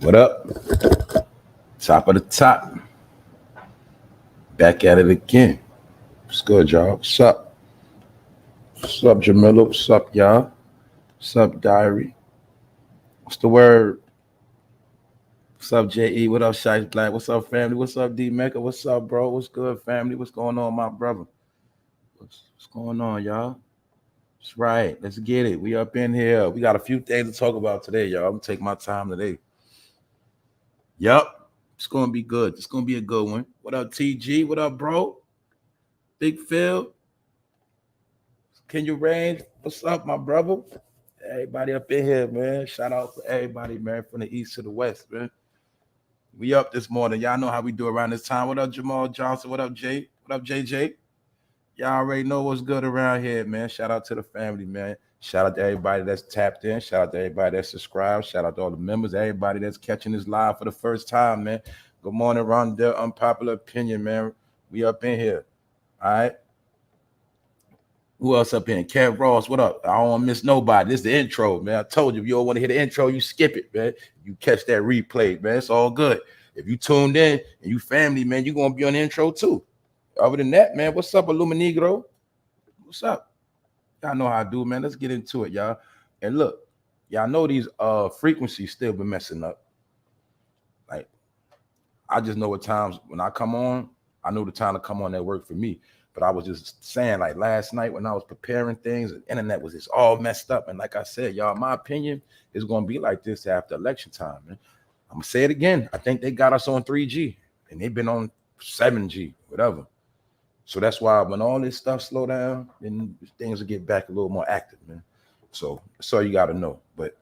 What up? Top of the top. Back at it again. What's good, y'all? What's up? What's up, Jamila? What's up, y'all? What's up, Diary? What's the word? What's up, J.E.? What up, Shice Black? What's up, family? What's up, D Mecca? What's up, bro? What's good, family? What's going on, my brother? What's going on, y'all? That's right. Let's get it. We up in here. We got a few things to talk about today, y'all. I'm gonna take my time today. Yup. It's gonna be good. It's gonna be a good one. What up, TG? What up, bro? Big Phil. Can you range? What's up, my brother? Everybody up in here, man. Shout out to everybody, man, from the east to the west, man. We up this morning. Y'all know how we do around this time. What up, Jamal Johnson? What up, Jay? What up, JJ? Y'all already know what's good around here, man. Shout out to the family, man. Shout out to everybody that's tapped in. Shout out to everybody that's subscribed. Shout out to all the members, everybody that's catching this live for the first time, man. Good morning, Rondell. Unpopular opinion, man. We up in here. All right. Who else up in? Kev Ross, what up? I don't want to miss nobody. This is the intro, man. I told you, if you don't want to hear the intro, you skip it, man. You catch that replay, man. It's all good. If you tuned in and you family, man, you're going to be on the intro too. Other than that, man, what's up, Illuminegro? What's up? Y'all know how I do, man. Let's get into it, y'all. And look, y'all know these frequencies still been messing up. Like, I just know at times when I come on, I know the time to come on that worked for me. But I was just saying, like last night when I was preparing things, the internet was just all messed up. And like I said, y'all, my opinion is going to be like this after election time, man. I'm going to say it again. I think they got us on 3G and they've been on 7G, whatever. So that's why when all this stuff slow down, then things will get back a little more active, man. So that's all you got to know. But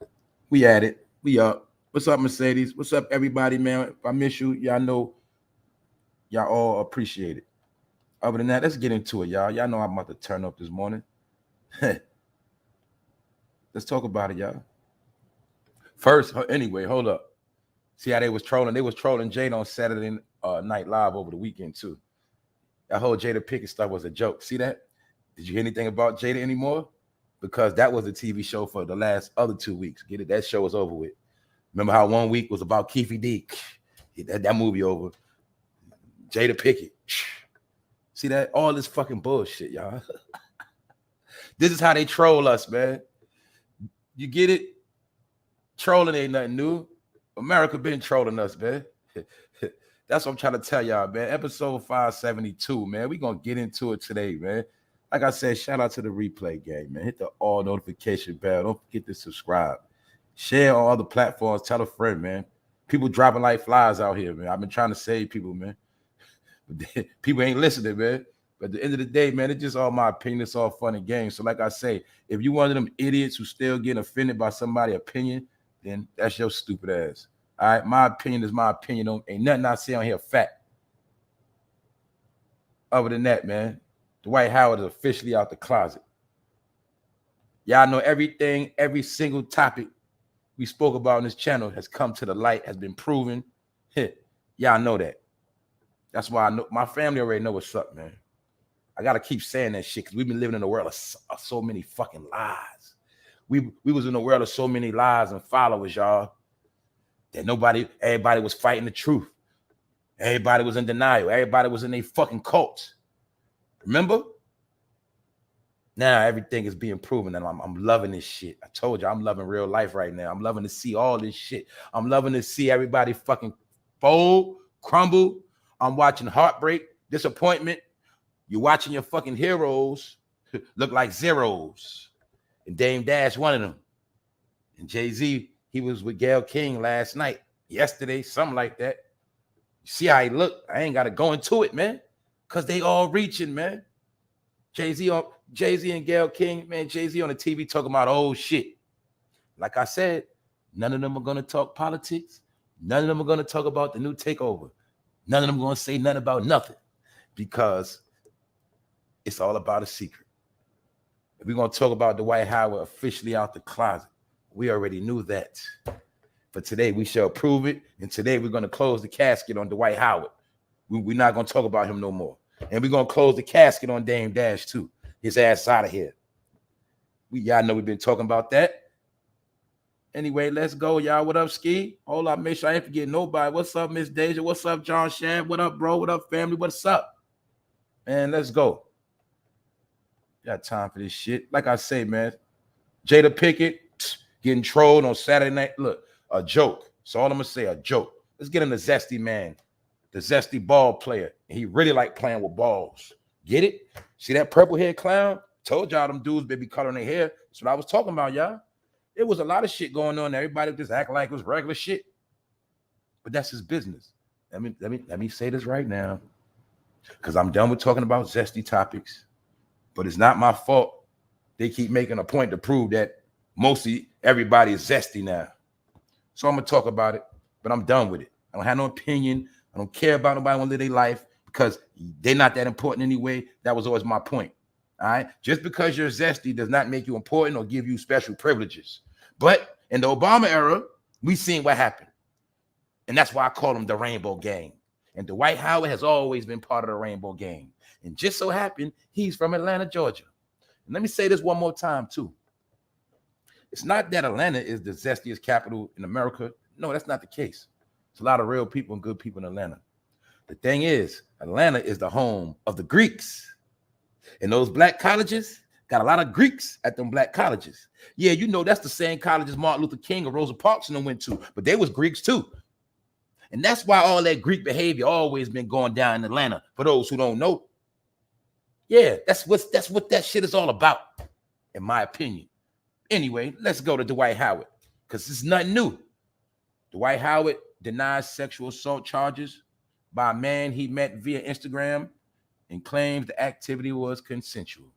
we at it. We up. What's up, Mercedes? What's up, everybody, man? If I miss you, y'all know y'all all appreciate it. Other than that, let's get into it, y'all. Y'all know I'm about to turn up this morning. Let's talk about it, y'all. First, anyway, hold up. See how they was trolling? They was trolling Jada on Saturday Night Live over the weekend, too. That whole Jada Pinkett stuff was a joke. See that? Did you hear anything about Jada anymore? Because that was a TV show for the last other 2 weeks. Get it? That show was over with. Remember how 1 week was about Keefe D? That movie over. Jada Pinkett. See that? All this fucking bullshit, y'all. This is how they troll us, man. You get it? Trolling ain't nothing new. America been trolling us, man. That's what I'm trying to tell y'all, man. Episode 572, man. We're going to get into it today, man. Like I said, shout out to the replay game, man. Hit the all notification bell. Don't forget to subscribe. Share on other platforms. Tell a friend, man. People dropping like flies out here, man. I've been trying to save people, man. People ain't listening, man. But at the end of the day, man, it's just all my opinion. It's all fun and games. So like I say, if you one of them idiots who still getting offended by somebody's opinion, then that's your stupid ass. All right, my opinion is my opinion. Ain't nothing I say on here fact. Other than that, man, Dwight Howard is officially out the closet. Y'all know everything, every single topic we spoke about on this channel has come to the light, has been proven. Y'all know that. That's why I know my family already know what's up, man. I gotta keep saying that shit because we've been living in a world of so many fucking lies. We was in a world of so many lies and followers, y'all. That everybody was fighting the truth. Everybody was in denial. Everybody was in a fucking cult. Remember? Now everything is being proven, and I'm loving this shit. I told you I'm loving real life right now. I'm loving to see all this shit. I'm loving to see everybody fucking fold, crumble. I'm watching heartbreak, disappointment. You're watching your fucking heroes look like zeros. And Dame Dash, one of them. And Jay-Z, he was with Gayle King last night, yesterday, something like that. You see how he looked? I ain't got to go into it, man, because they all reaching, man. Jay-Z and Gayle King, man, Jay-Z on the TV talking about old shit. Like I said, none of them are going to talk politics. None of them are going to talk about the new takeover. None of them are going to say nothing about nothing because it's all about a secret. If we're going to talk about Dwight Howard officially out the closet, we already knew that. But today we shall prove it. And today we're going to close the casket on Dwight Howard. We're not going to talk about him no more. And we're going to close the casket on Dame Dash too. His ass out of here. Y'all know we've been talking about that. Anyway, let's go, y'all. What up, Ski? Hold up, make sure I ain't forget nobody. What's up, Miss Deja? What's up, John Shad? What up, bro? What up, family? What's up? Man, let's go. Got time for this shit. Like I say, man, Jada Pickett getting trolled on Saturday night. Look, a joke. That's all I'm gonna say, a joke. Let's get in the zesty man, the zesty ball player. He really like playing with balls. Get it? See that purple hair clown? Told y'all them dudes be coloring their hair. That's what I was talking about, y'all. It was a lot of shit going on. Everybody just act like it was regular shit. But that's his business. Let me say this right now, because I'm done with talking about zesty topics. But it's not my fault. They keep making a point to prove that mostly everybody is zesty now. So I'm gonna talk about it, but I'm done with it. I don't have no opinion. I don't care about nobody want to live their life because they're not that important anyway. That was always my point. All right. Just because you're zesty does not make you important or give you special privileges. But in the Obama era, we seen what happened. And that's why I call them the Rainbow Gang. And Dwight Howard has always been part of the Rainbow Gang. And just so happened, he's from Atlanta, Georgia. And let me say this one more time, too. It's not that Atlanta is the zestiest capital in America. No, that's not the case. It's a lot of real people and good people in Atlanta. The thing is, Atlanta is the home of the Greeks. And those black colleges got a lot of Greeks at them black colleges. Yeah, you know, that's the same colleges Martin Luther King or Rosa Parks and them went to, but they was Greeks too. And that's why all that Greek behavior always been going down in Atlanta. For those who don't know, yeah, that's what that shit is all about, in my opinion. Anyway, let's go to Dwight Howard, because it's nothing new. Dwight Howard denies sexual assault charges by a man he met via Instagram and claims the activity was consensual.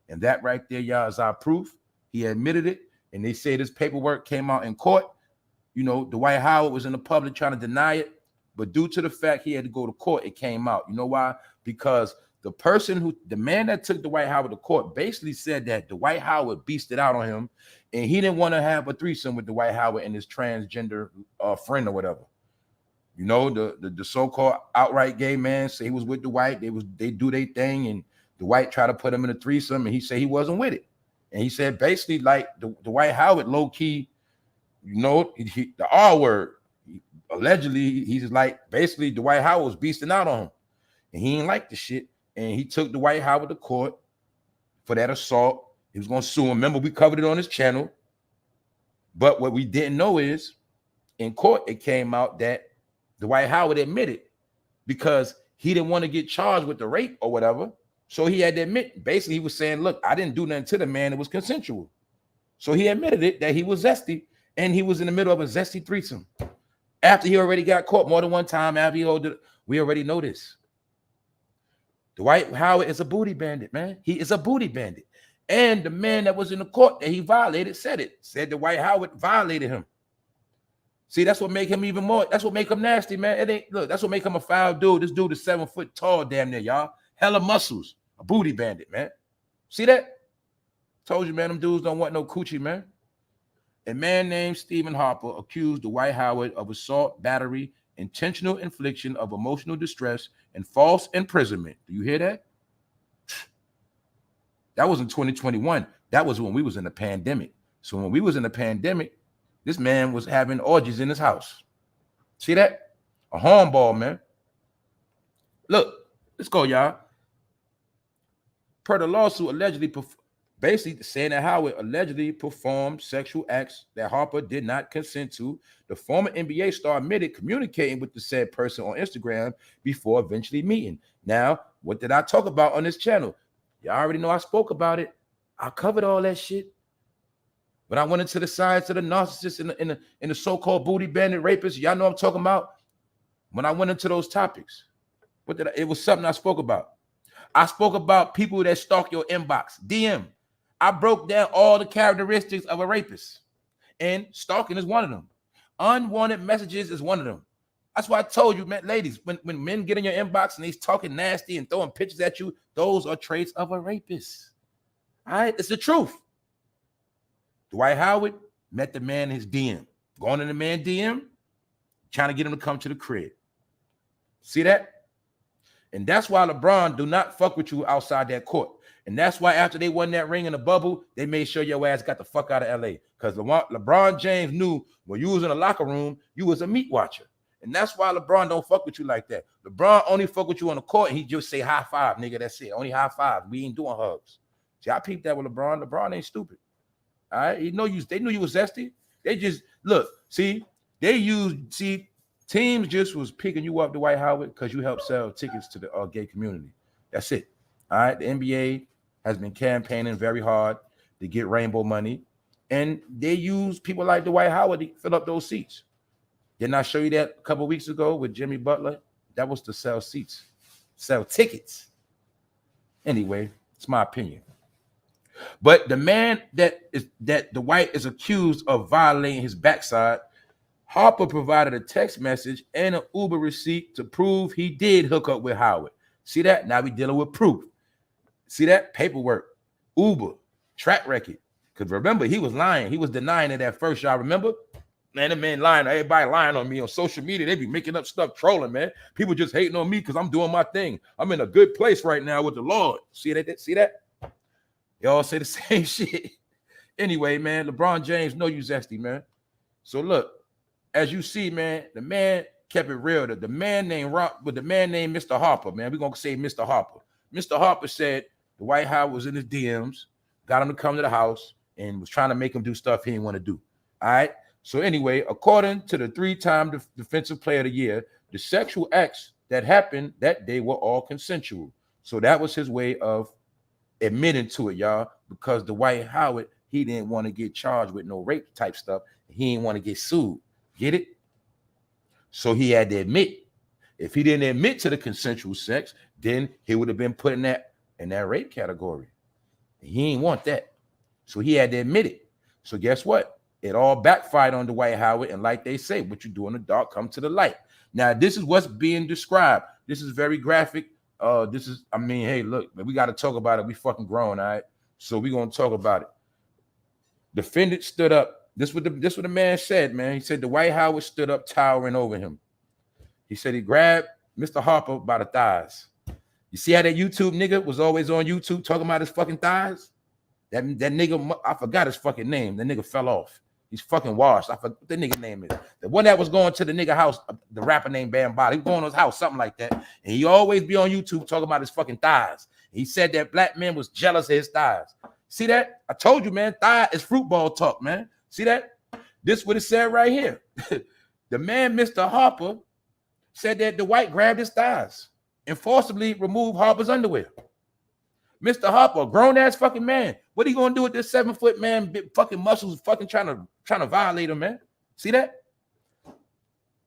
And that right there, y'all, is our proof. He admitted it, and they say this paperwork came out in court. You know, Dwight Howard was in the public trying to deny it, but due to the fact he had to go to court, it came out. You know why? Because the man that took Dwight Howard to court basically said that Dwight Howard beasted out on him, and he didn't want to have a threesome with Dwight Howard and his transgender friend or whatever. You know, the so-called outright gay man say he was with Dwight. They do their thing, and Dwight tried to put him in a threesome, and he said he wasn't with it. And he said basically like Dwight Howard low-key, you know, the R word. Allegedly, he's like basically Dwight Howard was beasting out on him, and he didn't like the shit. And he took Dwight Howard to court for that assault. He was going to sue him. Remember, we covered it on his channel. But what we didn't know is in court, it came out that Dwight Howard admitted because he didn't want to get charged with the rape or whatever. So he had to admit, basically, he was saying, look, I didn't do nothing to the man. It was consensual. So he admitted it, that he was zesty, and he was in the middle of a zesty threesome. After he already got caught more than one time, after he owed it, we already know this. Dwight Howard is a booty bandit, man. He is a booty bandit. And the man that was in the court that he violated said it. Said Dwight Howard violated him. See, that's what make him even more. That's what make him nasty, man. It ain't, look, that's what make him a foul dude. This dude is 7 foot tall, damn near, y'all. Hella muscles. A booty bandit, man. See that? Told you, man, them dudes don't want no coochie, man. A man named Stephen Harper accused Dwight Howard of assault, battery, intentional infliction of emotional distress, and false imprisonment. Do you hear that? That was in 2021. That was when we was in the pandemic. So when we was in the pandemic, this man was having orgies in his house. See that? A hornball, man. Look, let's go, y'all. Per the lawsuit, allegedly, basically saying that Howard allegedly performed sexual acts that Harper did not consent to. The former NBA star admitted communicating with the said person on Instagram before eventually meeting. Now, what did I talk about on this channel? Y'all already know I spoke about it. I covered all that shit. When I went into the science of the narcissist and the so-called booty bandit rapists, y'all know I'm talking about. When I went into those topics, it was something I spoke about. I spoke about people that stalk your inbox, DM. I broke down all the characteristics of a rapist, and stalking is one of them. Unwanted messages is one of them. That's why I told you, man, ladies, when men get in your inbox and he's talking nasty and throwing pictures at you, those are traits of a rapist. All right, it's the truth. Dwight Howard met the man in his DM, going in the man DM, trying to get him to come to the crib. See that? And that's why LeBron do not fuck with you outside that court. And that's why after they won that ring in the bubble, they made sure your ass got the fuck out of LA. Because LeBron James knew when you was in the locker room, you was a meat watcher. And that's why LeBron don't fuck with you like that. LeBron only fuck with you on the court and he just say high five, nigga. That's it. Only high five. We ain't doing hugs. See, I peeped that with LeBron. LeBron ain't stupid. All right. They knew you was zesty. They just look, teams just was picking you up, Dwight Howard, because you helped sell tickets to the gay community. That's it. All right. The NBA has been campaigning very hard to get rainbow money. And they use people like Dwight Howard to fill up those seats. Didn't I show you that a couple of weeks ago with Jimmy Butler? That was to sell seats, sell tickets. Anyway, it's my opinion. But the man that Dwight is accused of violating his backside, Harper provided a text message and an Uber receipt to prove he did hook up with Howard. See that? Now we dealing with proof. See that? Paperwork, Uber, track record. Because remember, he was lying. He was denying it at first. Y'all remember? Man, the man lying. Everybody lying on me on social media. They be making up stuff, trolling, man. People just hating on me because I'm doing my thing. I'm in a good place right now with the Lord. See that? See that? Y'all say the same shit. Anyway, man, LeBron James know you zesty, man. So look, as you see, man, the man kept it real. The man named Mr. Harper, man. We're gonna say Mr. Harper. Mr. Harper said the White House was in his DMs, got him to come to the house, and was trying to make him do stuff he didn't want to do. All right. So anyway, according to the 3-time defensive player of the year, the sexual acts that happened that day were all consensual. So that was his way of admitting to it, y'all, because Dwight Howard, he didn't want to get charged with no rape type stuff. He didn't want to get sued. Get it? So he had to admit. If he didn't admit to the consensual sex, then he would have been put in that rape category. He didn't want that. So he had to admit it. So guess what? It all backfired on Dwight Howard. And like they say, what you do in the dark, come to the light. Now, this is what's being described. This is very graphic. Hey, look, we got to talk about it. We fucking grown, all right? So we're going to talk about it. Defendant stood up. This what the man said, man. He said Dwight Howard stood up towering over him. He said he grabbed Mr. Harper by the thighs. You see how that YouTube nigga was always on YouTube talking about his fucking thighs? That nigga, I forgot his fucking name. The nigga fell off. He's fucking washed. I forgot what the nigga name is. The one that was going to the nigga house, the rapper named Bambaataa. He was going to his house, something like that. And he always be on YouTube talking about his fucking thighs. He said that black men was jealous of his thighs. See that? I told you, man. Thigh is fruit ball talk, man. See that? This what it said right here. The man, Mr. Harper, said that Dwight grabbed his thighs and forcibly removed Harper's underwear. Mr. Harper, a grown-ass fucking man. What are you gonna do with this 7-foot man, big fucking muscles, fucking trying to violate him, man? See that?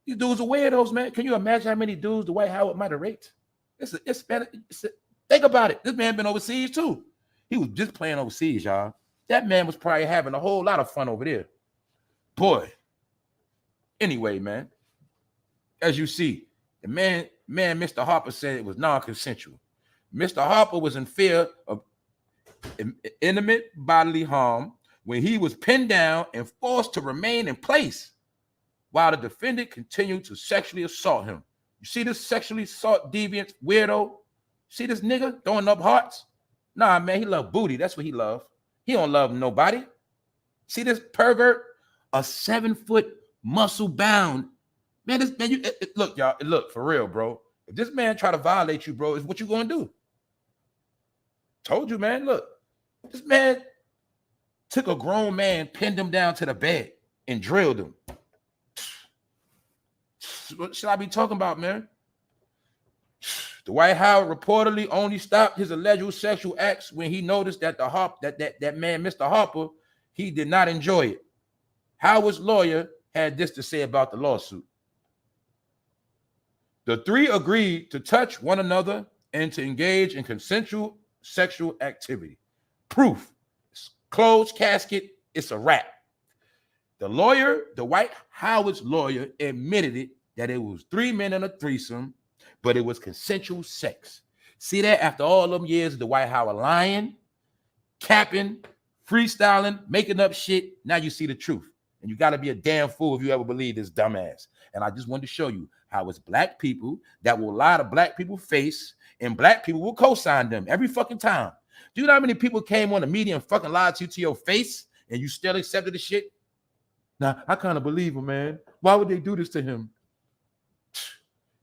These dudes are weirdos, man. Can you imagine how many dudes Dwight Howard might have raped? Think about it. This man been overseas too. He was just playing overseas, y'all. That man was probably having a whole lot of fun over there. Boy. Anyway, man. As you see, the man, Mr. Harper said it was non-consensual. Mr. Harper was in fear of intimate bodily harm when he was pinned down and forced to remain in place while the defendant continued to sexually assault him. You see this sexually assault deviant weirdo? See this nigga throwing up hearts? Nah, man, he love booty. That's what he love. He don't love nobody. See this pervert? A 7-foot muscle bound. Man, this man, look, y'all, look, for real, bro. If this man try to violate you, bro, is what you gonna do? Told you, man. Look, this man took a grown man, pinned him down to the bed, and drilled him. What should I be talking about, man? Dwight Howard reportedly only stopped his alleged sexual acts when he noticed that that man, Mr. Harper, he did not enjoy it. Howard's lawyer had this to say about the lawsuit. The three agreed to touch one another and to engage in consensual sexual activity. Proof. It's closed casket. It's a wrap. The lawyer, Dwight Howard's lawyer, admitted it that it was 3 men in a threesome, but it was consensual sex. See that? After all them years of Dwight Howard lying, capping, freestyling, making up shit, now you see the truth. And you got to be a damn fool if you ever believe this dumbass. And I just wanted to show you how it's black people that will lie to black people's face, and black people will co-sign them every fucking time. Do you know how many people came on the media and fucking lied to you to your face and you still accepted the shit? Now, I kind of believe him, man. Why would they do this to him?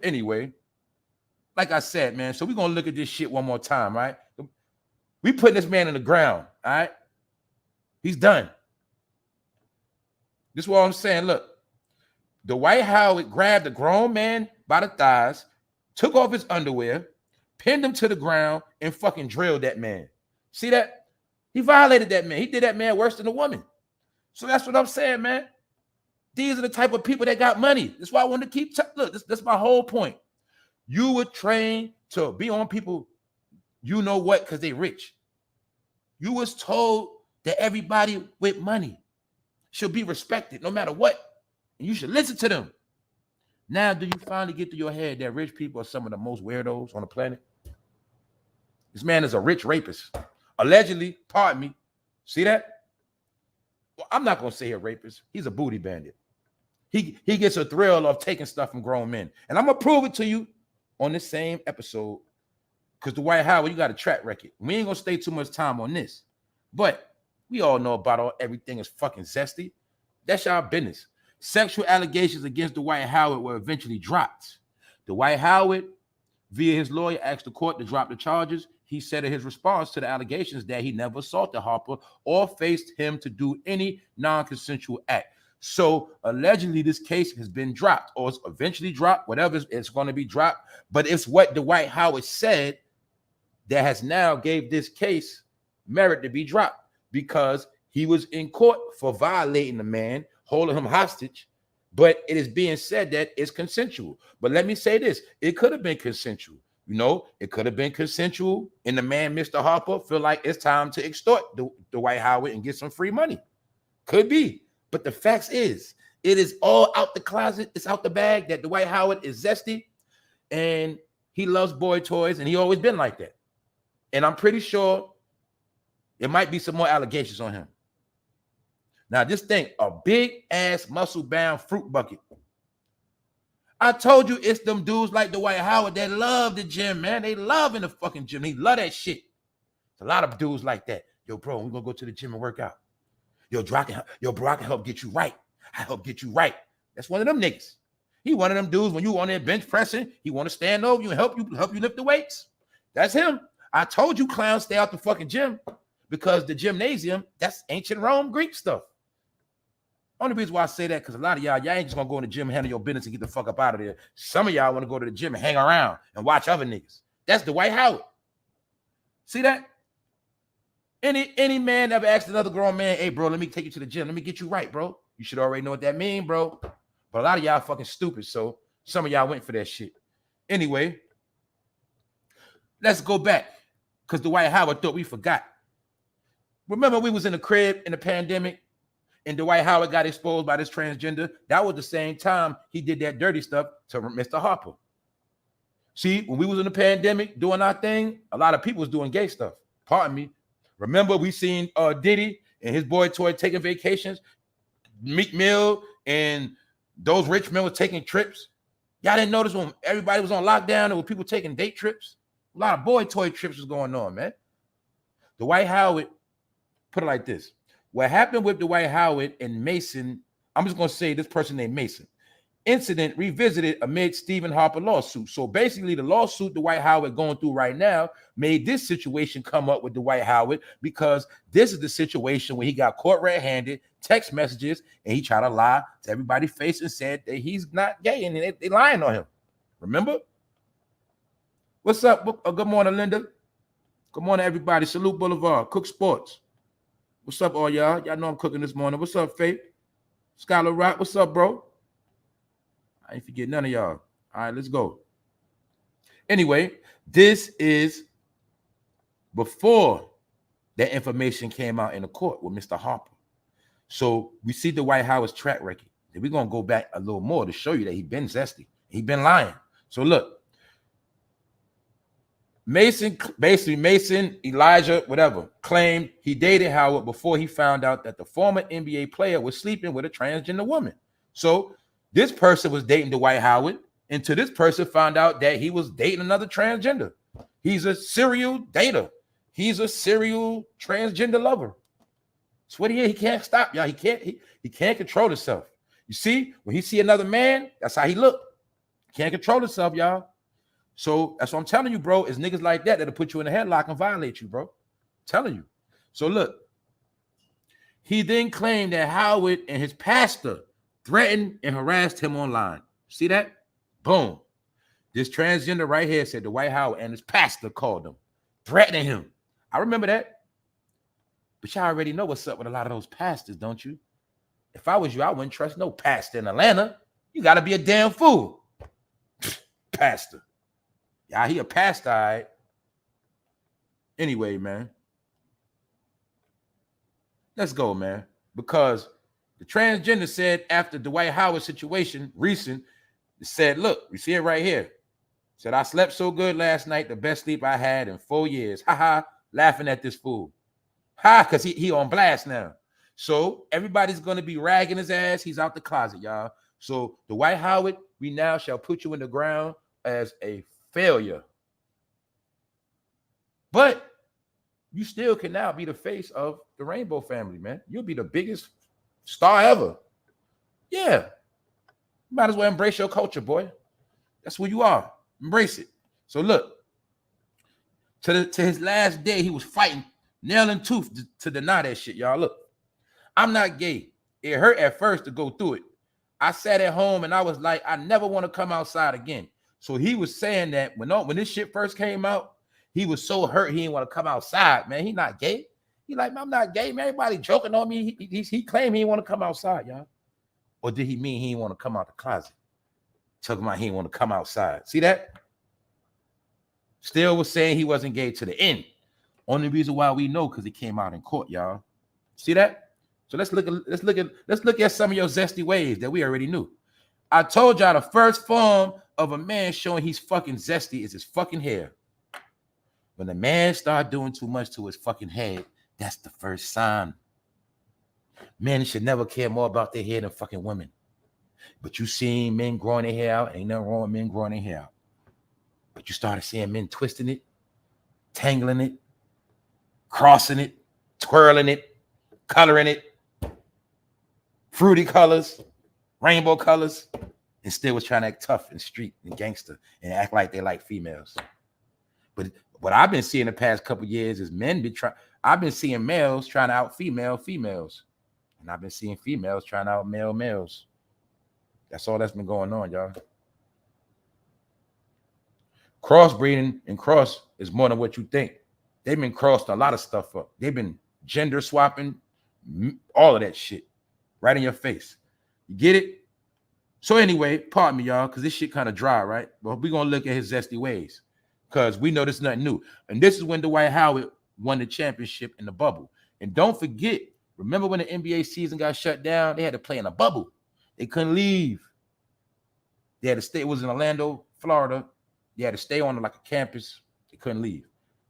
Anyway, like I said, man, so we're going to look at this shit one more time, right? We putting this man in the ground, all right? He's done. This is what I'm saying. Look, Dwight Howard grabbed a grown man by the thighs, took off his underwear, pinned him to the ground, and fucking drilled that man. See that? He violated that man. He did that man worse than a woman. So that's what I'm saying, man. These are the type of people that got money. That's why I want to keep look, that's my whole point. You were trained to be on people, you know what, because they rich. You was told that everybody with money should be respected no matter what. And you should listen to them. Now, do you finally get to your head that rich people are some of the most weirdos on the planet? This man is a rich rapist. Allegedly, pardon me. See that? Well, I'm not going to say a rapist. He's a booty bandit. He gets a thrill of taking stuff from grown men. And I'm going to prove it to you on this same episode. Because Dwight Howard, you got a track record. We ain't going to stay too much time on this. But we all know about everything is fucking zesty. That's y'all business. Sexual allegations against Dwight Howard were eventually dropped. Dwight Howard, via his lawyer, asked the court to drop the charges. He said in his response to the allegations that he never assaulted Harper or faced him to do any non-consensual act. So allegedly this case has been dropped, or it's eventually dropped, whatever it's going to be dropped. But it's what Dwight Howard said that has now gave this case merit to be dropped, because he was in court for violating the man, holding him hostage. But it is being said that it's consensual. But let me say this, it could have been consensual. You know, it could have been consensual, and the man, Mr. Harper, feel like it's time to extort Dwight Howard and get some free money. Could be. But the facts is, it is all out the closet. It's out the bag that Dwight Howard is zesty, and he loves boy toys, and he always been like that. And I'm pretty sure there might be some more allegations on him. Now, just think, a big-ass, muscle-bound fruit bucket. I told you it's them dudes like Dwight Howard that love the gym, man. They love in the fucking gym. They love that shit. It's a lot of dudes like that. Yo, bro, we're going to go to the gym and work out. Yo, bro, I can help get you right. I help get you right. That's one of them niggas. He one of them dudes, when you on there bench pressing, he want to stand over you and help you lift the weights. That's him. I told you clowns stay out the fucking gym, because the gymnasium, that's ancient Rome, Greek stuff. Only reason why I say that, because a lot of y'all ain't just gonna go in the gym, handle your business, and get the fuck up out of there. Some of y'all want to go to the gym and hang around and watch other niggas. That's Dwight Howard. See that? Any man ever asked another grown man, hey, bro, let me take you to the gym. Let me get you right, bro. You should already know what that means, bro. But a lot of y'all fucking stupid, so some of y'all went for that shit. Anyway, let's go back, because Dwight Howard thought we forgot. Remember we was in the crib in the pandemic, and Dwight Howard got exposed by this transgender? That was the same time he did that dirty stuff to Mr. Harper. See, when we was in the pandemic doing our thing, a lot of people was doing gay stuff. Pardon me. Remember we seen Diddy and his boy Toy taking vacations? Meek Mill and those rich men were taking trips. Y'all didn't notice when everybody was on lockdown, there were people taking date trips? A lot of boy toy trips was going on, man. Dwight Howard, put it like this. What happened with Dwight Howard and Mason, I'm just going to say this person named Mason, incident revisited amid Stephen Harper lawsuit. So basically the lawsuit Dwight Howard going through right now made this situation come up with Dwight Howard, because this is the situation where he got caught red-handed, text messages, and he tried to lie to everybody's face and said that he's not gay, and they lying on him. Remember? What's up? Good morning, Linda. Good morning, everybody. Salute Boulevard, Cook Sports. What's up, all y'all? Y'all know I'm cooking this morning. What's up, Faith? Skylar Rock, what's up, bro? I ain't forget none of y'all. All right, let's go. Anyway, this is before that information came out in the court with Mr. Harper. So we see Dwight Howard's track record. Then we're going to go back a little more to show you that he been zesty. He been lying. So look. Mason, Elijah, whatever, claimed he dated Howard before he found out that the former NBA player was sleeping with a transgender woman. So this person was dating Dwight Howard, and to this person found out that he was dating another transgender. He's a serial dater. He's a serial transgender lover. That's what he is. He can't stop, y'all. He can't control himself. You see, when he see another man, that's how he look. He can't control himself, y'all. So that's what I'm telling you, bro. It's niggas like that that'll put you in a headlock and violate you, bro. I'm telling you. So look, he then claimed that Howard and his pastor threatened and harassed him online. See that? Boom. This transgender right here said Dwight Howard and his pastor called him, threatening him. I remember that. But y'all already know what's up with a lot of those pastors, don't you? If I was you, I wouldn't trust no pastor in Atlanta. You got to be a damn fool. Pastor. Yeah, he a pastor, all right? Anyway, man. Let's go, man. Because the transgender said after Dwight Howard's situation, recent, it said, look, you see it right here. Said, I slept so good last night, the best sleep I had in 4 years. Ha ha, laughing at this fool. Ha, because he on blast now. So everybody's going to be ragging his ass. He's out the closet, y'all. So Dwight Howard, we now shall put you in the ground as a failure. But you still can now be the face of the Rainbow family, man. You'll be the biggest star ever. Yeah. Might as well embrace your culture, boy. That's who you are. Embrace it. So look, to his last day, he was fighting nail and tooth to deny that shit, y'all. Look, I'm not gay. It hurt at first to go through it. I sat at home and I was like, I never want to come outside again. So he was saying that when this shit first came out, he was so hurt he didn't want to come outside, man. He not gay. He like, I'm not gay, man. Everybody joking on me. He claimed he didn't want to come outside, y'all. Or did he mean he didn't want to come out the closet? Talking about he didn't want to come outside. See that? Still was saying he wasn't gay to the end. Only reason why we know because he came out in court, y'all. See that? So let's look at some of your zesty ways that we already knew. I told y'all the first form of a man showing he's fucking zesty is his fucking hair. When a man start doing too much to his fucking head, that's the first sign. Men should never care more about their hair than fucking women. But you seen men growing their hair out, ain't nothing wrong with men growing their hair out. But you started seeing men twisting it, tangling it, crossing it, twirling it, coloring it, fruity colors, rainbow colors, and still was trying to act tough and street and gangster and act like they like females. But what I've been seeing the past couple years is I've been seeing males trying to out females, and I've been seeing females trying to out males. That's all that's been going on, y'all. Crossbreeding and cross is more than what you think. They've been crossed a lot of stuff up. They've been gender swapping, all of that shit right in your face. You get it? So anyway, pardon me, y'all, because this shit kind of dry, right? But we're going to look at his zesty ways because we know this is nothing new. And this is when Dwight Howard won the championship in the bubble. And don't forget, remember when the NBA season got shut down? They had to play in a bubble. They couldn't leave. They had to stay. It was in Orlando, Florida. They had to stay on like a campus. They couldn't leave.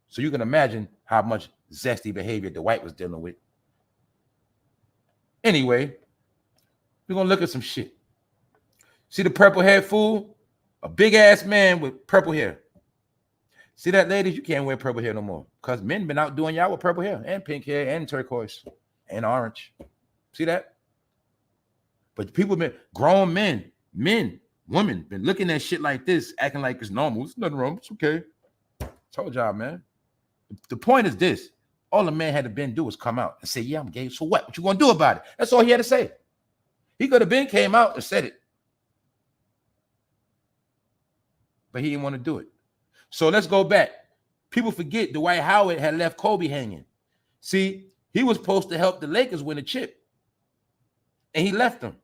So you can imagine how much zesty behavior Dwight was dealing with. Anyway, we're going to look at some shit. See the purple haired fool? A big ass man with purple hair. See that, ladies? You can't wear purple hair no more because men been out doing y'all with purple hair and pink hair and turquoise and orange. See that? But people been, grown men, women, been looking at shit like this, acting like it's normal. It's nothing wrong. It's okay. Told y'all, man. The point is this. All the man had to been do was come out and say, yeah, I'm gay. So what? What you gonna do about it? That's all he had to say. He could have been came out and said it. But he didn't want to do it. So let's go back. People forget Dwight Howard had left Kobe hanging. See, he was supposed to help the Lakers win a chip. And he left them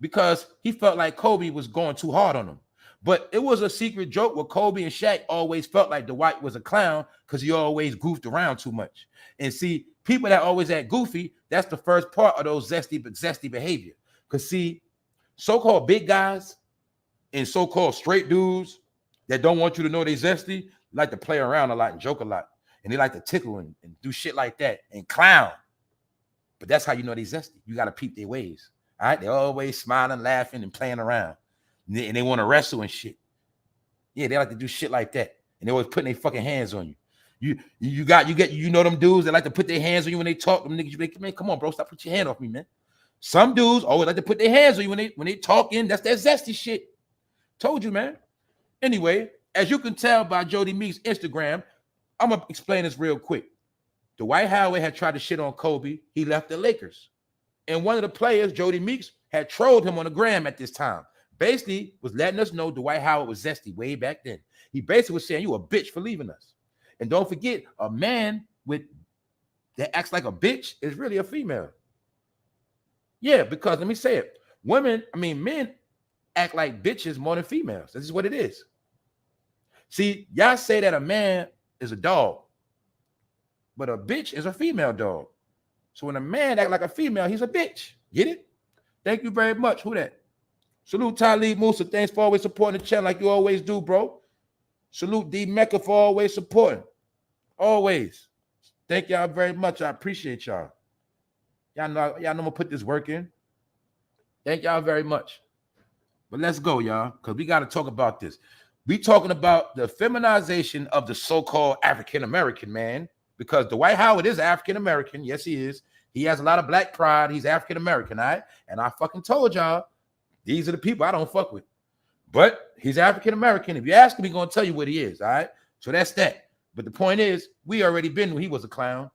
because he felt like Kobe was going too hard on him. But it was a secret joke where Kobe and Shaq always felt like Dwight was a clown because he always goofed around too much. And see, people that always act goofy, that's the first part of those zesty behavior. Because see, so-called big guys and so-called straight dudes that don't want you to know they zesty like to play around a lot and joke a lot. And they like to tickle and do shit like that and clown. But that's how you know they zesty. You got to peep their ways. All right? They're always smiling, laughing, and playing around. And they want to wrestle and shit. Yeah, they like to do shit like that. And they're always putting their fucking hands on you. You know them dudes that like to put their hands on you when they talk. Them niggas, you like, man, come on, bro, stop putting your hand off me, man. Some dudes always like to put their hands on you when they talking. That's that zesty shit. Told you, man. Anyway, as you can tell by Jody Meeks' Instagram, I'm gonna explain this real quick. Dwight Howard had tried to shit on Kobe. He left the Lakers. And one of the players, Jody Meeks, had trolled him on the gram at this time. Basically, was letting us know Dwight Howard was zesty way back then. He basically was saying, you a bitch for leaving us. And don't forget, a man that acts like a bitch is really a female. Yeah, because let me say it. Men act like bitches more than females. This is what it is. See, y'all say that a man is a dog, but a bitch is a female dog. So when a man act like a female, he's a bitch. Get it? Thank you very much. Who that? Salute Talib Musa. Thanks for always supporting the channel like you always do, bro. Salute D Mecca for always supporting. Always. Thank y'all very much. I appreciate y'all. Y'all know I'm gonna put this work in. Thank y'all very much. But let's go, y'all, because we got to talk about this. We talking about the feminization of the so-called African-American man, because Dwight Howard is African-American. Yes, he is. He has a lot of black pride. He's African-American, all right? And I fucking told y'all, these are the people I don't fuck with. But he's African-American. If you ask him, he's going to tell you what he is, all right? So that's that. But the point is, we already been when he was a clown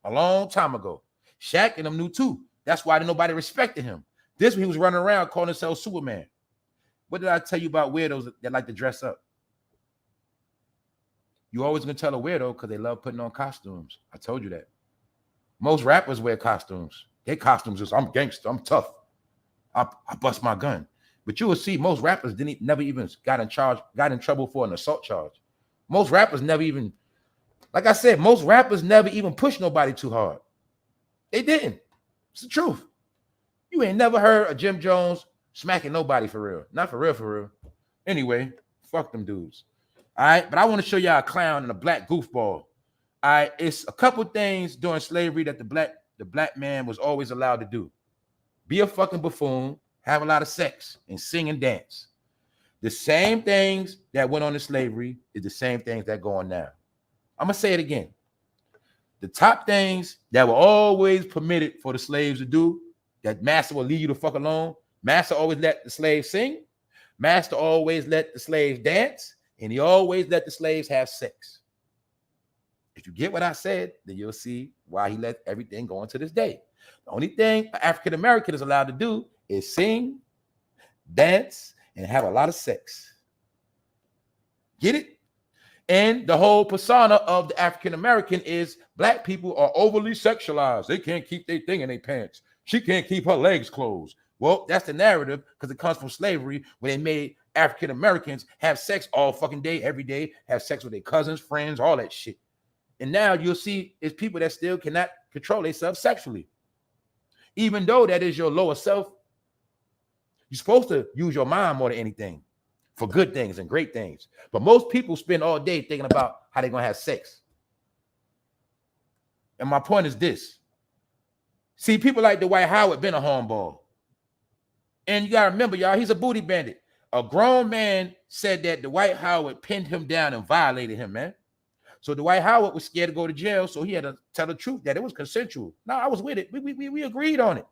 a long time ago. Shaq and them knew too. That's why nobody respected him. This when he was running around calling himself Superman. What did I tell you about weirdos that like to dress up? You always gonna tell a weirdo because they love putting on costumes. I told you that. Most rappers wear costumes. Their costumes is, I'm gangster, I'm tough. I bust my gun. But you will see most rappers never even got in trouble for an assault charge. Most rappers never even, like I said, most rappers never even push nobody too hard. They didn't. It's the truth. You ain't never heard of Jim Jones smacking nobody for real. Not for real, for real. Anyway, fuck them dudes. All right, but I want to show y'all a clown and a black goofball. All right, it's a couple things during slavery that the black man was always allowed to do. Be a fucking buffoon, have a lot of sex, and sing and dance. The same things that went on in slavery is the same things that go on now. I'm going to say it again. The top things that were always permitted for the slaves to do, that master will leave you the fuck alone. Master always let the slaves sing. Master always let the slaves dance. And he always let the slaves have sex. If you get what I said, then you'll see why he let everything go on to this day. The only thing an African American is allowed to do is sing, dance, and have a lot of sex. Get it? And the whole persona of the African American is black people are overly sexualized. They can't keep their thing in their pants. She can't keep her legs closed. Well, that's the narrative because it comes from slavery where they made African Americans have sex all fucking day, every day, have sex with their cousins, friends, all that shit. And now you'll see it's people that still cannot control themselves sexually. Even though that is your lower self, you're supposed to use your mind more than anything for good things and great things. But most people spend all day thinking about how they're going to have sex. And my point is this. See, people like Dwight Howard been a hornball. And you got to remember, y'all, he's a booty bandit. A grown man said that Dwight Howard pinned him down and violated him, man. So Dwight Howard was scared to go to jail, so he had to tell the truth that it was consensual. No, I was with it. We agreed on it.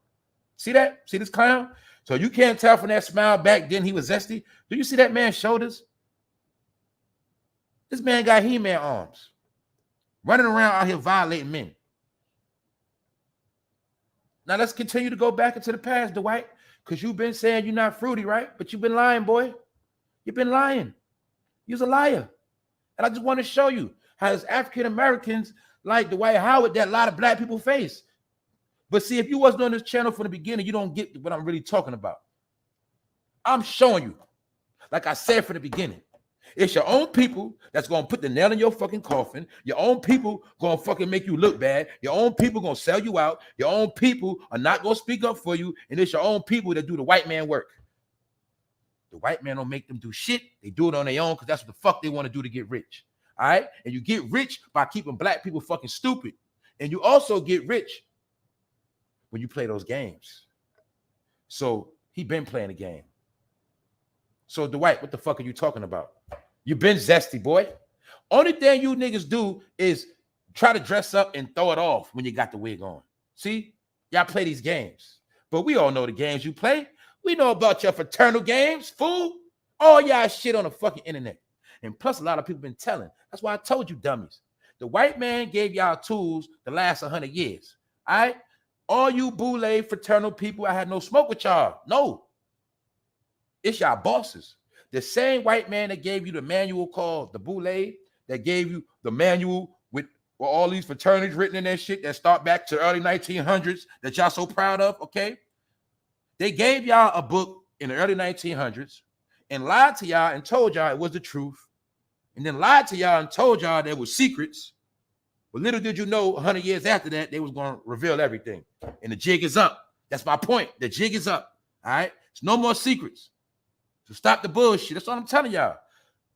See that? See this clown? So you can't tell from that smile back then he was zesty. Do you see that man's shoulders? This man got He-Man arms. Running around out here violating men. Now let's continue to go back into the past, Dwight, because you've been saying you're not fruity, right? But you've been lying, boy. You've been lying. You're a liar. And I just want to show you how as African Americans like Dwight Howard that a lot of black people face. But see, if you wasn't on this channel from the beginning, you don't get what I'm really talking about. I'm showing you, like I said from the beginning, it's your own people that's going to put the nail in your fucking coffin. Your own people going to fucking make you look bad. Your own people going to sell you out. Your own people are not going to speak up for you. And it's your own people that do the white man work. The white man don't make them do shit. They do it on their own because that's what the fuck they want to do to get rich. All right? And you get rich by keeping black people fucking stupid. And you also get rich when you play those games. So he been playing the game. So Dwight, what the fuck are you talking about? You been zesty, boy. Only thing you niggas do is try to dress up and throw it off when you got the wig on. See, y'all play these games, but we all know the games you play. We know about your fraternal games, fool. All y'all shit on the fucking internet. And plus, a lot of people been telling. That's why I told you, dummies. The white man gave y'all tools to last 100 years. All right? All you boule fraternal people, I had no smoke with y'all. No. It's y'all bosses. The same white man that gave you the manual called the boule, that gave you the manual with all these fraternities written in that shit that start back to early 1900s that y'all so proud of, okay? They gave y'all a book in the early 1900s and lied to y'all and told y'all it was the truth, and then lied to y'all and told y'all there was secrets. But little did you know, 100 years after that, they was going to reveal everything. And the jig is up. That's my point. The jig is up. All right? There's no more secrets. So stop the bullshit. That's what I'm telling y'all.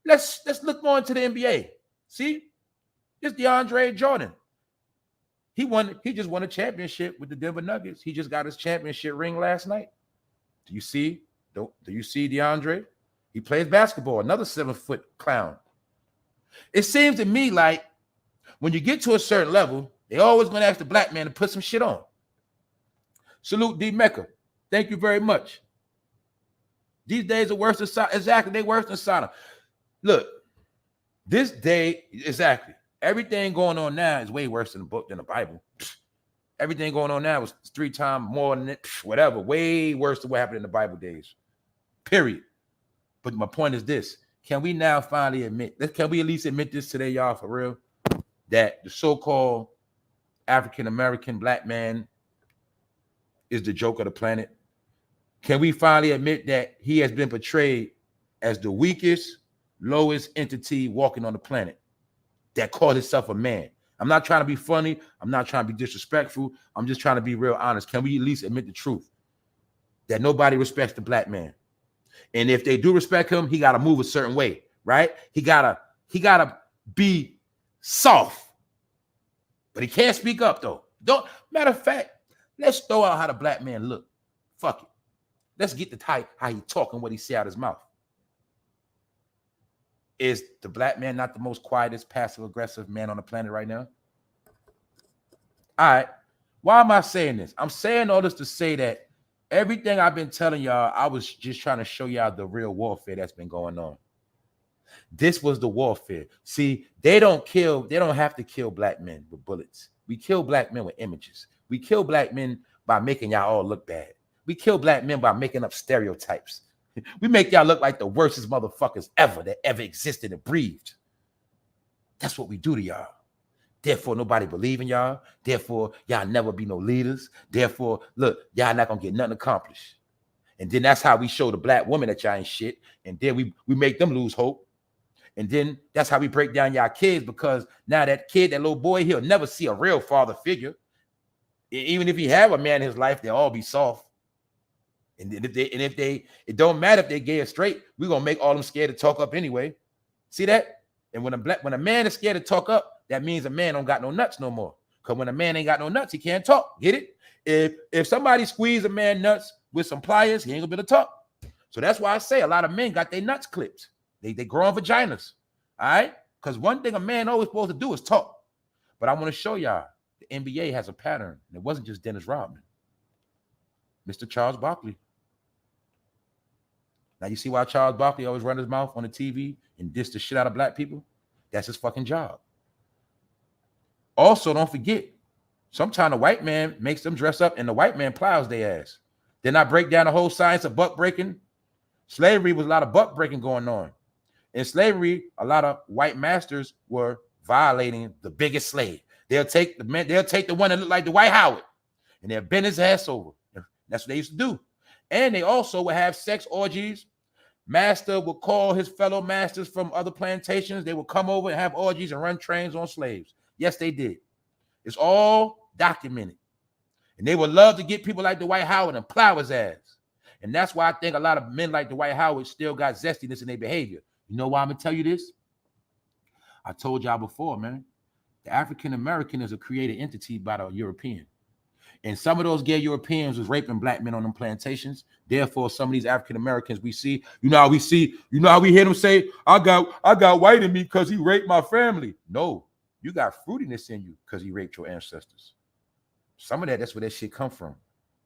Let's look more into the NBA. See? It's DeAndre Jordan. He just won a championship with the Denver Nuggets. He just got his championship ring last night. Do you see DeAndre? He plays basketball, another 7-foot clown. It seems to me like when you get to a certain level, they always going to ask the black man to put some shit on. Salute D Mecca. Thank you very much. These days are worse than Sodom. Exactly, they worse than Sodom. Look, this day, exactly. Everything going on now is way worse than the book than the Bible. Everything going on now is 3 times more than it, whatever. Way worse than what happened in the Bible days. Period. But my point is this. Can we now finally admit, can we at least admit this today, y'all, for real? That the so-called African-American black man is the joke of the planet? Can we finally admit that he has been portrayed as the weakest, lowest entity walking on the planet that called itself a man? I'm not trying to be funny. I'm not trying to be disrespectful. I'm just trying to be real honest. Can we at least admit the truth? That nobody respects the black man. And if they do respect him, he got to move a certain way, right? He gotta be soft. But he can't speak up, though. Matter of fact, let's throw out how the black man look. Fuck it. Let's get the type how he talk and what he say out his mouth. Is the black man not the most quietest, passive-aggressive man on the planet right now? All right. Why am I saying this? I'm saying all this to say that everything I've been telling y'all, I was just trying to show y'all the real warfare that's been going on. This was the warfare. See, they don't have to kill black men with bullets. We kill black men with images. We kill black men by making y'all all look bad. We kill black men by making up stereotypes. We make y'all look like the worstest motherfuckers that ever existed and breathed. That's what we do to y'all. Therefore, nobody believe in y'all. Therefore, y'all never be no leaders. Therefore, look, y'all not gonna get nothing accomplished. And then that's how we show the black woman that y'all ain't shit. And then we make them lose hope. And then that's how we break down y'all kids, because now that kid, that little boy, he'll never see a real father figure. Even if he have a man in his life, they'll all be soft. And if they, it don't matter if they gay or straight, we're gonna make all them scared to talk up anyway. See that? And when a man is scared to talk up, that means a man don't got no nuts no more. Because when a man ain't got no nuts, he can't talk. Get it? If somebody squeeze a man nuts with some pliers, he ain't gonna be able to talk. So that's why I say a lot of men got their nuts clipped. They grow on vaginas. All right? Because one thing a man always supposed to do is talk. But I want to show y'all the NBA has a pattern. And it wasn't just Dennis Rodman. Mr. Charles Barkley. Now you see why Charles Barkley always run his mouth on the TV and diss the shit out of black people? That's his fucking job. Also, don't forget, sometimes the white man makes them dress up and the white man plows their ass. Then I break down the whole science of buck breaking. Slavery was a lot of buck breaking going on. In slavery, a lot of white masters were violating the biggest slave. They'll take the one that looked like Dwight Howard and they'll bend his ass over. That's what they used to do. And they also would have sex orgies. Master would call his fellow masters from other plantations. They would come over and have orgies and run trains on slaves. Yes, they did. It's all documented. And they would love to get people like Dwight Howard and plow his ass. And that's why I think a lot of men like Dwight Howard still got zestiness in their behavior. You know why I'm going to tell you this? I told y'all before, man. The African-American is a created entity by the European. And some of those gay Europeans was raping black men on them plantations. Therefore, some of these African Americans we see, you know how we hear them say, I got white in me because he raped my family. No, you got fruitiness in you because he raped your ancestors. Some of that's where that shit come from.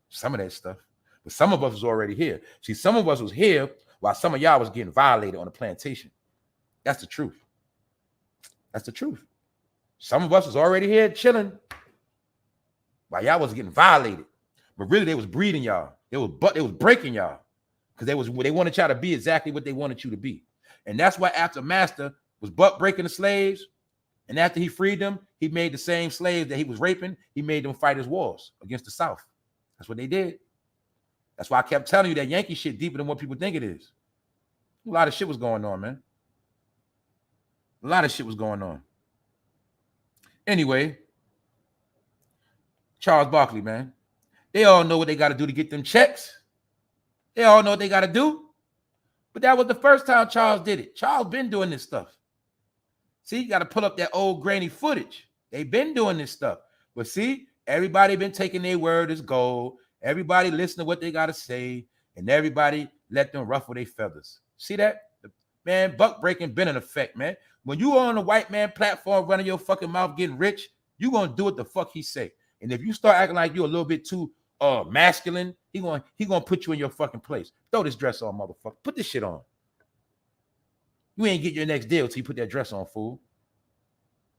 Some of that stuff. But some of us was already here. See, some of us was here while some of y'all was getting violated on the plantation. That's the truth. That's the truth. Some of us was already here chilling while y'all was getting violated. But really, they was breeding y'all. They was breaking y'all. Because they wanted y'all to be exactly what they wanted you to be. And that's why after Master was butt breaking the slaves, and after he freed them, he made the same slaves that he was raping, he made them fight his wars against the South. That's what they did. That's why I kept telling you that Yankee shit deeper than what people think it is. A lot of shit was going on, man. A lot of shit was going on. Anyway, Charles Barkley, man. They all know what they got to do to get them checks. They all know what they got to do. But that was the first time Charles did it. Charles been doing this stuff. See, you got to pull up that old grainy footage. They've been doing this stuff. But see, everybody been taking their word as gold. Everybody listen to what they got to say. And everybody let them ruffle their feathers. See that? Man, buck breaking been in effect, man. When you on a white man platform running your fucking mouth getting rich, you going to do what the fuck he say. And if you start acting like you're a little bit too masculine, he gonna put you in your fucking place. Throw this dress on, motherfucker. Put this shit on. You ain't get your next deal till you put that dress on, fool.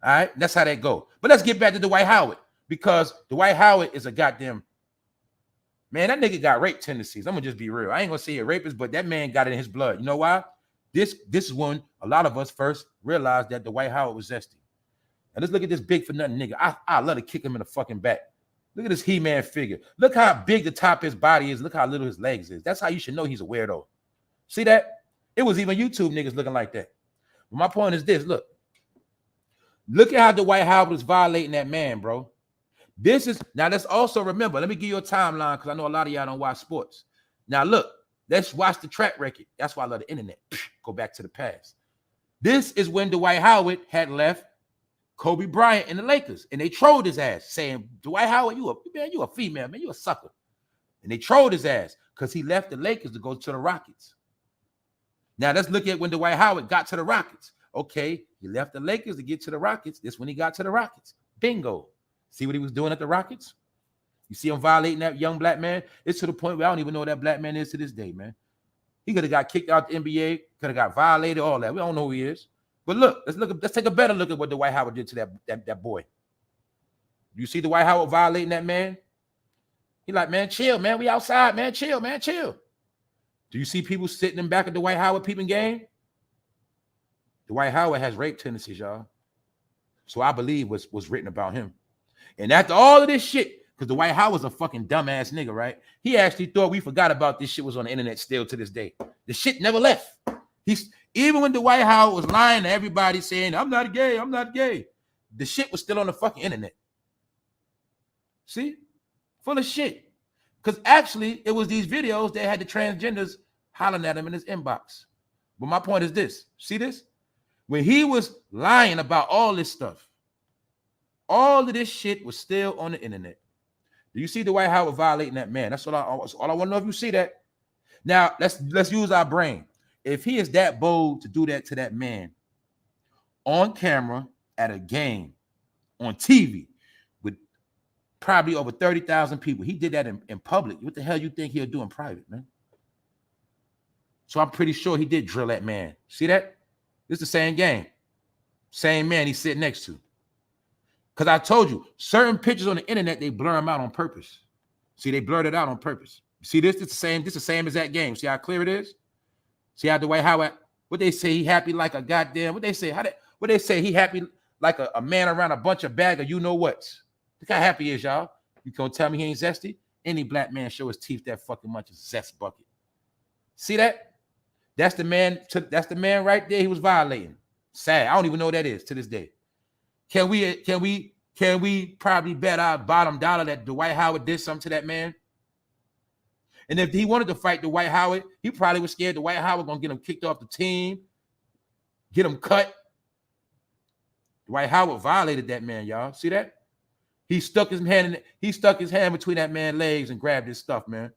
All right, that's how that go. But let's get back to Dwight Howard, because Dwight Howard is a goddamn man. That nigga got rape tendencies. I'm gonna just be real. I ain't gonna say a rapist, but that man got it in his blood. You know why? This is when a lot of us first realized that Dwight Howard was zesty. And let's look at this big for nothing nigga. I love to kick him in the fucking back. Look at this He-Man figure. Look how big the top of his body is. Look how little his legs is. That's how you should know he's a weirdo. See that? It was even YouTube niggas looking like that. But my point is this. Look at how Dwight Howard was violating that man, bro. Now let's also remember, let me give you a timeline because I know a lot of y'all don't watch sports. Now look, let's watch the track record. That's why I love the internet. Go back to the past. This is when Dwight Howard had left Kobe Bryant and the Lakers, and they trolled his ass, saying, Dwight Howard, you a female, man, you a sucker. And they trolled his ass because he left the Lakers to go to the Rockets. Now let's look at when Dwight Howard got to the Rockets. Okay, he left the Lakers to get to the Rockets. This when he got to the Rockets. Bingo. See what he was doing at the Rockets? You see him violating that young black man? It's to the point where I don't even know who that black man is to this day, man. He could have got kicked out the NBA, could have got violated, all that. We don't know who he is. But let's take a better look at what Dwight Howard did to that boy. You see Dwight Howard violating that man? He like, man, chill, man. We outside, man. Chill, man. Chill. Do you see people sitting in back of Dwight Howard peeping game? Dwight Howard has rape tendencies, y'all. So I believe was written about him. And after all of this shit, because Dwight Howard's a fucking dumbass nigga, right? He actually thought we forgot about this shit was on the internet still to this day. The shit never left. Even when Dwight Howard was lying to everybody saying, I'm not gay, the shit was still on the fucking internet. See? Full of shit. Because actually, it was these videos that had the transgenders hollering at him in his inbox. But my point is this. See this? When he was lying about all this stuff, all of this shit was still on the internet. Do you see Dwight Howard violating that man? That's all I want to know if you see that. Now, let's use our brain. If he is that bold to do that to that man on camera at a game on TV with probably over 30,000 people, he did that in public. What the hell you think he'll do in private, man? So I'm pretty sure he did drill that man. See that? It's the same game. Same man he's sitting next to. Because I told you, certain pictures on the internet, they blur them out on purpose. See, they blurred it out on purpose. See this? It's the same as that game. See how clear it is? See how Dwight Howard, what they say, he happy like a goddamn, what they say he happy like a man around a bunch of bag of you-know-whats. Look how happy he is, y'all. You gonna tell me he ain't zesty? Any black man show his teeth that fucking much is zest bucket. See that? That's the man right there he was violating. Sad. I don't even know what that is to this day. Can we probably bet our bottom dollar that Dwight Howard did something to that man? And if he wanted to fight Dwight Howard, he probably was scared Dwight Howard gonna get him kicked off the team, get him cut. Dwight Howard violated that man, y'all. See that? He stuck his hand between that man's legs and grabbed his stuff, man.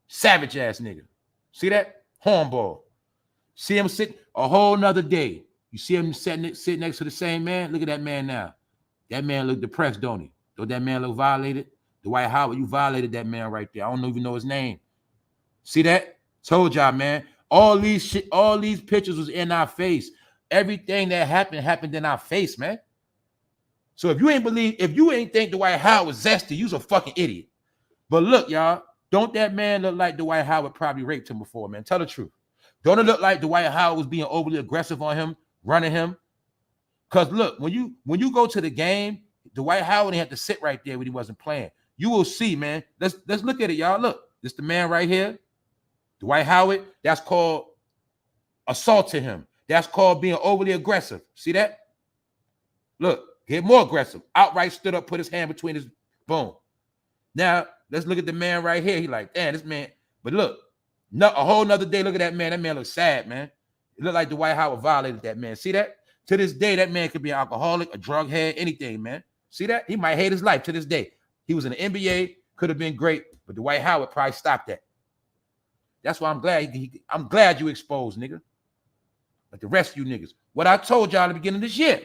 Savage ass nigga. See that? Hornball. See him sit a whole nother day. You see him sit next to the same man? Look at that man now. That man look depressed, don't he? Don't that man look violated? Dwight Howard, you violated that man right there. I don't even know his name. See that? Told y'all, man. All these pictures was in our face. Everything that happened in our face, man. So if you ain't think Dwight Howard was zesty, you's a fucking idiot. But look, y'all, don't that man look like Dwight Howard probably raped him before, man? Tell the truth. Don't it look like Dwight Howard was being overly aggressive on him, running him? Because look, when you go to the game, Dwight Howard didn't have to sit right there when he wasn't playing. You will see, man. Let's look at it, y'all. Look, this the man right here. Dwight Howard, that's called assaulting him. That's called being overly aggressive. See that? Look, get more aggressive. Outright stood up, put his hand between his boom. Now, let's look at the man right here. He like, damn, this man. But look, a whole nother day, look at that man. That man looks sad, man. It looked like Dwight Howard violated that man. See that? To this day, that man could be an alcoholic, a drug head, anything, man. See that? He might hate his life to this day. He was in the NBA, could have been great, but Dwight Howard probably stopped that. That's why I'm glad I'm glad you exposed, nigga. Like the rest of you niggas. What I told y'all at the beginning of this year.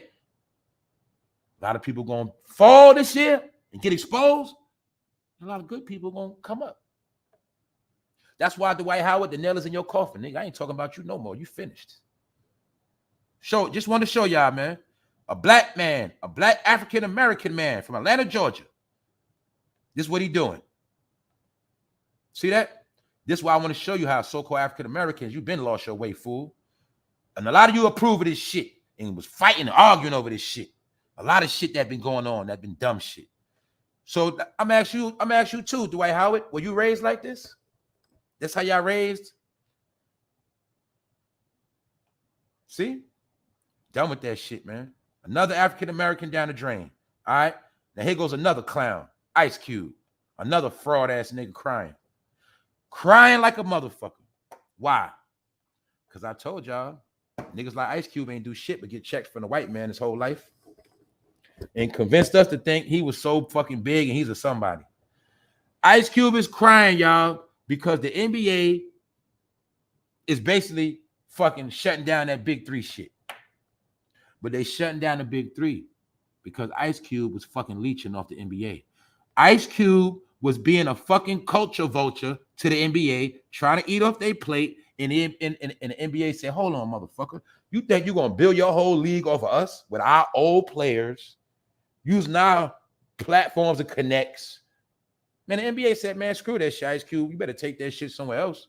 A lot of people gonna fall this year and get exposed. A lot of good people gonna come up. That's why Dwight Howard, the nail is in your coffin, nigga. I ain't talking about you no more. You finished. Just want to show y'all, man. A black man, a black African-American man from Atlanta, Georgia. This is what he doing. See that? This is why I want to show you how so-called African-Americans, you've been lost your way, fool. And a lot of you approve of this shit and was fighting and arguing over this shit. A lot of shit that been going on, that been dumb shit. So I'm ask you too, Dwight Howard, were you raised like this? That's how y'all raised? See? Done with that shit, man. Another African-American down the drain. All right? Now here goes another clown. Ice Cube. Another fraud-ass nigga crying. Crying like a motherfucker. Why? Because I told y'all, niggas like Ice Cube ain't do shit but get checks from the white man his whole life. And convinced us to think he was so fucking big and he's a somebody. Ice Cube is crying, y'all, because the NBA is basically fucking shutting down that Big Three shit. But they shutting down the Big Three because Ice Cube was fucking leeching off the NBA. Ice Cube was being a fucking culture vulture to the NBA, trying to eat off their plate, and the NBA said, hold on, motherfucker. You think you're going to build your whole league off of us with our old players, using our platforms and connects? Man, the NBA said, man, screw that shit, Ice Cube. You better take that shit somewhere else.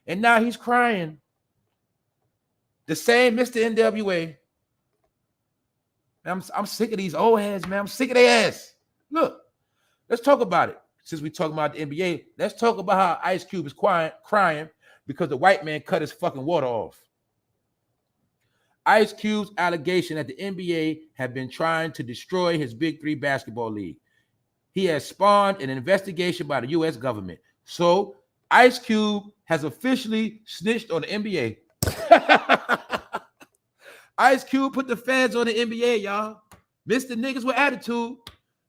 And now he's crying. The same Mr. NWA. Man, I'm sick of these old heads, man. I'm sick of their ass. Look, let's talk about it. Since we talking about the NBA, let's talk about how Ice Cube is crying because the white man cut his fucking water off. Ice Cube's allegation that the NBA have been trying to destroy his Big Three basketball league. He has spawned an investigation by the U.S. government. So Ice Cube has officially snitched on the NBA. Ice Cube put the feds on the NBA, y'all. Mr. Niggas with attitude.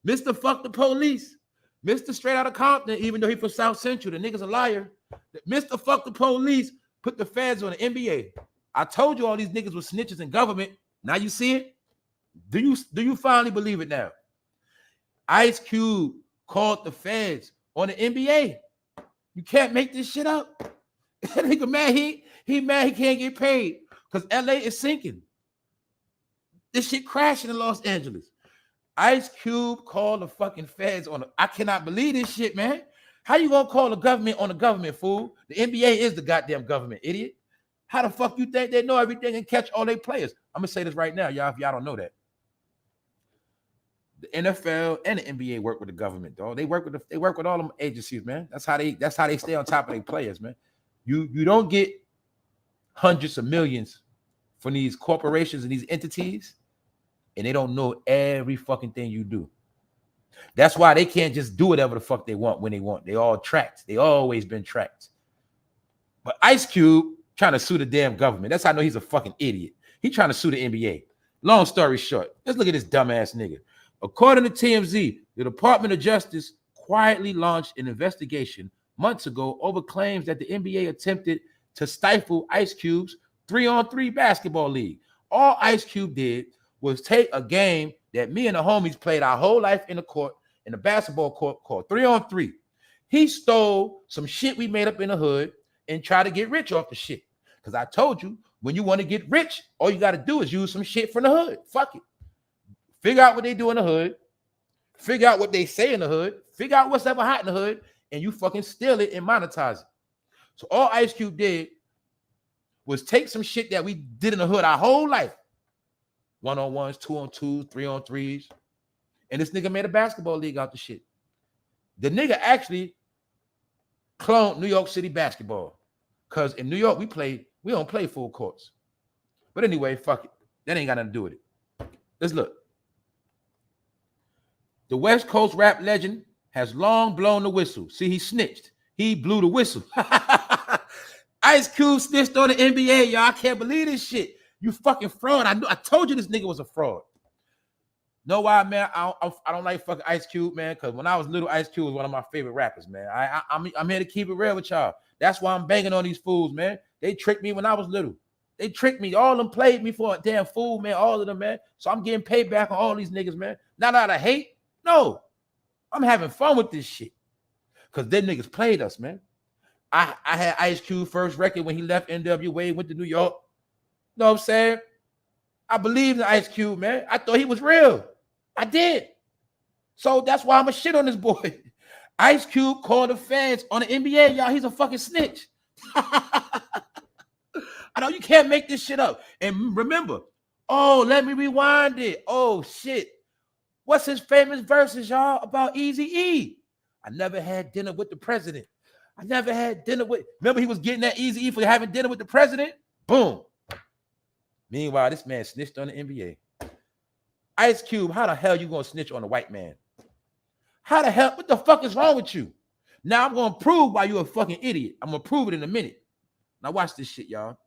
Mr. Fuck the police. Mr. Straight Out of Compton, even though he from South Central, the nigga's a liar. Mr. Fuck the police put the feds on the NBA. I told you all these niggas were snitches in government. Now you see it? Do you finally believe it now? Ice Cube called the feds on the NBA. You can't make this shit up. That nigga mad, he mad he can't get paid because LA is sinking. This shit crashing in Los Angeles. Ice Cube called the fucking feds on I cannot believe this shit, man. How you gonna call the government on the government, fool? The NBA is the goddamn government, idiot. How the fuck you think they know everything and catch all their players? I'm gonna say this right now, y'all, if y'all don't know that. The NFL and the NBA work with the government, dog. They work with all them agencies, man. That's how they stay on top of their players, man. You don't get hundreds of millions from these corporations and these entities, and they don't know every fucking thing you do. That's why they can't just do whatever the fuck they want when they want. They all tracked. They always been tracked. But Ice Cube trying to sue the damn government. That's how I know he's a fucking idiot. He trying to sue the NBA. Long story short, let's look at this dumbass nigga. According to TMZ, the Department of Justice quietly launched an investigation months ago over claims that the NBA attempted to stifle Ice Cube's 3-on-3 basketball league. All Ice Cube did was take a game that me and the homies played our whole life in the basketball court called 3-on-3. He stole some shit we made up in the hood and tried to get rich off the shit. Because I told you, when you want to get rich, all you got to do is use some shit from the hood. Fuck it. Figure out what they do in the hood. Figure out what they say in the hood. Figure out what's ever hot in the hood. And you fucking steal it and monetize it. So all Ice Cube did was take some shit that we did in the hood our whole life. 1-on-1s, 2-on-2s, 3-on-3s. And this nigga made a basketball league out the shit. The nigga actually cloned New York City basketball. Because in New York, we don't play full courts. But anyway, fuck it. That ain't got nothing to do with it. Let's look. The West Coast rap legend has long blown the whistle. See, he snitched. He blew the whistle. Ice Cube snitched on the NBA, y'all. I can't believe this shit. You fucking fraud. I told you this nigga was a fraud. Know why, man? I don't like fucking Ice Cube, man, because when I was little, Ice Cube was one of my favorite rappers, man. I'm here to keep it real with y'all. That's why I'm banging on these fools, man. They tricked me when I was little. They tricked me. All of them played me for a damn fool, man. All of them, man. So I'm getting paid back on all these niggas, man. Not out of hate. No. I'm having fun with this shit. Because them niggas played us, man. I had Ice Cube first record when he left NWA, went to New York. You know what I'm saying? I believed in Ice Cube, man. I thought he was real. I did. So that's why I'm a shit on this boy. Ice Cube called the fans on the NBA, y'all. He's a fucking snitch. I know you can't make this shit up. And remember, oh, let me rewind it. Oh, shit. What's his famous verses, y'all, about Eazy-E? I never had dinner with the president. I never had dinner with... Remember he was getting that Eazy-E for having dinner with the president? Boom. Meanwhile, this man snitched on the NBA. Ice Cube, how the hell you gonna snitch on a white man? How the hell? What the fuck is wrong with you? Now I'm gonna prove why you're a fucking idiot. I'm gonna prove it in a minute. Now watch this shit, y'all.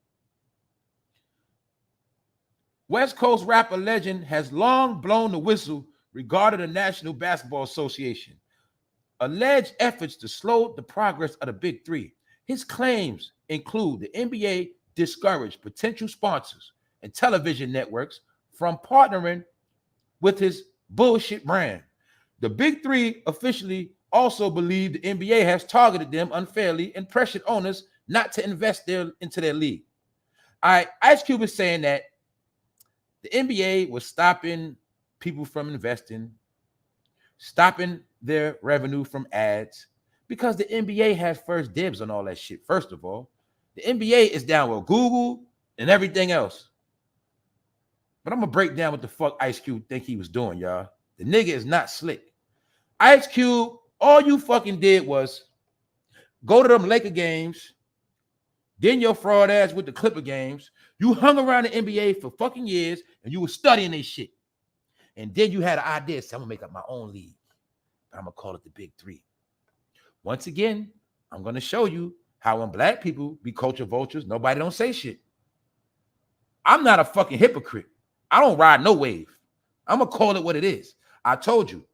West Coast rapper legend has long blown the whistle regarding the National Basketball Association. Alleged efforts to slow the progress of the Big Three. His claims include the NBA discouraged potential sponsors and television networks from partnering with his bullshit brand. The Big Three officially also believe the NBA has targeted them unfairly and pressured owners not to invest into their league. All right, Ice Cube is saying that the NBA was stopping people from investing, stopping their revenue from ads, because the NBA has first dibs on all that shit. First of all, the NBA is down with Google and everything else. But I'm going to break down what the fuck Ice Cube think he was doing, y'all. The nigga is not slick. Ice Cube, all you fucking did was go to them Laker games, then your fraud ass with the Clipper games. You hung around the NBA for fucking years, and you were studying this shit. And then you had an idea, so I'm going to make up my own league. But I'm going to call it the Big Three. Once again, I'm going to show you how when black people be culture vultures, nobody don't say shit. I'm not a fucking hypocrite. I don't ride no wave. I'm going to call it what it is. I told you.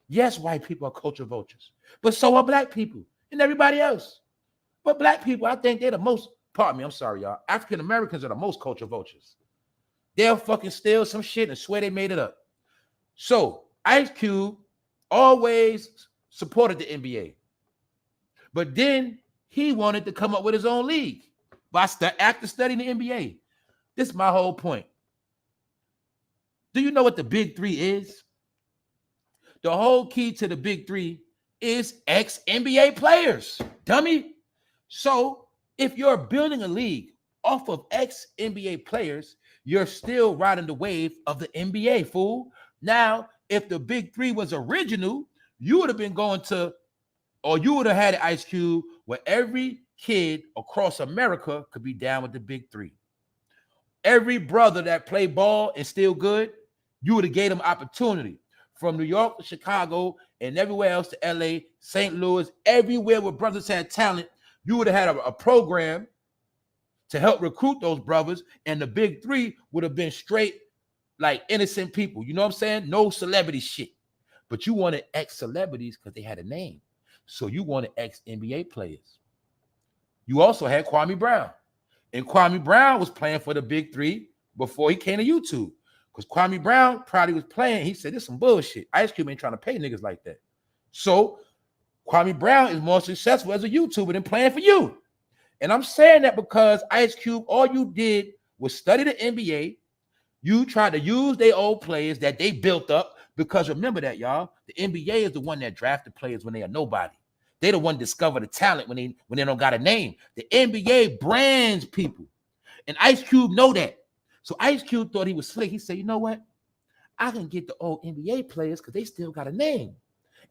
Yes, white people are culture vultures, but so are black people and everybody else. But black people, I think they're the most, pardon me, I'm sorry, y'all. African Americans are the most culture vultures. They'll fucking steal some shit and swear they made it up. So Ice Cube always supported the NBA. But then he wanted to come up with his own league after studying the NBA. This is my whole point. Do you know what the Big Three is? The whole key to the Big Three is ex-NBA players, dummy. So if you're building a league off of ex-NBA players, you're still riding the wave of the NBA, fool. Now, if the Big Three was original, you would have been going to, or you would have had an Ice Cube where every kid across America could be down with the Big Three. Every brother that played ball and still good, you would have gave them opportunity. From New York to Chicago and everywhere else to LA, St. Louis, everywhere where brothers had talent, you would have had a program to help recruit those brothers, and the Big Three would have been straight like innocent people. You know what I'm saying? No celebrity shit. But you wanted ex-celebrities because they had a name. So you wanted ex-NBA players. You also had Kwame Brown. And Kwame Brown was playing for the Big Three before he came to YouTube. Because Kwame Brown probably was playing. He said, this is some bullshit. Ice Cube ain't trying to pay niggas like that. So Kwame Brown is more successful as a YouTuber than playing for you. And I'm saying that because Ice Cube, all you did was study the NBA. You tried to use their old players that they built up. Because remember that, y'all, the NBA is the one that drafted players when they are nobody. They the one discover the talent when they don't got a name. The NBA brands people. And Ice Cube know that. So Ice Cube thought he was slick. He said, you know what? I can get the old NBA players because they still got a name.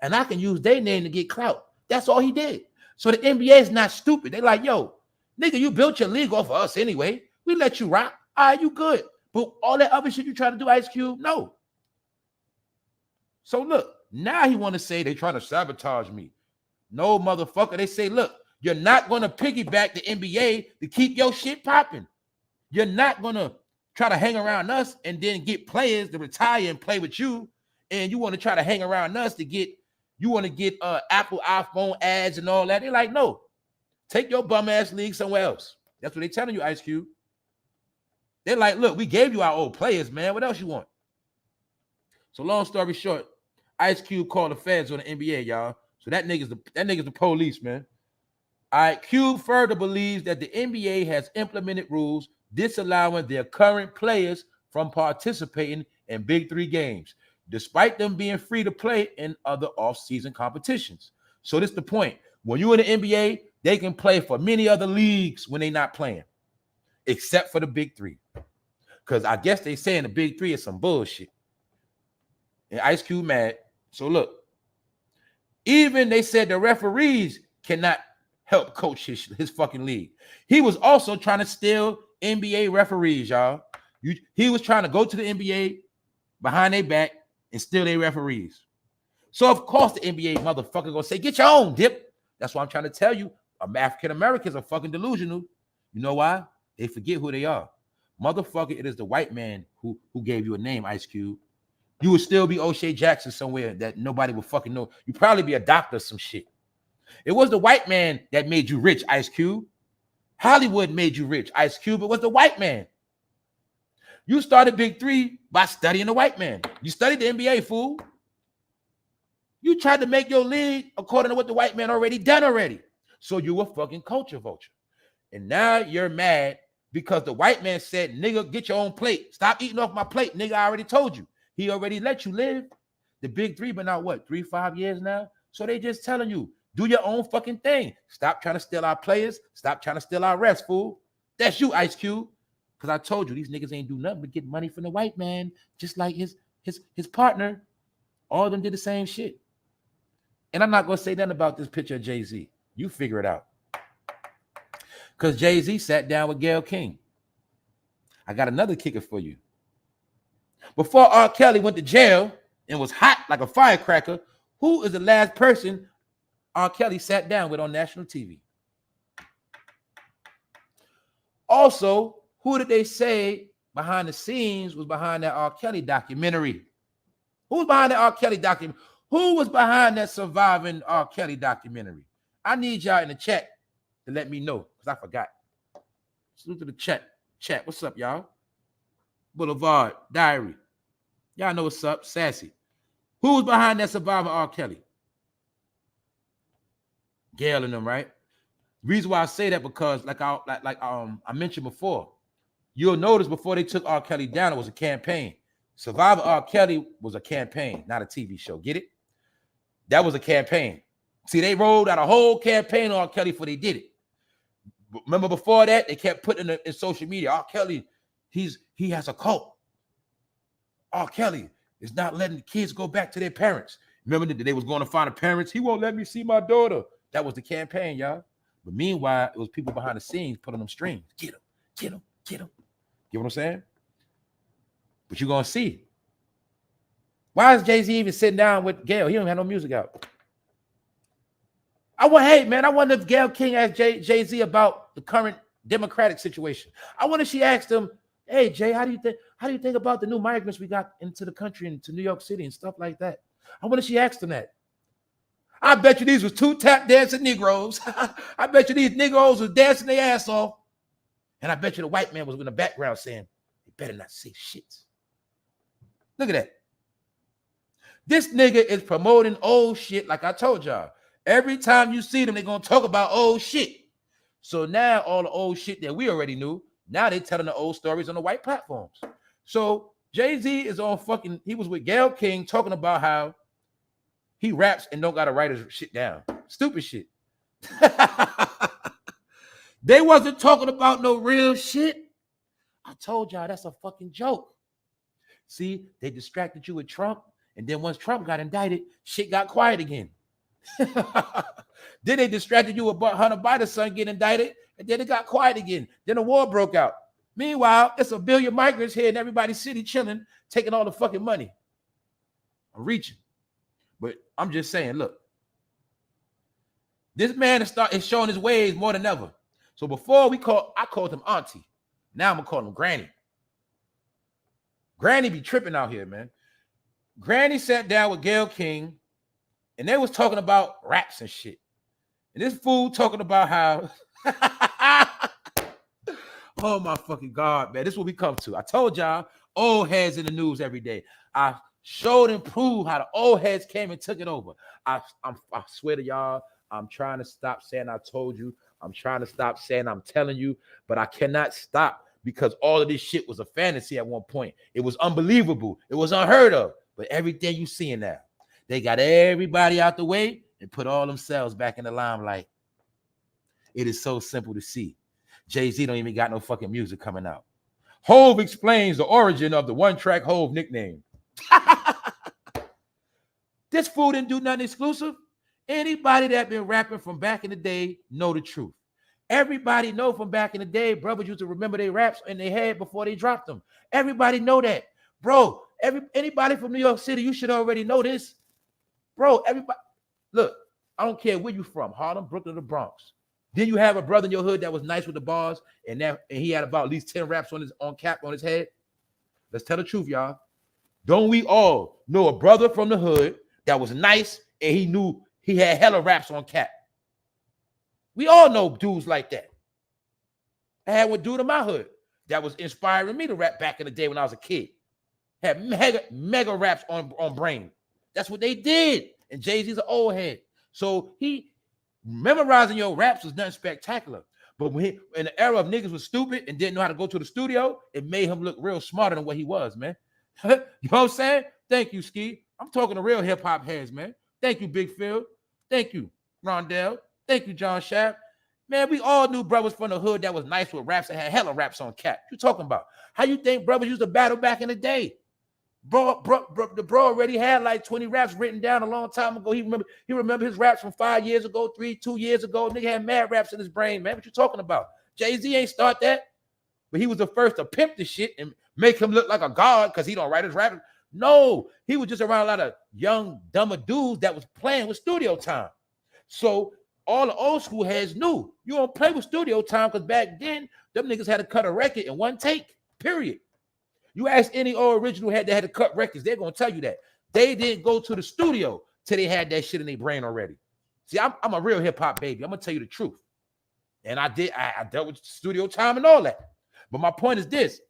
And I can use their name to get clout. That's all he did. So the NBA is not stupid. They like, yo, nigga, you built your league off of us anyway. We let you rock. All right, you good. But all that other shit you try to do, Ice Cube, no. So look, now he want to say they trying to sabotage me. No, motherfucker. They say, look, you're not going to piggyback the NBA to keep your shit popping. You're not going to try to hang around us and then get players to retire and play with you. And you want to try to hang around us to get, you want to get Apple iPhone ads and all that. They're like, no, take your bum ass league somewhere else. That's what they're telling you, Ice Cube. They're like, look, we gave you our old players, man. What else you want? So long story short, Ice Cube called the feds on the NBA, y'all. So that nigga's the police, man. All right, Cube further believes that the NBA has implemented rules disallowing their current players from participating in Big Three games, despite them being free to play in other off-season competitions. So this is the point. When you're in the NBA, they can play for many other leagues when they're not playing, except for the Big Three. Because I guess they saying the Big Three is some bullshit. And Ice Cube mad. So look, even they said the referees cannot help coach his fucking league. He was also trying to steal NBA referees, y'all. He was trying to go to the NBA behind their back and steal their referees. So of course the NBA motherfucker gonna say, get your own, dip. That's why I'm trying to tell you, African Americans are fucking delusional. You know why? They forget who they are. Motherfucker, it is the white man who gave you a name, Ice Cube. You would still be O'Shea Jackson somewhere that nobody would fucking know. You'd probably be a doctor or some shit. It was the white man that made you rich, Ice Cube. Hollywood made you rich, Ice Cube. It was the white man. You started Big Three by studying the white man. You studied the NBA, fool. You tried to make your league according to what the white man already done already. So you were fucking culture vulture. And now you're mad because the white man said, nigga, get your own plate. Stop eating off my plate. Nigga, I already told you. He already let you live. The Big Three, but now what, 3-5 years now? So they just telling you, do your own fucking thing. Stop trying to steal our players. Stop trying to steal our refs, fool. That's you, Ice Cube. Because I told you, these niggas ain't do nothing but get money from the white man, just like his partner. All of them did the same shit. And I'm not going to say nothing about this picture of Jay-Z. You figure it out. Because Jay-Z sat down with Gayle King. I got another kicker for you. Before R. Kelly went to jail and was hot like a firecracker, who is the last person R. Kelly sat down with on national TV? Also, who did they say behind the scenes was behind that R. Kelly documentary? Who was behind that R. Kelly documentary? Who was behind that surviving R. Kelly documentary? I need y'all in the chat to let me know, because I forgot. Salute to the chat. Chat, what's up, y'all? Boulevard, Diary. Y'all know what's up. Sassy. Who was behind that survivor R. Kelly? GAYLE and them, right? Reason why I say that because like I mentioned before, you'll notice before they took R. Kelly down, it was a campaign. Survivor R. Kelly was a campaign, not a TV show. Get it? That was a campaign. See, they rolled out a whole campaign on R. Kelly before they did it. Remember before that, they kept putting it in social media. R. Kelly, he has a cult. R. Kelly is not letting the kids go back to their parents. Remember that they was going to find the parents? He won't let me see my daughter. That was the campaign, y'all. But meanwhile, it was people behind the scenes putting them strings. Get him, get him, get him. You know what I'm saying? But you're going to see. Why is Jay-Z even sitting down with GAYLE? He don't have no music out. I wonder if GAYLE King asked Jay-Z about the current Democratic situation. I wonder if she asked him, Hey Jay, how do you think about the new migrants we got into the country and to New York City and stuff like that? I wonder if she asked him that. I bet you these was two tap dancing Negroes. I bet you these Negroes was dancing their ass off. And I bet you the white man was in the background saying, "You better not say shit." Look at that. This nigga is promoting old shit like I told y'all. Every time you see them, they're going to talk about old shit. So now all the old shit that we already knew, now they telling the old stories on the white platforms. So Jay-Z is on fucking, he was with Gayle King talking about how he raps and don't got to write his shit down. Stupid shit. They wasn't talking about no real shit. I told y'all that's a fucking joke. See, they distracted you with Trump. And then once Trump got indicted, shit got quiet again. Then they distracted you with Hunter Biden's son getting indicted, and then it got quiet again. Then the war broke out. Meanwhile, it's a billion migrants here in everybody's city chilling, taking all the fucking money. I'm reaching. But I'm just saying, look. This man is showing his ways more than ever. So before I called him auntie. Now I'm going to call him granny. Granny be tripping out here, man. Granny sat down with Gayle King, and they was talking about raps and shit. And this fool talking about how, oh my fucking God, man, this is what we come to. I told y'all, old heads in the news every day. I showed and proved how the old heads came and took it over. I swear to y'all, I'm trying to stop saying I told you. I'm trying to stop saying I'm telling you, but I cannot stop because all of this shit was a fantasy at one point. It was unbelievable. It was unheard of. But everything you seeing now, they got everybody out the way and put all themselves back in the limelight. It is so simple to see. Jay-Z don't even got no fucking music coming out. Hove explains the origin of the one-track Hove nickname. This fool didn't do nothing exclusive. Anybody that been rapping from back in the day know the truth. Everybody know from back in the day, brothers used to remember their raps in their head before they dropped them. Everybody know that. Bro, anybody from New York City, you should already know this. Bro, everybody, look, I don't care where you from, Harlem, Brooklyn, or the Bronx. Then you have a brother in your hood that was nice with the bars, and he had about at least 10 raps on cap on his head. Let's tell the truth, y'all. Don't we all know a brother from the hood that was nice and he knew he had hella raps on cap? We all know dudes like that. I had one dude in my hood that was inspiring me to rap back in the day when I was a kid. Had mega raps on brain. That's what they did. And Jay-Z's an old head. So he memorizing your raps was nothing spectacular. But when in the era of niggas was stupid and didn't know how to go to the studio, it made him look real smarter than what he was, man. You know what I'm saying? Thank you, Ski. I'm talking to real hip-hop heads, man. Thank you, Big Phil. Thank you, Rondell. Thank you, John Shaft. Man, we all knew brothers from the hood that was nice with raps and had hella raps on cap. What you talking about? How you think brothers used to battle back in the day? Bro already had like 20 raps written down a long time ago. He remember his raps from 5 years ago, 2 years ago. Nigga had mad raps in his brain, man. What you talking about? Jay-Z ain't start that. But he was the first to pimp the shit and make him look like a god because he don't write his rap. No, he was just around a lot of young, dumber dudes that was playing with studio time. So all the old school heads knew you don't play with studio time because back then, them niggas had to cut a record in one take, period. You ask any old original head that had to cut records, they're going to tell you that. They didn't go to the studio till they had that shit in their brain already. See, I'm a real hip-hop baby. I'm going to tell you the truth. And I dealt with studio time and all that. But my point is this.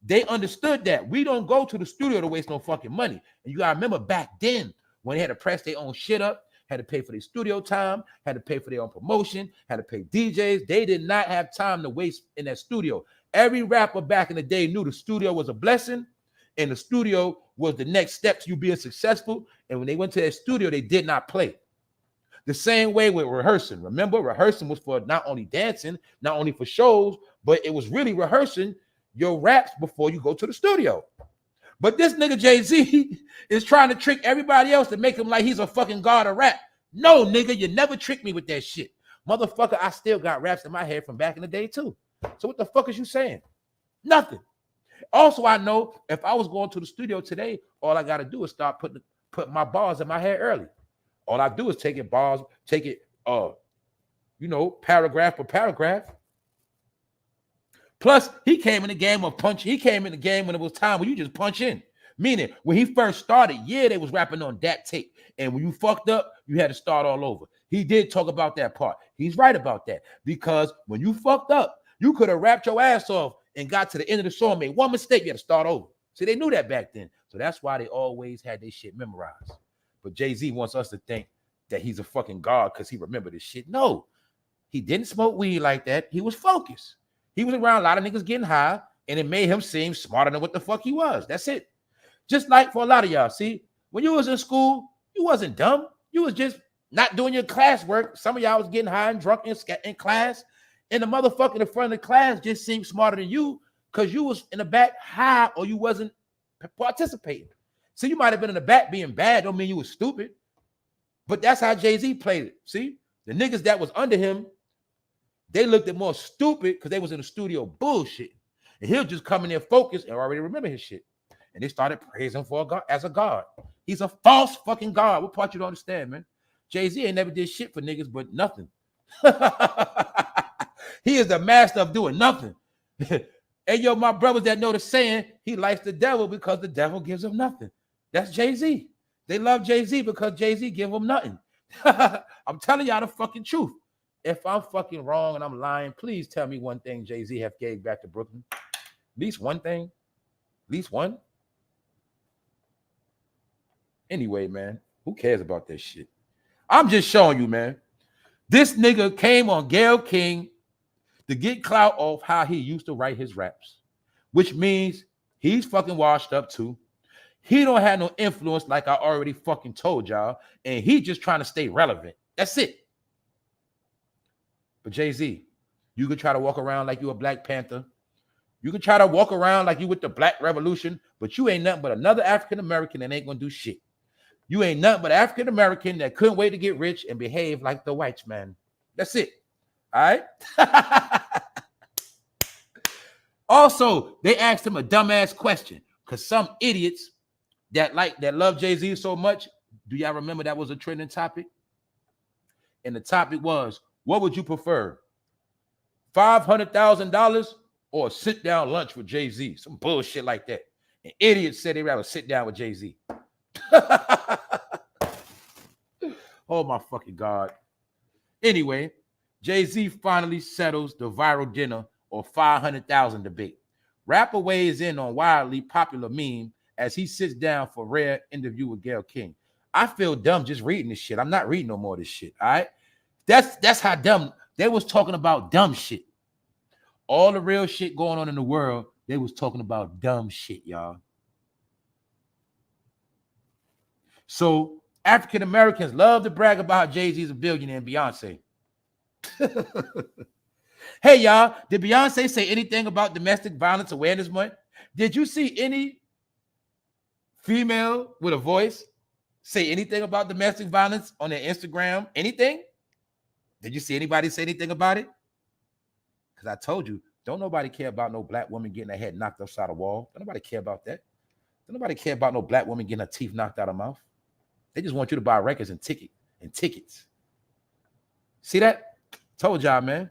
They understood that. We don't go to the studio to waste no fucking money. And you got to remember back then when they had to press their own shit up, had to pay for their studio time, had to pay for their own promotion, had to pay DJs. They did not have time to waste in that studio. Every rapper back in the day knew the studio was a blessing and the studio was the next step to you being successful. And when they went to that studio, they did not play. The same way with rehearsing. Remember, rehearsing was for not only dancing, not only for shows, but it was really rehearsing your raps before you go to the studio. But this nigga Jay-Z is trying to trick everybody else to make him like he's a fucking god of rap. No, nigga, you never tricked me with that shit. Motherfucker, I still got raps in my head from back in the day too. So what the fuck is you saying? Nothing. Also, I know if I was going to the studio today, all I got to do is start putting my bars in my head early. All I do is take it paragraph per paragraph. Plus, he came in the game of punch. He came in the game when it was time when you just punch in. Meaning, when he first started, yeah, they was rapping on that tape. And when you fucked up, you had to start all over. He did talk about that part. He's right about that. Because when you fucked up, you could have rapped your ass off and got to the end of the song, made one mistake, you had to start over. See, they knew that back then. So that's why they always had their shit memorized. But Jay-Z wants us to think that he's a fucking god because he remembered this shit. No, he didn't smoke weed like that. He was focused. He was around a lot of niggas getting high, and it made him seem smarter than what the fuck he was. That's it. Just like for a lot of y'all, see, when you was in school, you wasn't dumb. You was just not doing your classwork. Some of y'all was getting high and drunk in class, and the motherfucker in the front of the class just seemed smarter than you because you was in the back high or you wasn't participating. See, you might have been in the back being bad, don't mean you was stupid. But that's how Jay-Z played it. See, the niggas that was under him, they looked at more stupid because they was in the studio bullshit. And he'll just come in there focused and already remember his shit. And they started praising for a god as a god. He's a false fucking god. What part you don't understand, man? Jay-Z ain't never did shit for niggas but nothing. He is the master of doing nothing. Hey, yo, my brothers that know the saying, he likes the devil because the devil gives him nothing. That's Jay-Z. They love Jay-Z because Jay-Z give them nothing. I'm telling y'all the fucking truth. If I'm fucking wrong and I'm lying, please tell me one thing Jay-Z have gave back to Brooklyn. At least one thing. At least one. Anyway, man, who cares about that shit? I'm just showing you, man. This nigga came on GAYLE King to get clout off how he used to write his raps, which means he's fucking washed up too. He don't have no influence like I already fucking told y'all, and he just trying to stay relevant. That's it. But Jay-Z, you could try to walk around like you a Black Panther. You could try to walk around like you with the Black Revolution, but you ain't nothing but another African-American that ain't gonna do shit. You ain't nothing but African-American that couldn't wait to get rich and behave like the whites, man. That's it. All right? Also, they asked him a dumbass question because some idiots that love Jay-Z so much, do y'all remember that was a trending topic? And the topic was, what would you prefer? $500,000 or a sit-down lunch with Jay-Z? Some bullshit like that. And idiots said they'd rather sit down with Jay-Z. Oh, my fucking God. Anyway, Jay-Z finally settles the viral dinner or 500,000 debate. Rapper weighs in on wildly popular meme as he sits down for rare interview with GAYLE King. I feel dumb just reading this shit. I'm not reading no more of this shit, all right? That's how dumb. They was talking about dumb shit. All the real shit going on in the world, they was talking about dumb shit, y'all. So African Americans love to brag about how Jay-Z's a billionaire and Beyonce. Hey, y'all, did Beyonce say anything about Domestic Violence Awareness Month? Did you see any female with a voice say anything about domestic violence on their Instagram? Anything? Did you see anybody say anything about it? Because I told you, don't nobody care about no Black woman getting her head knocked upside a wall. Don't nobody care about that. Don't nobody care about no Black woman getting her teeth knocked out of her mouth. They just want you to buy records and tickets. See that? Told y'all, man.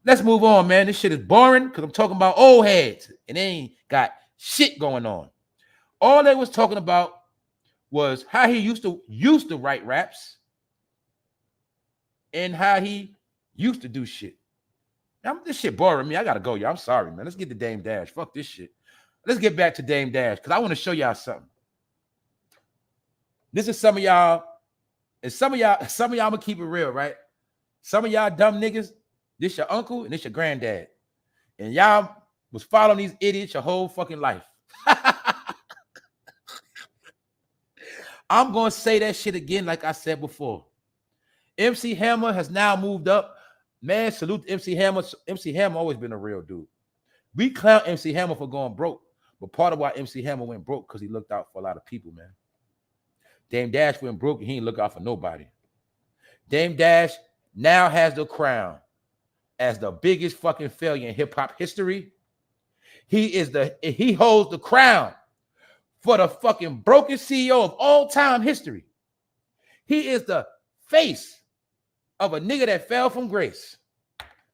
Let's move on, man. This shit is boring because I'm talking about old heads and they ain't got shit going on. All they was talking about was how he used to write raps and how he used to do shit. This shit boring me. I gotta go, y'all. I'm sorry, man. Let's get to Dame Dash. Fuck this shit. Let's get back to Dame Dash because I want to show y'all something. This is some of y'all, and some of y'all gonna keep it real, right? Some of y'all dumb niggas, this your uncle and this your granddad. And y'all was following these idiots your whole fucking life. I'm gonna say that shit again, like I said before. MC Hammer has now moved up. Man, salute to MC Hammer. MC Hammer always been a real dude. We clown MC Hammer for going broke, but part of why MC Hammer went broke because he looked out for a lot of people, man. Dame Dash went broke and he didn't look out for nobody. Dame Dash now has the crown as the biggest fucking failure in hip-hop history. He holds the crown for the fucking broken CEO of all time history. He is the face of a nigga that fell from grace.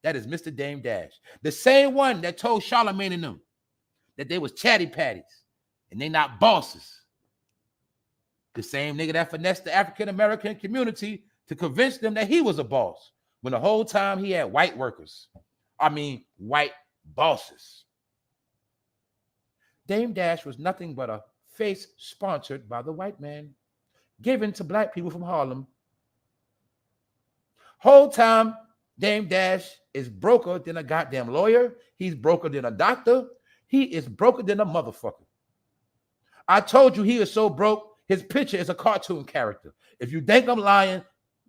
That is Mr. Dame Dash. The same one that told Charlamagne and them that they was chatty patties and they not bosses. The same nigga that finessed the African-American community to convince them that he was a boss when the whole time he had white workers. I mean, white bosses. Dame Dash was nothing but a face sponsored by the white man, given to black people from Harlem. Whole time, Dame Dash is broker than a goddamn lawyer. He's broker than a doctor. He is broker than a motherfucker. I told you he is so broke, his picture is a cartoon character. If you think I'm lying,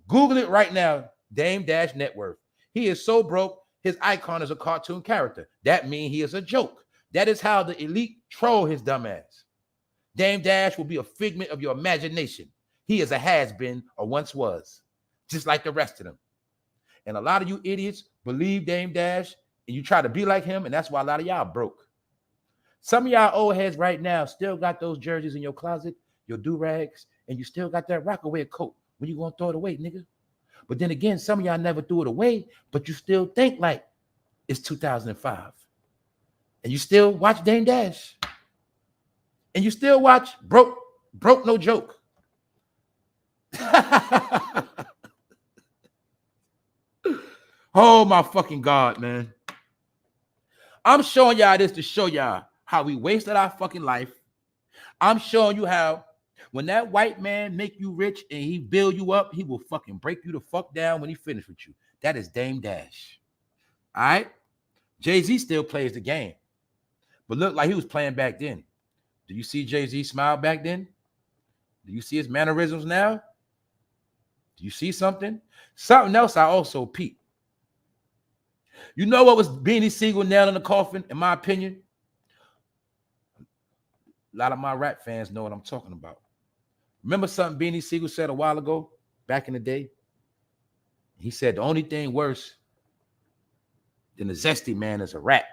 Google it right now, Dame Dash net worth. He is so broke, his icon is a cartoon character. That means he is a joke. That is how the elite troll his dumb ass. Dame Dash will be a figment of your imagination. He is a has-been or once was, just like the rest of them. And a lot of you idiots believe Dame Dash and you try to be like him, and that's why a lot of y'all broke. Some of y'all old heads right now still got those jerseys in your closet, your do-rags, and you still got that Rockaway coat. When you gonna throw it away, nigga? But then again, some of y'all never threw it away, but you still think like it's 2005. And you still watch Dame Dash. And you still watch Broke No Joke. Oh my fucking God, man. I'm showing y'all this to show y'all how we wasted our fucking life. I'm showing you how when that white man make you rich and he build you up, he will fucking break you the fuck down when he finish with you. That is Dame Dash. All right? Jay-Z still plays the game. But look like he was playing back then. Do you see Jay-Z smile back then? Do you see his mannerisms now? Do you see something? Something else I also peeped. You know what was Beanie Siegel nail in the coffin, in my opinion? A lot of my rap fans know what I'm talking about. Remember something Beanie Siegel said a while ago, back in the day? He said the only thing worse than a zesty man is a rat.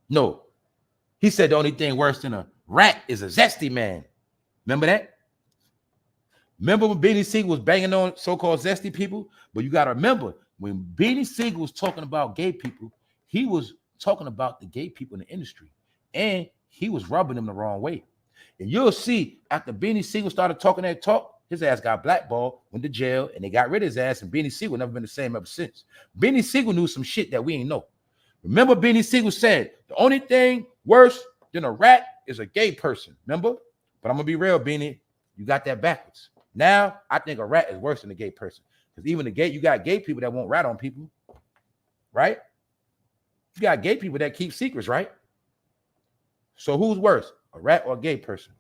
No. He said the only thing worse than a rat is a zesty man. Remember that? Remember when Beanie Siegel was banging on so-called zesty people? But you got to remember, when Beanie Siegel was talking about gay people, he was talking about the gay people in the industry. And he was rubbing them the wrong way. And you'll see, after Beanie Siegel started talking that talk, his ass got blackballed, went to jail, and they got rid of his ass, and Beanie Siegel never been the same ever since. Beanie Siegel knew some shit that we ain't know. Remember Beanie Siegel said, the only thing worse than a rat is a gay person. Remember? But I'm going to be real, Beanie. You got that backwards. Now, I think a rat is worse than a gay person. Because even you got gay people that won't rat on people. Right? You got gay people that keep secrets, right? So who's worse, a rat or a gay person?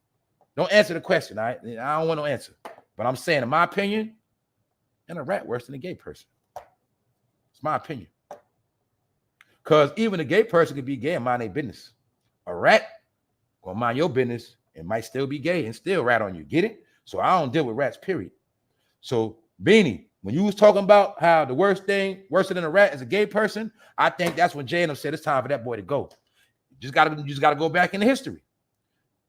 Don't answer the question, all right? I don't want no answer. But I'm saying, in my opinion, and a rat worse than a gay person. It's my opinion. Because even a gay person could be gay and mind their business. A rat gonna mind your business and might still be gay and still rat on you. Get it? So I don't deal with rats, period. So, Beanie, when you was talking about how the worst thing, worse than a rat, is a gay person, I think that's when J&M said it's time for that boy to go. You just gotta go back into history.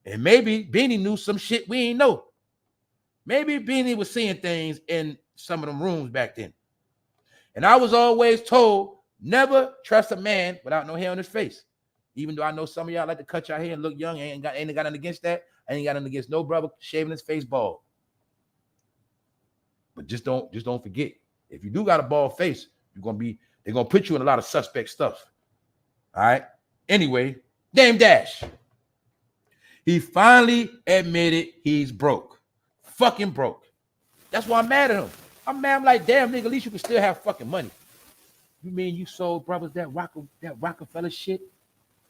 And maybe Beanie knew some shit we ain't know. Maybe Beanie was seeing things in some of them rooms back then. And I was always told, never trust a man without no hair on his face. Even though I know some of y'all like to cut your hair and look young, ain't got nothing against that. I ain't got nothing against no brother shaving his face bald. But just don't forget, if you do got a bald face, they're gonna put you in a lot of suspect stuff. All right. Anyway, Dame Dash. He finally admitted he's broke. Fucking broke. That's why I'm mad at him. I'm mad. I'm like, damn, nigga, at least you can still have fucking money. You mean you sold brothers that Rockefeller shit?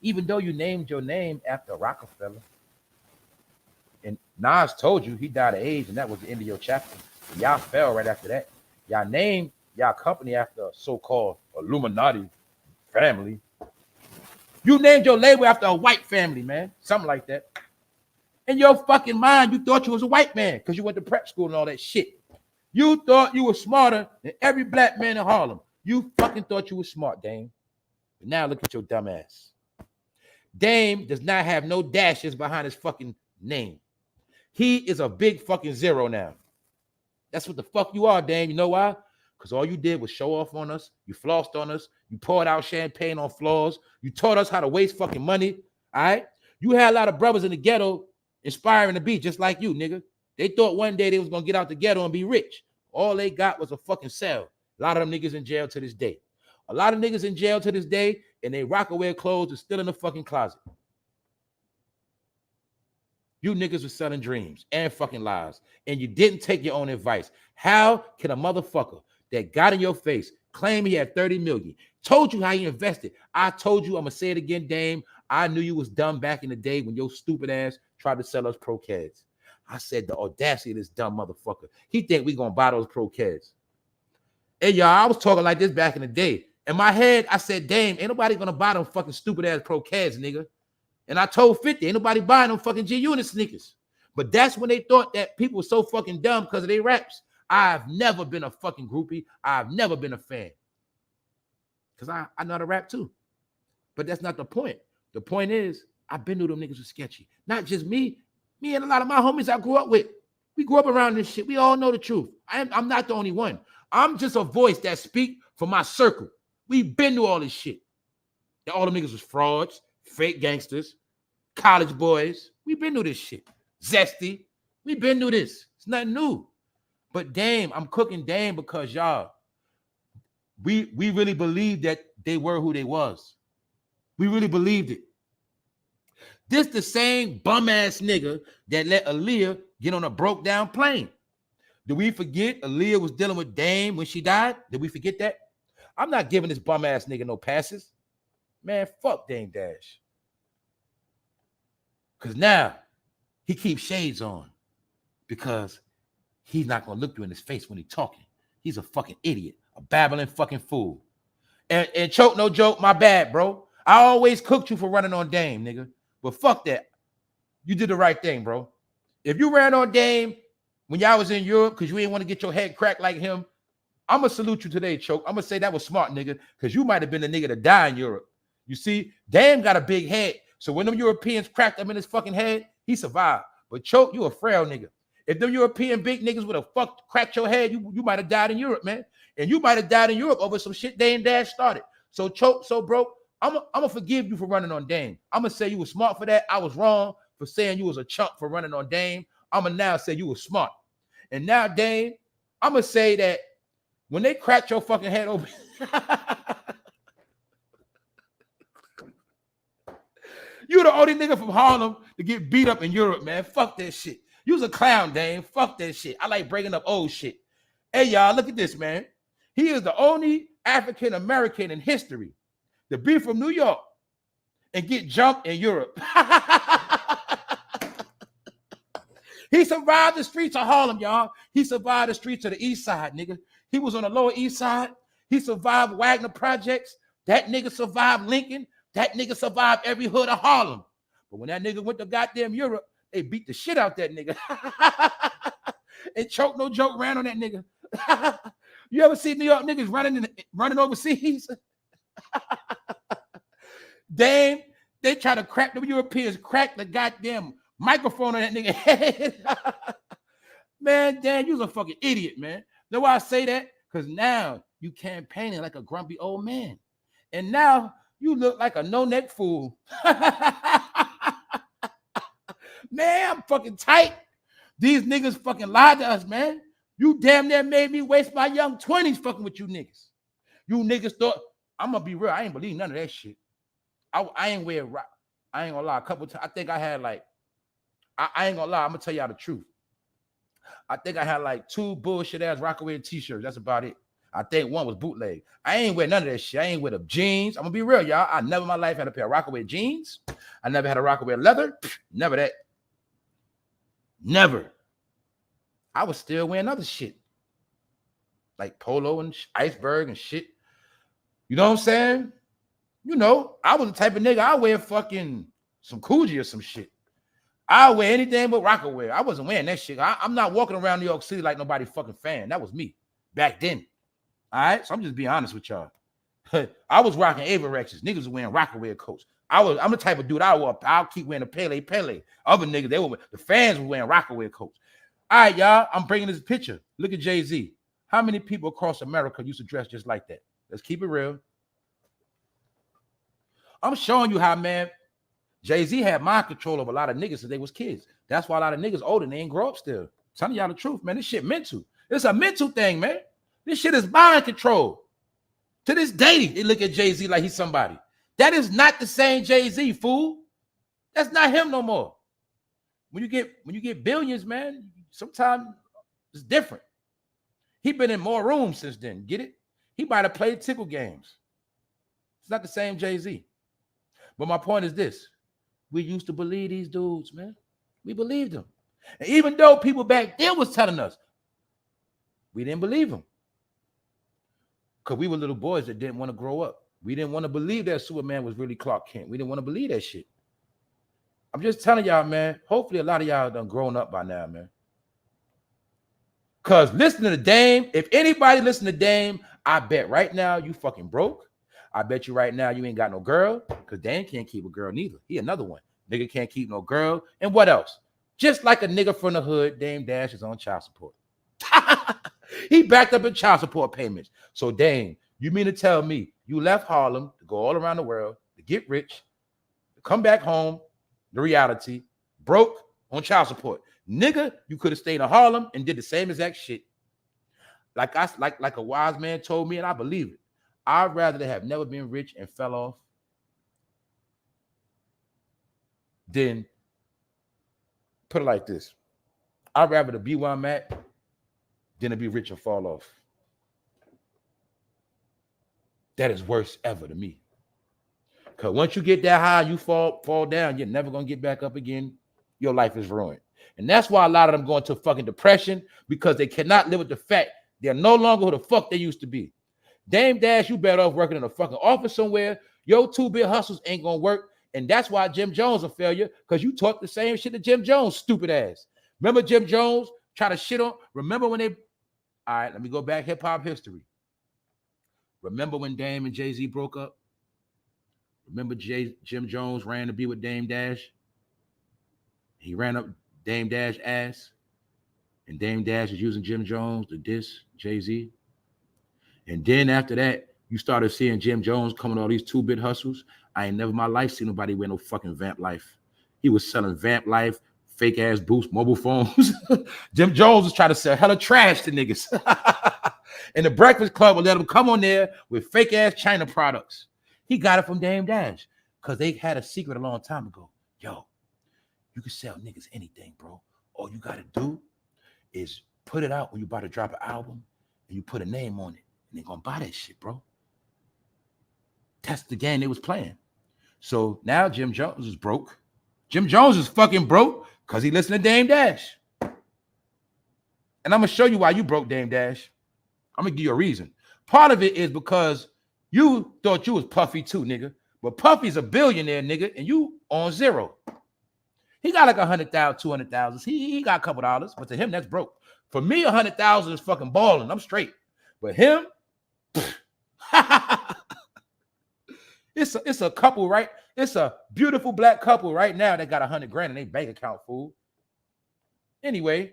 Even though you named your name after Rockefeller. And Nas told you he died of AIDS, and that was the end of your chapter. Y'all fell right after that. Y'all named y'all company after a so-called Illuminati family. You named your label after a white family, man. Something like that. In your fucking mind, you thought you was a white man because you went to prep school and all that shit. You thought you were smarter than every black man in Harlem. You fucking thought you were smart, Dame. But now look at your dumb ass. Dame does not have no dashes behind his fucking name. He is a big fucking zero now. That's what the fuck you are, Dame. You know why? Because all you did was show off on us. You flossed on us. You poured out champagne on floors. You taught us how to waste fucking money. All right? You had a lot of brothers in the ghetto inspiring to be just like you, nigga. They thought one day they was going to get out the ghetto and be rich. All they got was a fucking cell. A lot of them niggas in jail to this day. A lot of niggas in jail to this day, and they Rockaway clothes are still in the fucking closet. You niggas were selling dreams and fucking lies, and you didn't take your own advice. How can a motherfucker that got in your face claim he had 30 million, told you how he invested? I told you, I'm going to say it again, Dame. I knew you was dumb back in the day when your stupid ass tried to sell us pro-ceds. I said the audacity of this dumb motherfucker. He think we going to buy those pro-ceds. Hey, y'all, I was talking like this back in the day. In my head, I said, Dame, ain't nobody going to buy them fucking stupid ass pro-ceds, nigga. And I told 50, ain't nobody buying them fucking G-Unit sneakers. But that's when they thought that people were so fucking dumb because of their raps. I've never been a fucking groupie. I've never been a fan. Because I know how to rap too. But that's not the point. The point is, I've been to them niggas were sketchy. Not just me. Me and a lot of my homies I grew up with. We grew up around this shit. We all know the truth. I'm not the only one. I'm just a voice that speak for my circle. We've been to all this shit. And all them niggas was frauds, fake gangsters, college boys. We've been to this shit. Zesty. We've been to this. It's nothing new. But Dame, I'm cooking Dame because y'all, we really believed that they were who they was. We really believed it. This the same bum-ass nigga that let Aaliyah get on a broke-down plane. Did we forget Aaliyah was dealing with Dame when she died? Did we forget that? I'm not giving this bum-ass nigga no passes. Man, fuck Dame Dash. Because now he keeps shades on because he's not going to look you in his face when he's talking. He's a fucking idiot, a babbling fucking fool. And choke, no joke, my bad, bro. I always cooked you for running on Dame, nigga. But fuck that. You did the right thing, bro. If you ran on Dame when y'all was in Europe because you didn't want to get your head cracked like him, I'm going to salute you today, Choke. I'm going to say that was smart, nigga, because you might have been the nigga to die in Europe. You see, Dame got a big head. So when them Europeans cracked him in his fucking head, he survived. But Choke, you a frail nigga. If them European big niggas would have cracked your head, you might have died in Europe, man. And you might have died in Europe over some shit Dame Dash started. So Choke, so broke, I'm gonna forgive you for running on Dame. I'm gonna say you were smart for that. I was wrong for saying you was a chump for running on Dame. I'm gonna now say you were smart. And now, Dame, I'm gonna say that when they cracked your fucking head open, you the only nigga from Harlem to get beat up in Europe, man. Fuck that shit. You was a clown, Dame. Fuck that shit. I like breaking up old shit. Hey, y'all, look at this, man. He is the only African American in history to be from New York and get jumped in Europe. He survived the streets of Harlem, y'all. He survived the streets of the East Side, nigga. He was on the Lower East Side. He survived Wagner Projects. That nigga survived Lincoln. That nigga survived every hood of Harlem. But when that nigga went to goddamn Europe, they beat the shit out that nigga. And Choke, no joke, ran on that nigga. You ever see New York niggas running overseas? Damn, they try to crack the Europeans, crack the goddamn microphone on that nigga head. Man, damn, you was a fucking idiot, man. Know why I say that? Because now you campaigning like a grumpy old man. And now you look like a no-neck fool. Man, I'm fucking tight. These niggas fucking lied to us, man. You damn near made me waste my young 20s fucking with you niggas. You niggas thought, I'm gonna be real, I ain't believe none of that shit. I ain't wear rock. I ain't gonna lie. A couple times, I think I had like, I ain't gonna lie, I'm gonna tell y'all the truth. I think I had like 2 bullshit ass Rockaway t-shirts. That's about it. I think one was bootleg. I ain't wear none of that shit. I ain't wear the jeans. I'm gonna be real, y'all. I never in my life had a pair of Rockaway jeans. I never had a Rockaway leather. Never that. Never. I was still wearing other shit. Like polo and iceberg and shit. You know what I'm saying? You know, I was the type of nigga, I wear fucking some Coogee or some shit. I wear anything but Rockaway. I wasn't wearing that shit. I'm not walking around New York City like nobody fucking fan. That was me back then. All right? So I'm just being honest with y'all. I was rocking Averexes. Niggas was wearing Rockaway coats. I'm the type of dude I'll keep wearing the Pele. Other niggas, the fans were wearing Rockaway coats. All right, y'all. I'm bringing this picture. Look at Jay-Z. How many people across America used to dress just like that? Let's keep it real. I'm showing you how, man, Jay-Z had mind control of a lot of niggas since they was kids. That's why a lot of niggas older and they ain't grow up still. I'm telling y'all the truth, man. This shit mental. It's a mental thing, man. This shit is mind control. To this day, they look at Jay-Z like he's somebody. That is not the same Jay-Z, fool. That's not him no more. When you get billions, man, sometimes it's different. He been in more rooms since then. Get it? He might have played tickle games. It's not the same Jay-Z. But my point is this. We used to believe these dudes, man. We believed them. And even though people back then was telling us, we didn't believe them. Because we were little boys that didn't want to grow up. We didn't want to believe that Superman was really Clark Kent. We didn't want to believe that shit. I'm just telling y'all, man. Hopefully a lot of y'all done grown up by now, man. Because listening to Dame, if anybody listen to Dame, I bet right now you fucking broke. I bet you right now you ain't got no girl, because Dame can't keep a girl neither. He another one. Nigga can't keep no girl. And what else? Just like a nigga from the hood, Dame Dash is on child support. He backed up in child support payments. So Dame, you mean to tell me you left Harlem to go all around the world to get rich, to come back home, the reality, broke on child support. Nigga, you could have stayed in Harlem and did the same exact shit. Like a wise man told me, and I believe it. I'd rather have never been rich and fell off than, put it like this, I'd rather to be where I'm at than to be rich and fall off. That is worse ever to me. Because once you get that high, you fall down, you're never going to get back up again. Your life is ruined. And that's why a lot of them go into fucking depression, because they cannot live with the fact they're no longer who the fuck they used to be. Dame Dash, you better off working in a fucking office somewhere. Your 2-bit hustles ain't gonna work. And that's why Jim Jones a failure, because you talk the same shit to Jim Jones, stupid ass. Remember Jim Jones try to shit on? Remember when they... All right, let me go back hip-hop history. Remember when Dame and Jay-Z broke up? Remember Jim Jones ran to be with Dame Dash? He ran up Dame Dash ass. And Dame Dash is using Jim Jones to diss Jay-Z. And then after that, you started seeing Jim Jones coming all these 2-bit hustles. I ain't never in my life seen nobody wear no fucking Vamp Life. He was selling Vamp Life, fake ass Boost mobile phones. Jim Jones was trying to sell hella trash to niggas. And the Breakfast Club would let him come on there with fake ass China products. He got it from Dame Dash because they had a secret a long time ago. Yo, you can sell niggas anything, bro. All you got to do is put it out when you about to drop an album and you put a name on it. And they're going to buy that shit, bro. That's the game they was playing. So now Jim Jones is broke. Jim Jones is fucking broke because he listened to Dame Dash. And I'm going to show you why you broke, Dame Dash. I'm going to give you a reason. Part of it is because you thought you was Puffy too, nigga. But Puffy's a billionaire, nigga, and you on zero. He got like 100,000, 200,000. He got a couple dollars, but to him, that's broke. For me, 100,000 is fucking balling. I'm straight. But him, it's a couple, right? It's a beautiful black couple right now that got 100 grand in their bank account, fool. Anyway,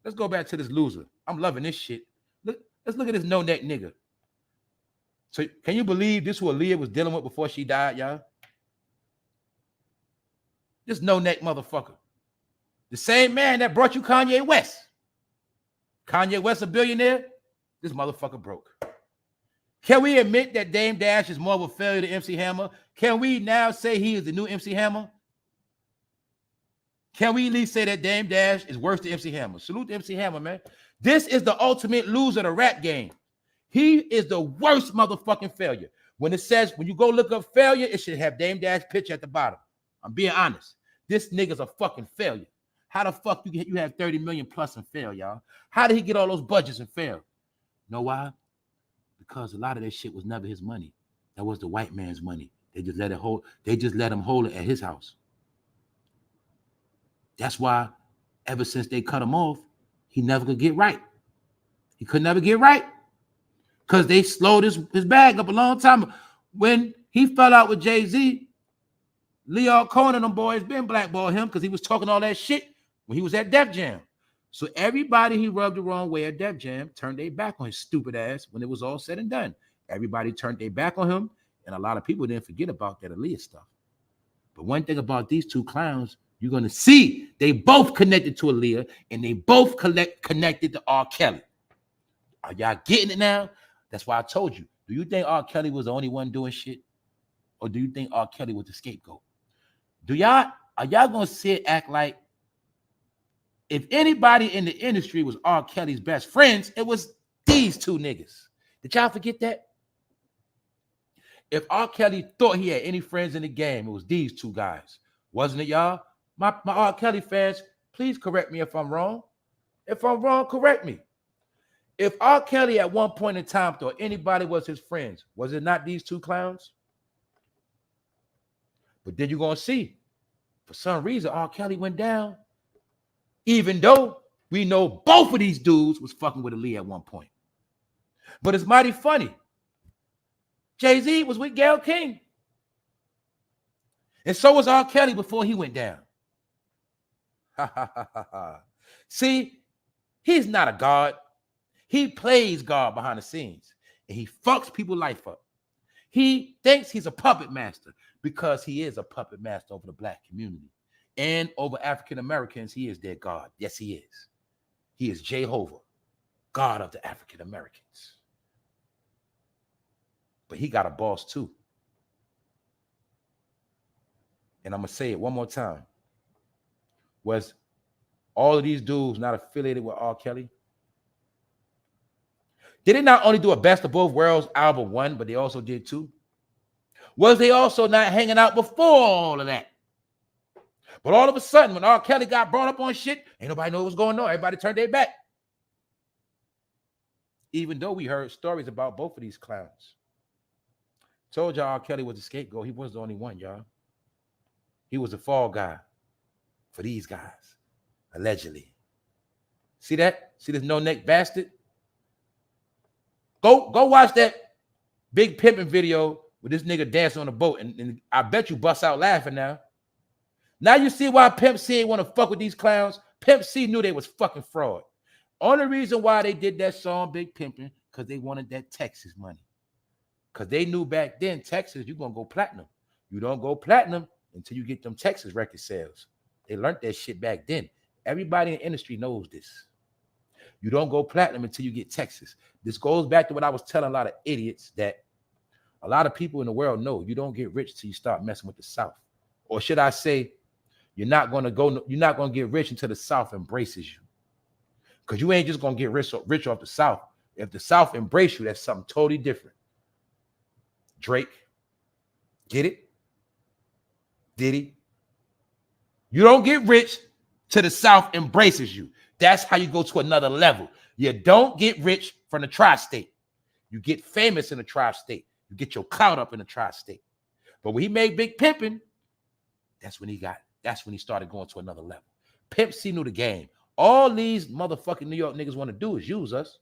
let's go back to this loser. I'm loving this shit. Let's look at this no-neck nigga. So can you believe this who Aaliyah was dealing with before she died, y'all? This no-neck motherfucker. The same man that brought you Kanye West. Kanye West a billionaire? This motherfucker broke. Can we admit that Dame Dash is more of a failure than MC Hammer? Can we now say he is the new MC Hammer? Can we at least say that Dame Dash is worse than MC Hammer? Salute to MC Hammer, man. This is the ultimate loser of the rap game. He is the worst motherfucking failure. When it says, when you go look up failure, it should have Dame Dash picture at the bottom. I'm being honest. This nigga's a fucking failure. How the fuck you have 30 million plus and fail, y'all? How did he get all those budgets and fail? Know why? Because a lot of that shit was never his money. That was the white man's money. They just let him hold it at his house. That's why ever since they cut him off, he never could get right. He could never get right. Because they slowed his bag up a long time. When he fell out with Jay-Z, Leo Cohen and them boys been blackballed him because he was talking all that shit when he was at Def Jam. So everybody he rubbed the wrong way at Def Jam turned their back on his stupid ass when it was all said and done. Everybody turned their back on him, and a lot of people didn't forget about that Aaliyah stuff. But one thing about these two clowns, you're going to see they both connected to Aaliyah, and they both connected to R. Kelly. Are y'all getting it now? That's why I told you. Do you think R. Kelly was the only one doing shit? Or do you think R. Kelly was the scapegoat? Are y'all going to sit act like if anybody in the industry was R. Kelly's best friends, it was these two niggas? Did y'all forget that? If R. Kelly thought he had any friends in the game, it was these two guys. Wasn't it, y'all? My R. Kelly fans, please correct me if I'm wrong. If I'm wrong, correct me. If R. Kelly at one point in time thought anybody was his friends, was it not these two clowns? But then you're going to see, for some reason, R. Kelly went down, even though we know both of these dudes was fucking with Aaliyah at one point. But it's mighty funny. Jay-Z was with Gayle King. And so was R. Kelly before he went down. See, he's not a god. He plays God behind the scenes. And he fucks people's life up. He thinks he's a puppet master because he is a puppet master over the black community. And over African Americans, he is their God. Yes, he is. He is Jehovah, God of the African Americans. But he got a boss too. And I'm going to say it one more time. Was all of these dudes not affiliated with R. Kelly? Did they not only do a Best of Both Worlds album 1, but they also did 2? Was they also not hanging out before all of that? But all of a sudden, when R. Kelly got brought up on shit, ain't nobody know what was going on. Everybody turned their back. Even though we heard stories about both of these clowns. Told y'all R. Kelly was a scapegoat. He wasn't the only one, y'all. He was a fall guy for these guys, allegedly. See that? See this no-neck bastard? Go watch that Big Pimpin' video with this nigga dancing on a boat, and I bet you bust out laughing now. Now you see why Pimp C ain't want to fuck with these clowns? Pimp C knew they was fucking fraud. Only reason why they did that song, Big Pimpin', because they wanted that Texas money. Because they knew back then, Texas, you're going to go platinum. You don't go platinum until you get them Texas record sales. They learned that shit back then. Everybody in the industry knows this. You don't go platinum until you get Texas. This goes back to what I was telling a lot of idiots that a lot of people in the world know. You don't get rich till you start messing with the South. Or should I say, you're not going to get rich until the South embraces you. Because you ain't just going to get rich off the South. If the South embrace you, that's something totally different. Drake, get it? Diddy? You don't get rich till the South embraces you. That's how you go to another level. You don't get rich from the tri-state. You get famous in the tri-state. You get your clout up in the tri-state. But when he made Big Pimpin', that's when he started going to another level. Pimp C knew the game. All these motherfucking New York niggas want to do is use us,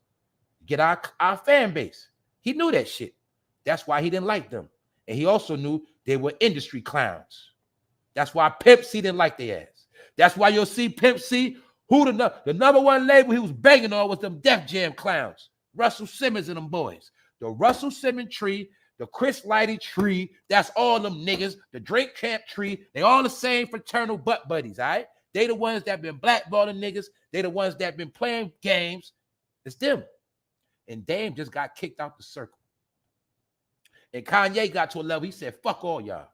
get our fan base. He knew that shit. That's why he didn't like them. And he also knew they were industry clowns. That's why Pimp C didn't like their ass. That's why you'll see Pimp C, who the number one label he was banging on was them Def Jam clowns, Russell Simmons and them boys. The Russell Simmons tree, the Chris Lighty tree, that's all them niggas. The Drake Camp tree, they all the same fraternal butt buddies, all right? They the ones that been blackballing niggas. They the ones that been playing games. It's them. And Dame just got kicked out the circle. And Kanye got to a level, he said, fuck all y'all.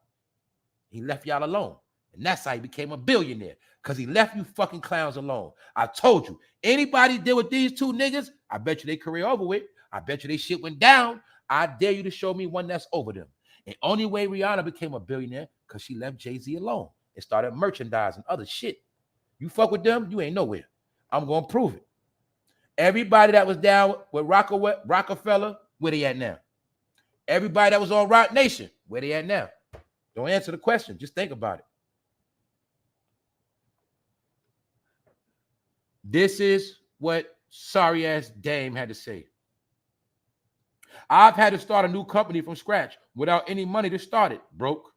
He left y'all alone. And that's how he became a billionaire. Because he left you fucking clowns alone. I told you, anybody deal with these two niggas, I bet you their career over with. I bet you they shit went down. I dare you to show me one that's over them. And only way Rihanna became a billionaire, because she left Jay-Z alone and started merchandising other shit. You fuck with them, you ain't nowhere. I'm going to prove it. Everybody that was down with Rockefeller, where they at now? Everybody that was on Rock Nation, where they at now? Don't answer the question. Just think about it. This is what sorry-ass Dame had to say. I've had to start a new company from scratch without any money to start it, broke.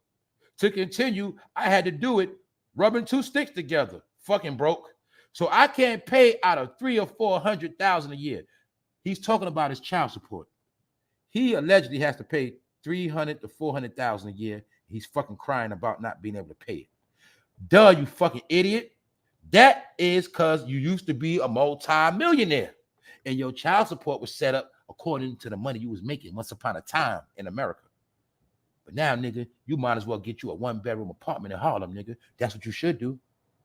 To continue, I had to do it rubbing two sticks together, fucking broke. So I can't pay out of 300,000 or 400,000 a year. He's talking about his child support. He allegedly has to pay 300,000 to 400,000 a year. He's fucking crying about not being able to pay it. Duh, you fucking idiot. That is because you used to be a multi-millionaire and your child support was set up according to the money you was making once upon a time in America. But now, nigga, you might as well get you a 1-bedroom apartment in Harlem, nigga. That's what you should do.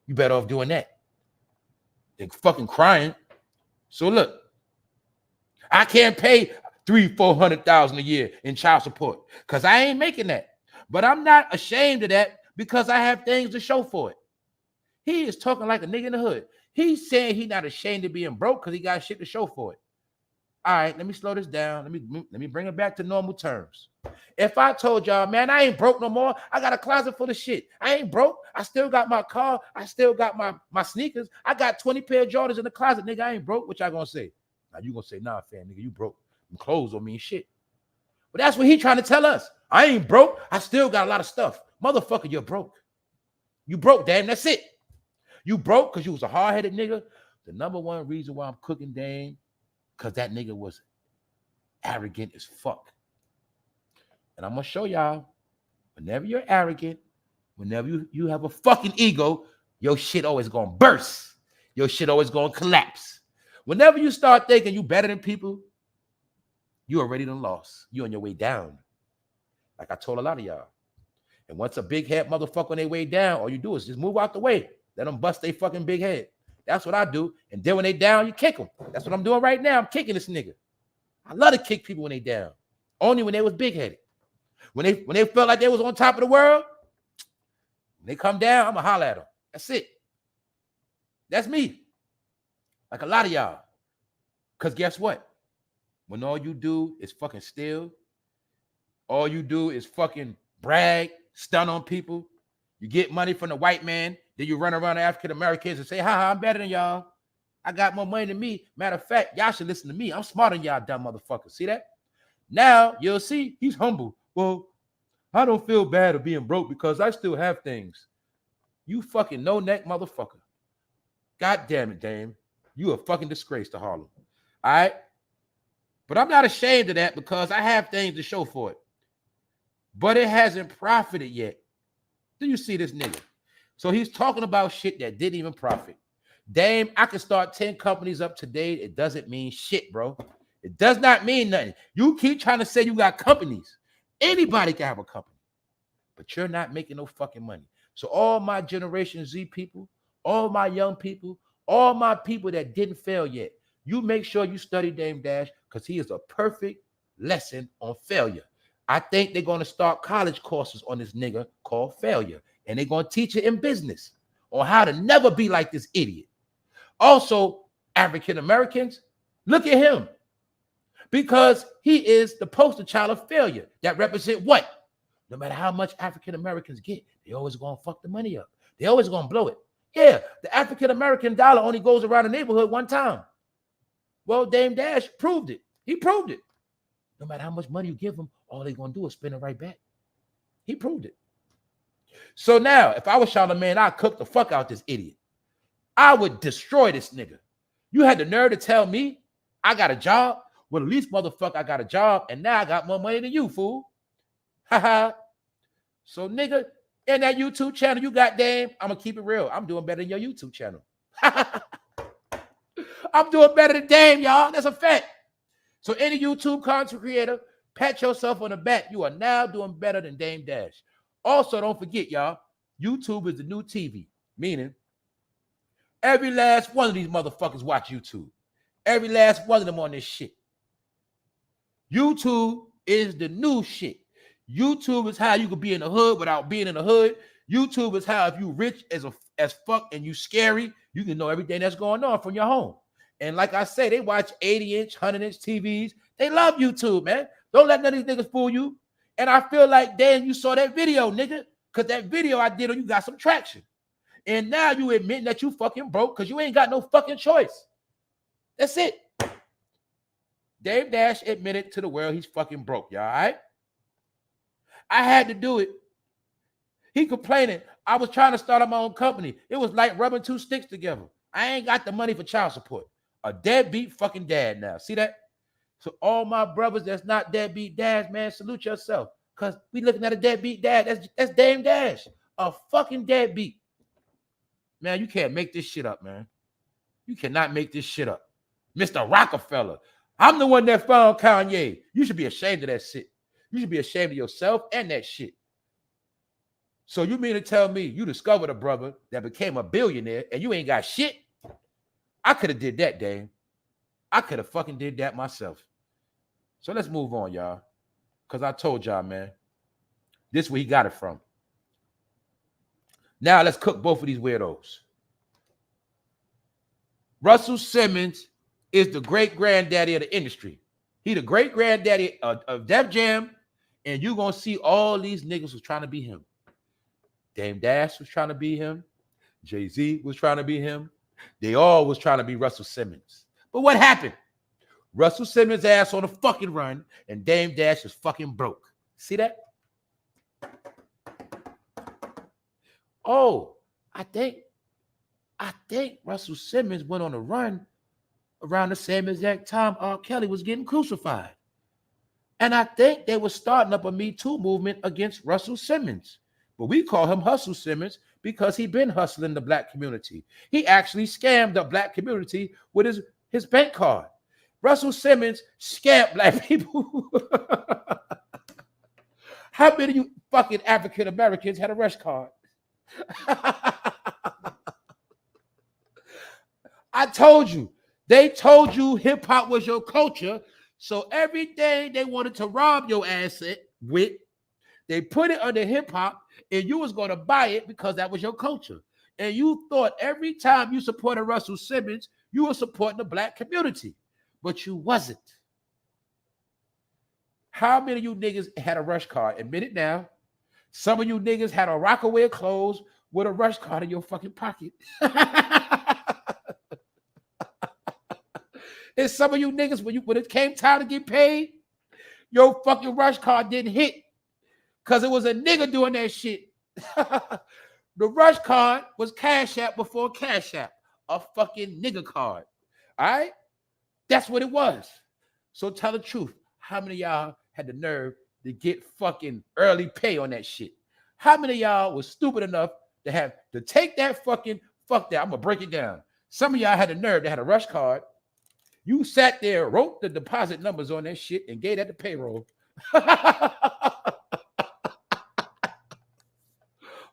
You better off doing that. They're fucking crying. So look, I can't pay 300,000-400,000 a year in child support because I ain't making that. But I'm not ashamed of that because I have things to show for it. He is talking like a nigga in the hood. He's saying he's not ashamed of being broke because he got shit to show for it. All right, let me slow this down. Let me bring it back to normal terms. If I told y'all, man, I ain't broke no more. I got a closet full of shit. I ain't broke. I still got my car. I still got my sneakers. I got 20 pair of Jordans in the closet, nigga. I ain't broke. What y'all gonna say? Now you gonna say, nah, fam, nigga, you broke. Them clothes don't mean shit. But that's what he trying to tell us. I ain't broke. I still got a lot of stuff. Motherfucker, you're broke. You broke, damn. That's it. You broke because you was a hard-headed nigga. The number one reason why I'm cooking, Dame, because that nigga was arrogant as fuck. And I'm going to show y'all, whenever you're arrogant, whenever you have a fucking ego, your shit always going to burst. Your shit always going to collapse. Whenever you start thinking you better than people, you already done lost. You on your way down. Like I told a lot of y'all. And once a big head motherfucker on their way down, all you do is just move out the way. Let them bust their fucking big head. That's what I do. And then when they down, you kick them. That's what I'm doing right now. I'm kicking this nigga. I love to kick people when they down. Only when they was big-headed. When they felt like they was on top of the world, when they come down, I'm going to holler at them. That's it. That's me. Like a lot of y'all. Because guess what? When all you do is fucking steal, all you do is fucking brag, stun on people, you get money from the white man, then you run around the African Americans and say, haha, I'm better than y'all. I got more money than me. Matter of fact, y'all should listen to me. I'm smarter than y'all dumb motherfuckers. See that? Now you'll see he's humble. Well, I don't feel bad of being broke because I still have things. You fucking no-neck motherfucker. God damn it, Dame. You a fucking disgrace to Harlem. All right? But I'm not ashamed of that because I have things to show for it. But it hasn't profited yet. Do you see this nigga? So he's talking about shit that didn't even profit. Dame, I can start 10 companies up today. It doesn't mean shit, bro. It does not mean nothing. You keep trying to say you got companies. Anybody can have a company. But you're not making no fucking money. So all my Generation Z people, all my young people, all my people that didn't fail yet, you make sure you study Dame Dash because he is a perfect lesson on failure. I think they're going to start college courses on this nigga called failure. And they're going to teach it in business on how to never be like this idiot. Also, African Americans, look at him. Because he is the poster child of failure that represent what? No matter how much African Americans get, they always going to fuck the money up. They always going to blow it. Yeah, the African American dollar only goes around the neighborhood one time. Well, Dame Dash proved it. He proved it. No matter how much money you give them, all they're going to do is spend it right back. He proved it. So now, if I was Charlamagne, I'd cook the fuck out this idiot. I would destroy this nigga. You had the nerve to tell me I got a job? Well, at least, motherfucker, I got a job, and now I got more money than you, fool. Haha. So, nigga, in that YouTube channel you got, Dame, I'm going to keep it real. I'm doing better than your YouTube channel. I'm doing better than Dame, y'all. That's a fact. So any YouTube content creator, pat yourself on the back. You are now doing better than Dame Dash. Also, don't forget, y'all, YouTube is the new TV, meaning every last one of these motherfuckers watch YouTube. Every last one of them on this shit. YouTube is the new shit. YouTube is how you can be in the hood without being in the hood. YouTube is how if you rich as fuck and you scary, you can know everything that's going on from your home. And like I say, they watch 80-inch, 100-inch TVs. They love YouTube, man. Don't let none of these niggas fool you. And I feel like, damn, you saw that video, nigga. Because that video I did on you got some traction. And now you admit that you fucking broke because you ain't got no fucking choice. That's it. Dame Dash admitted to the world he's fucking broke, y'all, all right? I had to do it. He complaining, I was trying to start up my own company. It was like rubbing two sticks together. I ain't got the money for child support. A deadbeat fucking dad now. See that? So all my brothers that's not deadbeat dads, man, salute yourself. Because we looking at a deadbeat dad. That's Dame Dash. A fucking deadbeat. Man, you can't make this shit up, man. You cannot make this shit up. Mr. Rockefeller. I'm the one that found Kanye. You should be ashamed of that shit. You should be ashamed of yourself and that shit. So you mean to tell me you discovered a brother that became a billionaire and you ain't got shit? I could have did that, Dame. I could have fucking did that myself. So let's move on, y'all. Because I told y'all, man, this is where he got it from. Now let's cook both of these weirdos. Russell Simmons is the great-granddaddy of the industry. He the great-granddaddy of Def Jam, and you're going to see all these niggas was trying to be him. Dame Dash was trying to be him. Jay-Z was trying to be him. They all was trying to be Russell Simmons. But what happened? Russell Simmons' ass on a fucking run, and Dame Dash is fucking broke. See that? Oh, I think Russell Simmons went on a run around the same exact time R. Kelly was getting crucified. And I think they were starting up a Me Too movement against Russell Simmons. But we call him Hustle Simmons because he been hustling the black community. He actually scammed the black community with his bank card. Russell Simmons scammed black people. How many of you fucking African Americans had a rush card? I told you. They told you hip hop was your culture. So everything they wanted to rob your ass with, they put it under hip hop, and you was going to buy it because that was your culture. And you thought every time you supported Russell Simmons, you were supporting the black community. But you wasn't. How many of you niggas had a rush card? Admit it now. Some of you niggas had a Rockaway clothes with a rush card in your fucking pocket. And some of you niggas, when it came time to get paid, your fucking rush card didn't hit because it was a nigga doing that shit. The rush card was Cash App before Cash App, a fucking nigga card. All right? That's what it was. So tell the truth. How many of y'all had the nerve to get fucking early pay on that shit? How many of y'all was stupid enough to have to take that fucking, fuck that, I'm going to break it down. Some of y'all had the nerve, they had a rush card. You sat there, wrote the deposit numbers on that shit, and gave that to payroll.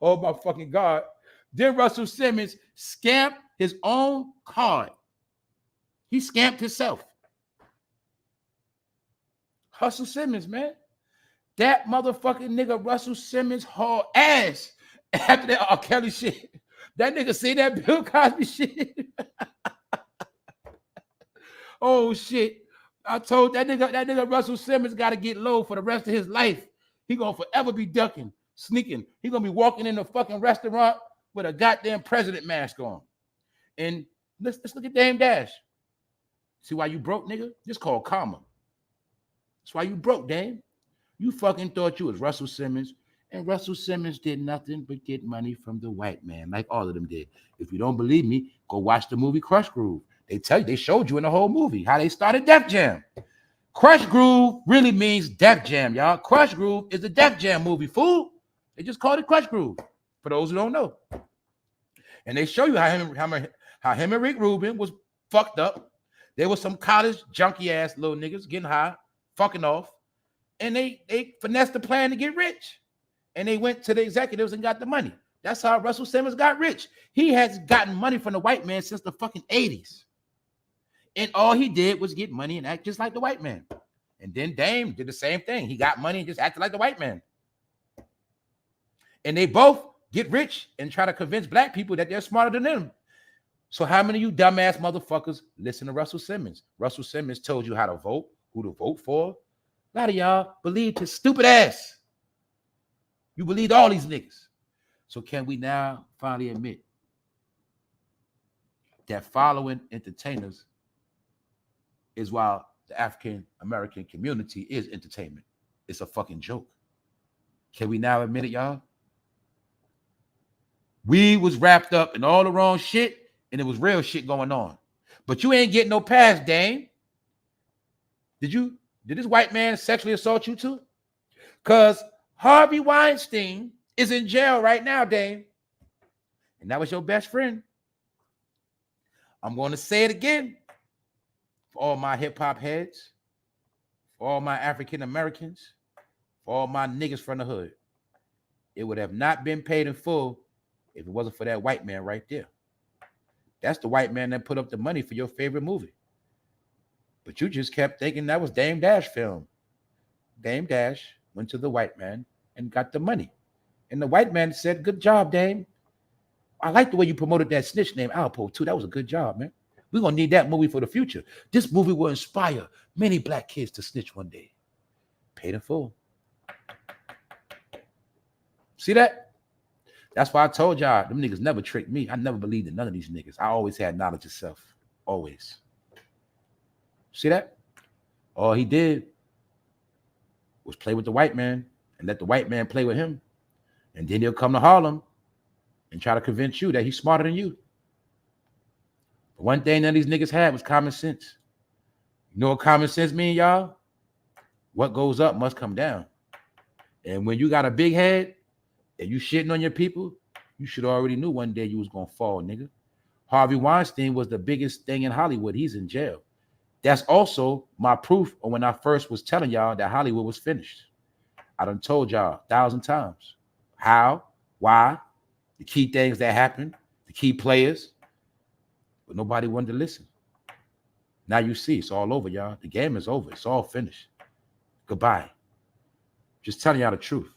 Oh, my fucking God. Then Russell Simmons scammed his own card. He scammed himself. Russell Simmons, man. That motherfucking nigga Russell Simmons hauled ass after that R. Kelly shit. That nigga see that Bill Cosby shit. Oh shit. I told that nigga Russell Simmons got to get low for the rest of his life. He gonna forever be ducking, sneaking. He gonna be walking in the fucking restaurant with a goddamn president mask on. And let's look at Dame Dash. See why you broke, nigga? This called karma. That's why you broke, Dame. You fucking thought you was Russell Simmons, and Russell Simmons did nothing but get money from the white man, like all of them did. If you don't believe me, go watch the movie Crush Groove. They showed you in the whole movie how they started Def Jam. Crush Groove really means Def Jam, y'all. Crush Groove is the Def Jam movie, fool. They just called it Crush Groove, for those who don't know. And they show you how him and Rick Rubin was fucked up. There was some college junkie ass little niggas getting high, fucking off. And they finessed the plan to get rich. And they went to the executives and got the money. That's how Russell Simmons got rich. He has gotten money from the white man since the fucking 80s. And all he did was get money and act just like the white man. And then Dame did the same thing. He got money and just acted like the white man. And they both get rich and try to convince black people that they're smarter than them. So how many of you dumbass motherfuckers listen to Russell Simmons? Russell Simmons told you how to vote, who to vote for. A lot of y'all believed his stupid ass. You believed all these niggas. So can we now finally admit that following entertainers is while the African American community is entertainment? It's a fucking joke. Can we now admit it, y'all? We was wrapped up in all the wrong shit, and it was real shit going on. But you ain't getting no pass, Dame. Did this white man sexually assault you too? Because Harvey Weinstein is in jail right now, Dame. And that was your best friend. I'm going to say it again for all my hip-hop heads, for all my African Americans, for all my niggas from the hood. It would have not been paid in full if it wasn't for that white man right there. That's the white man that put up the money for your favorite movie. But you just kept thinking that was Dame Dash film. Dame Dash went to the white man and got the money. And the white man said, good job, Dame. I like the way you promoted that snitch named Alpo too. That was a good job, man. We're going to need that movie for the future. This movie will inspire many black kids to snitch one day. Paid in full. See that? That's why I told y'all, them niggas never tricked me. I never believed in none of these niggas. I always had knowledge of self. Always. See that? All he did was play with the white man and let the white man play with him. And then he'll come to Harlem and try to convince you that he's smarter than you. The one thing that these niggas had was common sense. You know what common sense mean, y'all? What goes up must come down. And when you got a big head and you shitting on your people, you should already knew one day you was going to fall, nigga. Harvey Weinstein was the biggest thing in Hollywood. He's in jail. That's also my proof of when I first was telling y'all that Hollywood was finished. I done told y'all 1,000 times. How, why, the key things that happened, the key players, but nobody wanted to listen. Now you see, it's all over, y'all. The game is over. It's all finished. Goodbye. Just telling y'all the truth.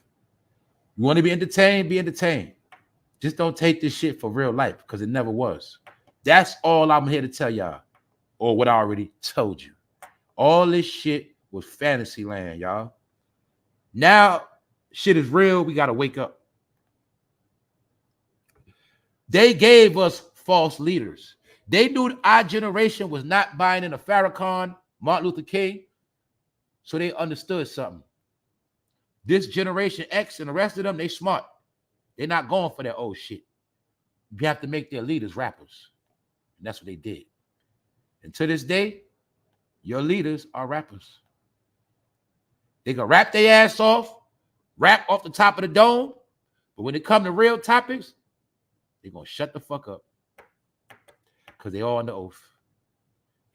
You want to be entertained? Be entertained. Just don't take this shit for real life because it never was. That's all I'm here to tell y'all, or what I already told you. All this shit was fantasy land, y'all. Now shit is real. We got to wake up. They gave us false leaders. They knew our generation was not buying into Farrakhan, Martin Luther King, so they understood something. This generation X and the rest of them, they smart. They're not going for that old shit. You have to make their leaders rappers. And that's what they did. And to this day, your leaders are rappers. They can rap their ass off, rap off the top of the dome, but when it comes to real topics, they're going to shut the fuck up because they all under oath.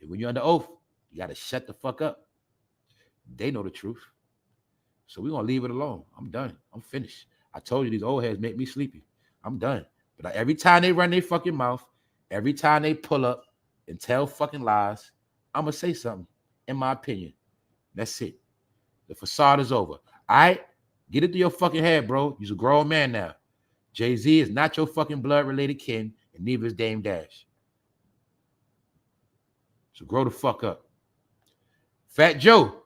And when you're under oath, you got to shut the fuck up. They know the truth. So we're going to leave it alone. I'm done. I'm finished. I told you these old heads make me sleepy. I'm done. But every time they run their fucking mouth, every time they pull up and tell fucking lies, I'm going to say something, in my opinion. That's it. The facade is over. All right? Get it to your fucking head, bro. You're a grown man now. Jay-Z is not your fucking blood-related kin, and neither is Dame Dash. So grow the fuck up. Fat Joe.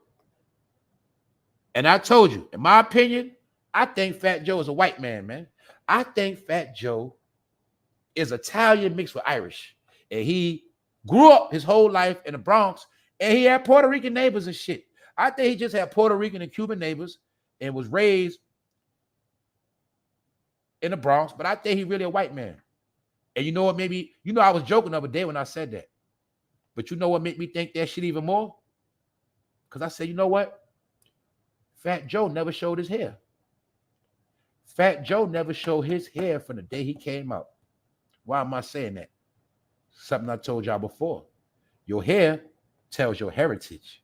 And I told you, in my opinion, I think Fat Joe is a white man. I think Fat Joe is Italian mixed with Irish. And he grew up his whole life in the Bronx, and he had Puerto Rican neighbors and shit. I think he just had Puerto Rican and Cuban neighbors and was raised in the Bronx, but I think he's really a white man. And you know what made me, I was joking the other day when I said that. But you know what made me think that shit even more? Because I said, you know what? Fat Joe never showed his hair. Fat Joe never showed his hair from the day he came out. Why am I saying that? Something I told y'all before. Your hair tells your heritage.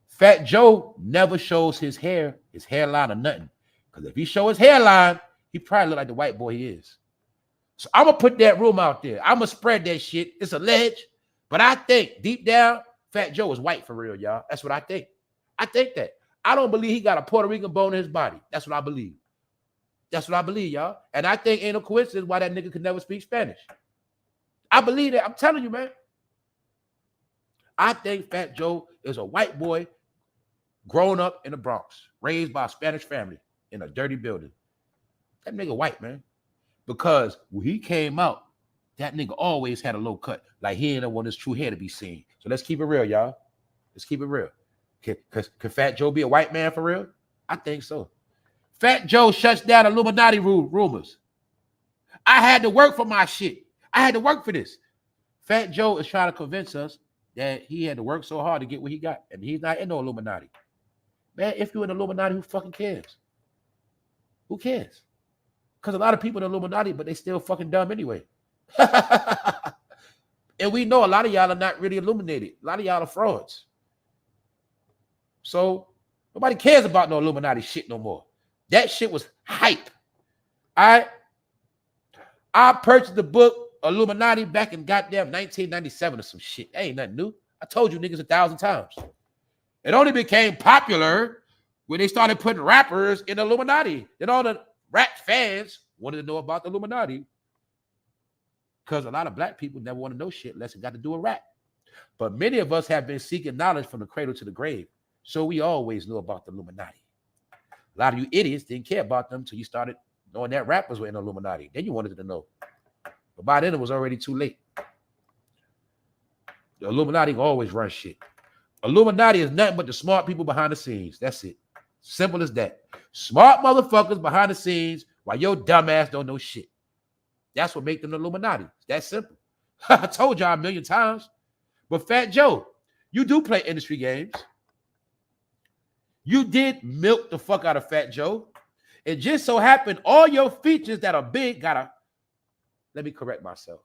Fat Joe never shows his hair, his hairline or nothing. Because if he show his hairline, he probably look like the white boy he is. So I'm going to put that rumor out there. I'm going to spread that shit. It's alleged. But I think deep down, Fat Joe is white for real, y'all. That's what I think. I think that. I don't believe he got a Puerto Rican bone in his body. That's what I believe. That's what I believe, y'all. And I think ain't no coincidence why that nigga could never speak Spanish. I believe that. I'm telling you, man. I think Fat Joe is a white boy grown up in the Bronx, raised by a Spanish family in a dirty building. That nigga white, man. Because when he came out, that nigga always had a low cut. Like he didn't want his true hair to be seen. So let's keep it real, y'all. Let's keep it real. Could Fat Joe be a white man for real? I think so. Fat Joe shuts down Illuminati rumors. I had to work for my shit. I had to work for this. Fat Joe is trying to convince us that he had to work so hard to get what he got, and he's not in no Illuminati. Man, if you're in the Illuminati, who fucking cares? Who cares? Because a lot of people in the Illuminati, but they still fucking dumb anyway. And we know a lot of y'all are not really illuminated. A lot of y'all are frauds. So nobody cares about no Illuminati shit no more. That shit was hype. I purchased the book Illuminati back in goddamn 1997 or some shit. That ain't nothing new. I told you niggas 1,000 times. It only became popular when they started putting rappers in the Illuminati. Then all the rap fans wanted to know about the Illuminati. Because a lot of black people never want to know shit unless it got to do with rap. But many of us have been seeking knowledge from the cradle to the grave. So we always knew about the Illuminati. A lot of you idiots didn't care about them until you started knowing that rappers were in the Illuminati. Then you wanted to know. But by then it was already too late. The Illuminati always run shit. Illuminati is nothing but the smart people behind the scenes. That's it. Simple as that. Smart motherfuckers behind the scenes while your dumb ass don't know shit. That's what makes them the Illuminati. It's that simple. I told y'all a million times. But Fat Joe, you do play industry games. You did milk the fuck out of Fat Joe. It just so happened all your features that are big let me correct myself.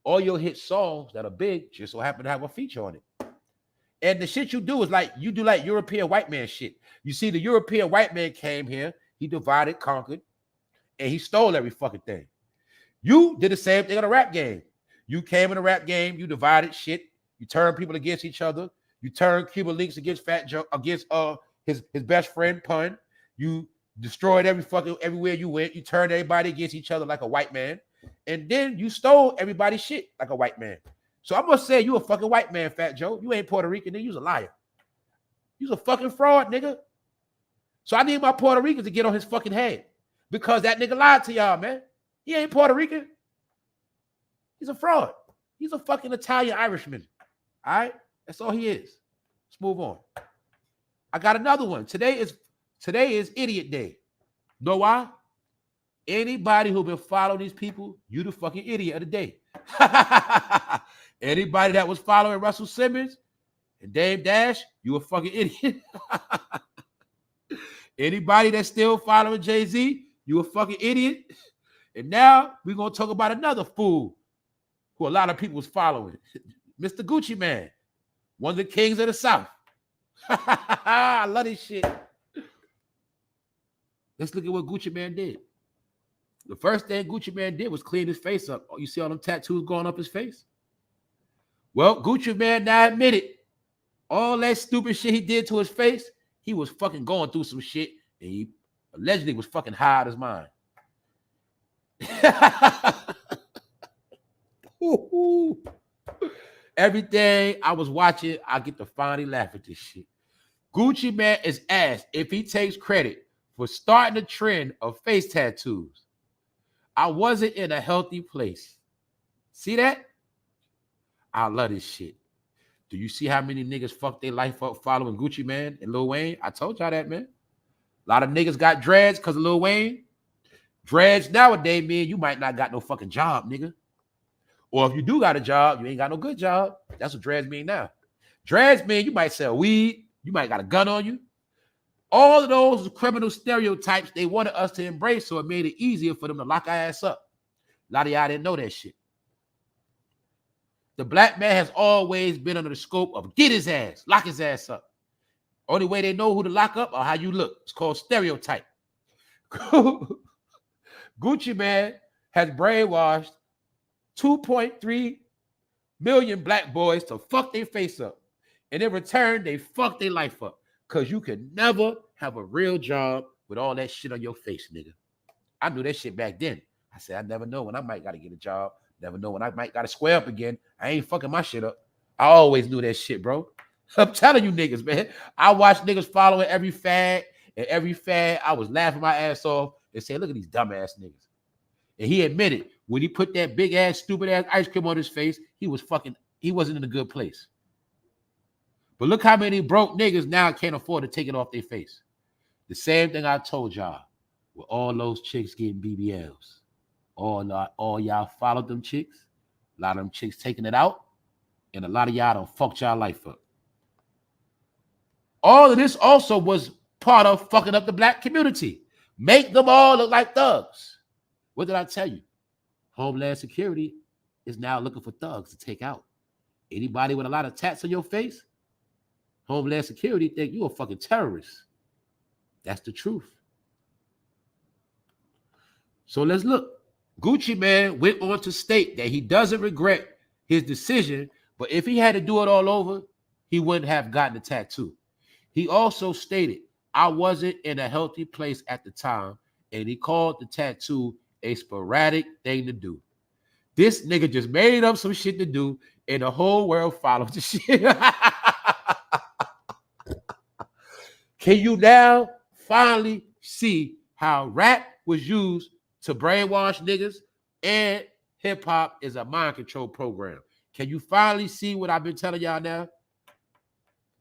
All your hit songs that are big just so happen to have a feature on it. And the shit you do is like, you do like European white man shit. You see, the European white man came here, he divided, conquered, and he stole every fucking thing. You did the same thing in a rap game. You came in a rap game, you divided shit, you turned people against each other, you turned Cuba Links against Fat Joe, against his best friend Pun. You destroyed everywhere you went, you turned everybody against each other like a white man, and then you stole everybody's shit like a white man. So I'm gonna say you a fucking white man, Fat Joe. You ain't Puerto Rican, nigga. You's a liar. You's a fucking fraud, nigga. So I need my Puerto Ricans to get on his fucking head because that nigga lied to y'all, man. He ain't Puerto Rican. He's a fraud. He's a fucking Italian Irishman. All right? That's all he is. Let's move on. I got another one. Today is Idiot Day. Know why? Anybody who been following these people, you the fucking idiot of the day. Anybody that was following Russell Simmons and Dame Dash, you a fucking idiot. Anybody that's still following Jay-Z, you a fucking idiot. And now we're going to talk about another fool who a lot of people was following. Mr. Gucci Man, one of the kings of the South. I love this shit. Let's look at what Gucci Man did. The first thing Gucci Man did was clean his face up. Oh, you see all them tattoos going up his face? Well, Gucci Man now admitted all that stupid shit he did to his face, he was fucking going through some shit, and he allegedly was fucking high out of his mind. Everything I was watching, I get to finally laugh at this shit. Gucci Man is asked if he takes credit for starting the trend of face tattoos. I wasn't in a healthy place. See that? I love this shit. Do you see how many niggas fucked their life up following Gucci Man and Lil Wayne? I told y'all that, man. A lot of niggas got dreads because of Lil Wayne. Dreads nowadays, man, you might not got no fucking job, nigga. Or if you do got a job, you ain't got no good job. That's what dreads mean now. Dreads mean you might sell weed. You might got a gun on you. All of those criminal stereotypes they wanted us to embrace, so it made it easier for them to lock our ass up. A lot of y'all didn't know that shit. The black man has always been under the scope of get his ass, lock his ass up. Only way they know who to lock up or how you look. It's called stereotype. Gucci Man has brainwashed 2.3 million black boys to fuck their face up. And in return, they fuck their life up. Because you can never have a real job with all that shit on your face, nigga. I knew that shit back then. I said, I never know when I might got to get a job. Never know when I might got to square up again. I ain't fucking my shit up. I always knew that shit, bro. I'm telling you niggas, man. I watched niggas following every fad. And every fad, I was laughing my ass off and saying, look at these dumbass niggas. And he admitted when he put that big ass, stupid ass ice cream on his face, he wasn't in a good place. But look how many broke niggas now can't afford to take it off their face. The same thing I told y'all with all those chicks getting BBLs. All y'all followed them chicks. A lot of them chicks taking it out, and a lot of y'all done fucked y'all life up. All of this also was part of fucking up the black community. Make them all look like thugs. What did I tell you? Homeland Security is now looking for thugs to take out. Anybody with a lot of tats on your face, Homeland Security think you a fucking terrorist. That's the truth. So let's look. Gucci Mane went on to state that he doesn't regret his decision, but if he had to do it all over, he wouldn't have gotten a tattoo. He also stated, I wasn't in a healthy place at the time, and he called the tattoo a sporadic thing to do. This nigga just made up some shit to do, and the whole world followed the shit. Can you now finally see how rap was used to brainwash niggas and hip-hop is a mind control program? Can you finally see what I've been telling y'all now?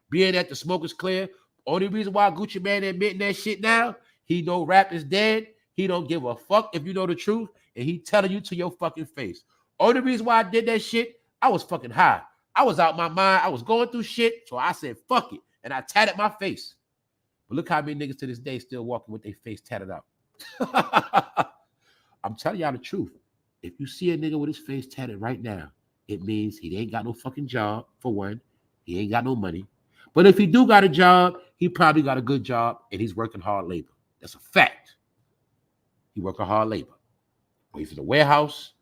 Being that the smoke is clear, only reason why Gucci Mane admitting that shit now, he know rap is dead. He don't give a fuck if you know the truth, and he telling you to your fucking face. Only reason why I did that shit, I was fucking high. I was out my mind. I was going through shit, so I said, fuck it, and I tatted my face. But look how many niggas to this day still walking with their face tatted out. I'm telling y'all the truth. If you see a nigga with his face tatted right now, it means he ain't got no fucking job, for one. He ain't got no money. But if he do got a job, he probably got a good job, and he's working hard labor. That's a fact. He working hard labor. Or he's in the warehouse,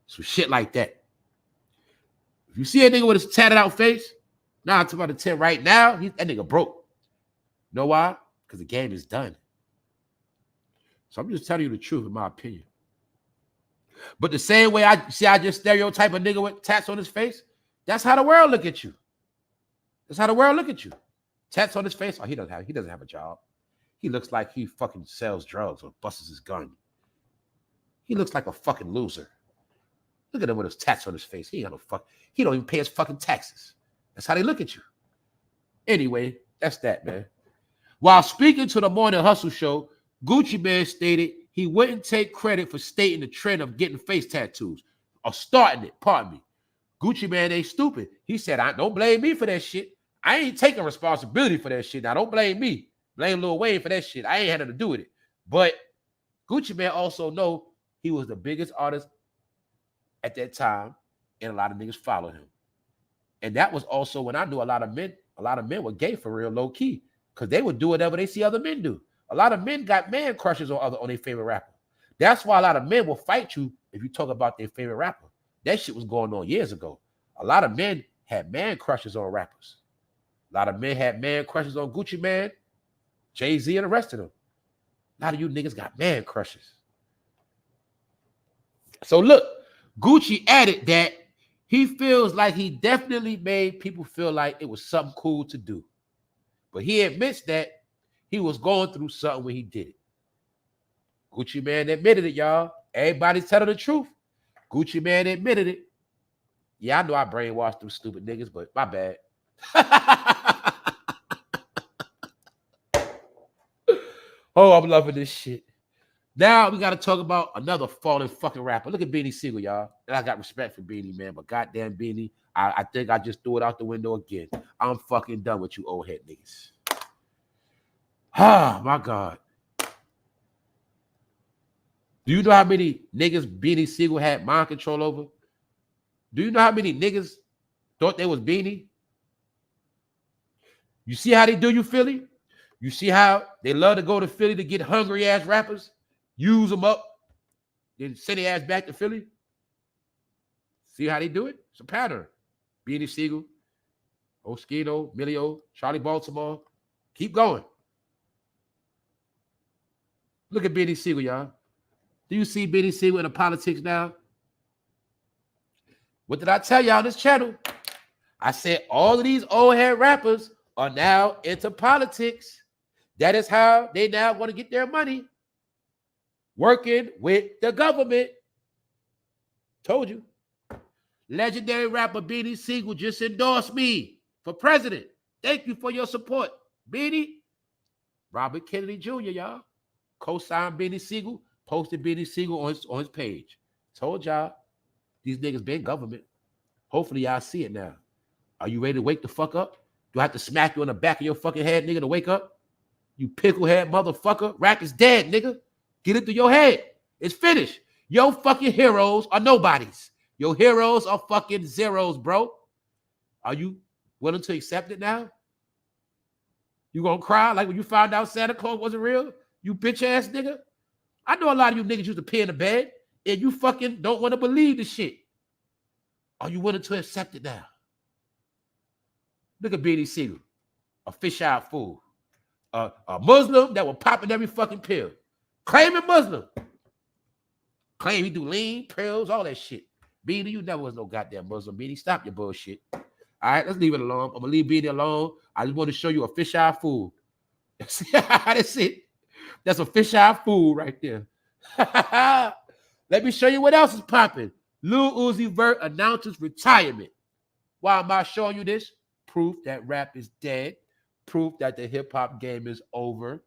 some shit like that. If you see a nigga with his tatted out face, now I'm talking about the 10 right now, that nigga broke. You know why? Because the game is done. So I'm just telling you the truth, in my opinion. But the same way I just stereotype a nigga with tats on his face, that's how the world look at you. That's how the world look at you. Tats on his face. Oh, he doesn't have a job. He looks like he fucking sells drugs or busts his gun. He looks like a fucking loser. Look at him with his tats on his face. He don't even pay his fucking taxes. That's how they look at you. Anyway, that's that, man. While speaking to the Morning Hustle show, Gucci Mane stated he wouldn't take credit for stating the trend of getting face tattoos or starting it. Pardon me. Gucci Mane ain't stupid. He said, don't blame me for that shit. I ain't taking responsibility for that shit. Now, don't blame me. Blame Lil Wayne for that shit. I ain't had nothing to do with it. But Gucci Mane also know he was the biggest artist at that time, and a lot of niggas followed him. And that was also when I knew a lot of men were gay for real, low key, because they would do whatever they see other men do. A lot of men got man crushes on their favorite rapper. That's why a lot of men will fight you if you talk about their favorite rapper. That shit was going on years ago. A lot of men had man crushes on rappers. A lot of men had man crushes on Gucci Mane, Jay-Z, and the rest of them. A lot of you niggas got man crushes. So look, Gucci added that he feels like he definitely made people feel like it was something cool to do. But he admits that he was going through something when he did it. Gucci Mane admitted it, y'all. Everybody's telling the truth. Gucci Mane admitted it. Yeah, I know I brainwashed them stupid niggas, but my bad. Oh, I'm loving this shit. Now we got to talk about another fallen fucking rapper. Look at Beanie Siegel, y'all. And I got respect for Beanie, man, but goddamn Beanie, I think I just threw it out the window again. I'm fucking done with you old head niggas. Ah, my God. Do you know how many niggas Beanie Siegel had mind control over? Do you know how many niggas thought they was Beanie? You see how they do you, Philly? You see how they love to go to Philly to get hungry-ass rappers, use them up, then send their ass back to Philly? See how they do it? It's a pattern. Beanie Siegel, Oskino, Milio, Charlie Baltimore. Keep going. Look at Beanie Siegel, y'all. Do you see Beanie Siegel in the politics now? What did I tell y'all on this channel? I said all of these old head rappers are now into politics. That is how they now want to get their money. Working with the government. Told you. Legendary rapper Beanie Siegel just endorsed me for president. Thank you for your support. Beanie. Robert Kennedy Jr., y'all. Co-signed Beanie Siegel. Posted Beanie Siegel on his page. Told y'all. These niggas been government. Hopefully y'all see it now. Are you ready to wake the fuck up? Do I have to smack you on the back of your fucking head, nigga, to wake up? You picklehead motherfucker. Rap is dead, nigga. Get it through your head. It's finished. Your fucking heroes are nobodies. Your heroes are fucking zeros, bro. Are you willing to accept it now? You gonna cry like when you found out Santa Claus wasn't real? You bitch ass nigga. I know a lot of you niggas used to pee in the bed and you fucking don't want to believe the shit. Are you willing to accept it now? Look at Beanie Siegel, a fish-eyed fool. A Muslim that will pop in every fucking pill. Claiming Muslim. Claim he do lean, pills, all that shit. Beanie, you never was no goddamn Muslim. Beanie, stop your bullshit. All right, let's leave it alone. I'm going to leave Beanie alone. I just want to show you a fish-eyed fool. That's it. That's a fish-eyed fool right there. Let me show you what else is popping. Lil Uzi Vert announces retirement. Why am I showing you this? Proof that rap is dead. Proof that the hip-hop game is over.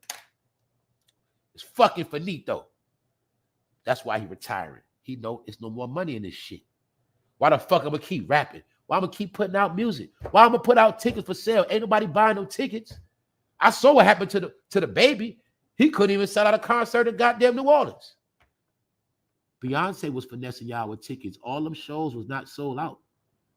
It's fucking finito. That's why he retiring. He know it's no more money in this shit. Why the fuck I'm gonna keep rapping? Why I'm gonna keep putting out music? Why I'm gonna put out tickets for sale? Ain't nobody buying no tickets. I saw what happened to the baby. He couldn't even sell out a concert in goddamn New Orleans. Beyonce was finessing y'all with tickets. All them shows was not sold out.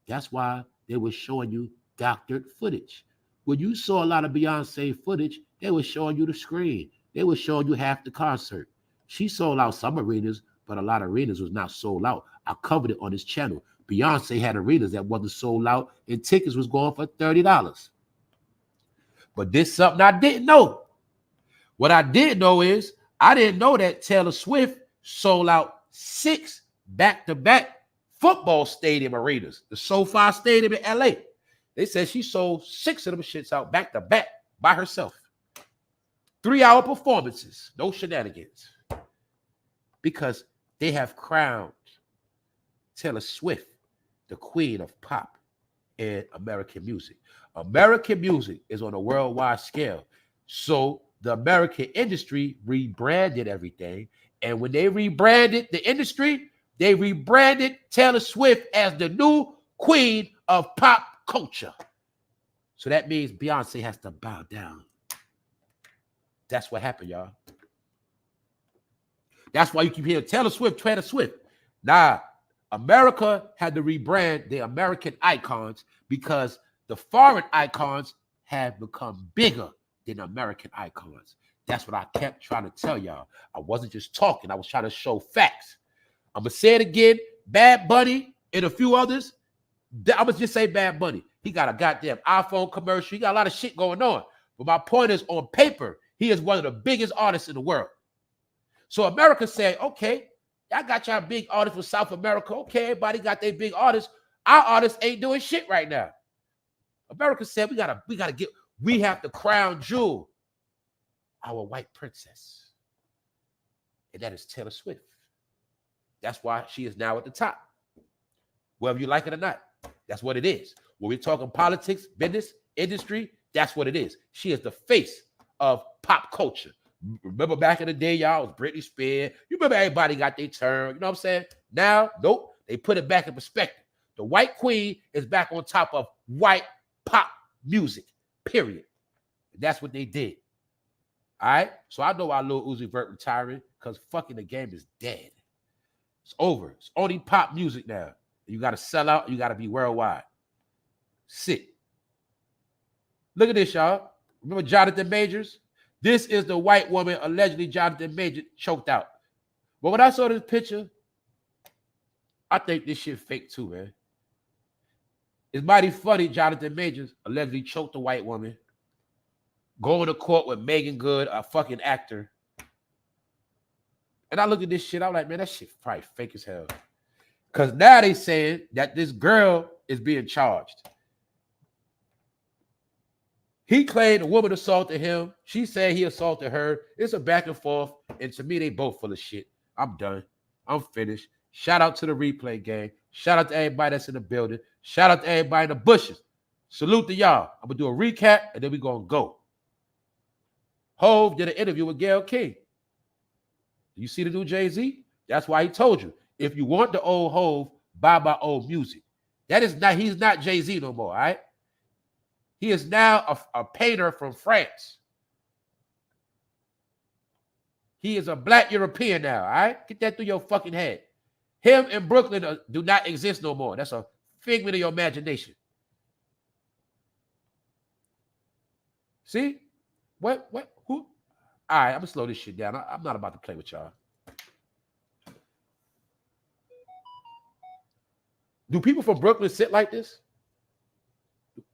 That's why they were showing you doctored footage. When you saw a lot of Beyonce footage, they were showing you the screen. They were showing you half the concert. She sold out some arenas, but a lot of arenas was not sold out. I covered it on this channel. Beyonce had arenas that wasn't sold out, and tickets was going for $30. But this is something I didn't know. What I did know is I didn't know that Taylor Swift sold out 6 back-to-back football stadium arenas. The SoFi Stadium in LA. They said she sold 6 of them shits out back-to-back by herself. 3-hour performances. No shenanigans. Because they have crowned Taylor Swift the queen of pop and American music. American music is on a worldwide scale. So the American industry rebranded everything. And when they rebranded the industry, they rebranded Taylor Swift as the new queen of pop culture. So that means Beyonce has to bow down. That's what happened, y'all. That's why you keep hearing Taylor Swift. Nah, America had to rebrand the American icons because the foreign icons have become bigger than American icons. That's what I kept trying to tell y'all. I wasn't just talking. I was trying to show facts. I'm going to say it again. Bad Bunny and a few others. I'm going to just say Bad Bunny. He got a goddamn iPhone commercial. He got a lot of shit going on. But my point is, on paper, he is one of the biggest artists in the world. So America said, okay, I got y'all big artists from South America. Okay, everybody got their big artists. Our artists ain't doing shit right now. America said, we have to crown jewel our white princess. And that is Taylor Swift. That's why she is now at the top. Whether you like it or not, that's what it is. When we're talking politics, business, industry, that's what it is. She is the face of pop culture. Remember back in the day, y'all, it was Britney Spears. You remember everybody got their turn. You know what I'm saying? Now, nope. They put it back in perspective. The white queen is back on top of white pop music, period. That's what they did. All right? So I know why Lil Uzi Vert retiring, because fucking the game is dead. It's over. It's only pop music now. You got to sell out. You got to be worldwide. Sit. Look at this, y'all. Remember Jonathan Majors? This is the white woman allegedly Jonathan Majors choked out. But when I saw this picture, I think this shit fake too, man. It's mighty funny Jonathan Majors allegedly choked a white woman, going to court with Megan Good, a fucking actor. And I look at this shit, I'm like, man, that shit probably fake as hell. Because now they saying that this girl is being charged. He claimed a woman assaulted him. She said he assaulted her. It's a back and forth. And to me, they both full of shit. I'm done. I'm finished. Shout out to the replay gang. Shout out to everybody that's in the building. Shout out to everybody in the bushes. Salute to y'all. I'm going to do a recap, and then we're going to go. Hov did an interview with Gayle King. You see the new Jay-Z? That's why he told you, if you want the old Hov, buy my old music. He's not Jay-Z no more, all right? He is now a painter from France. He is a black European now, all right? Get that through your fucking head. Him and Brooklyn do not exist no more. That's a figment of your imagination. See? What? Who? All right, I'm going to slow this shit down. I'm not about to play with y'all. Do people from Brooklyn sit like this?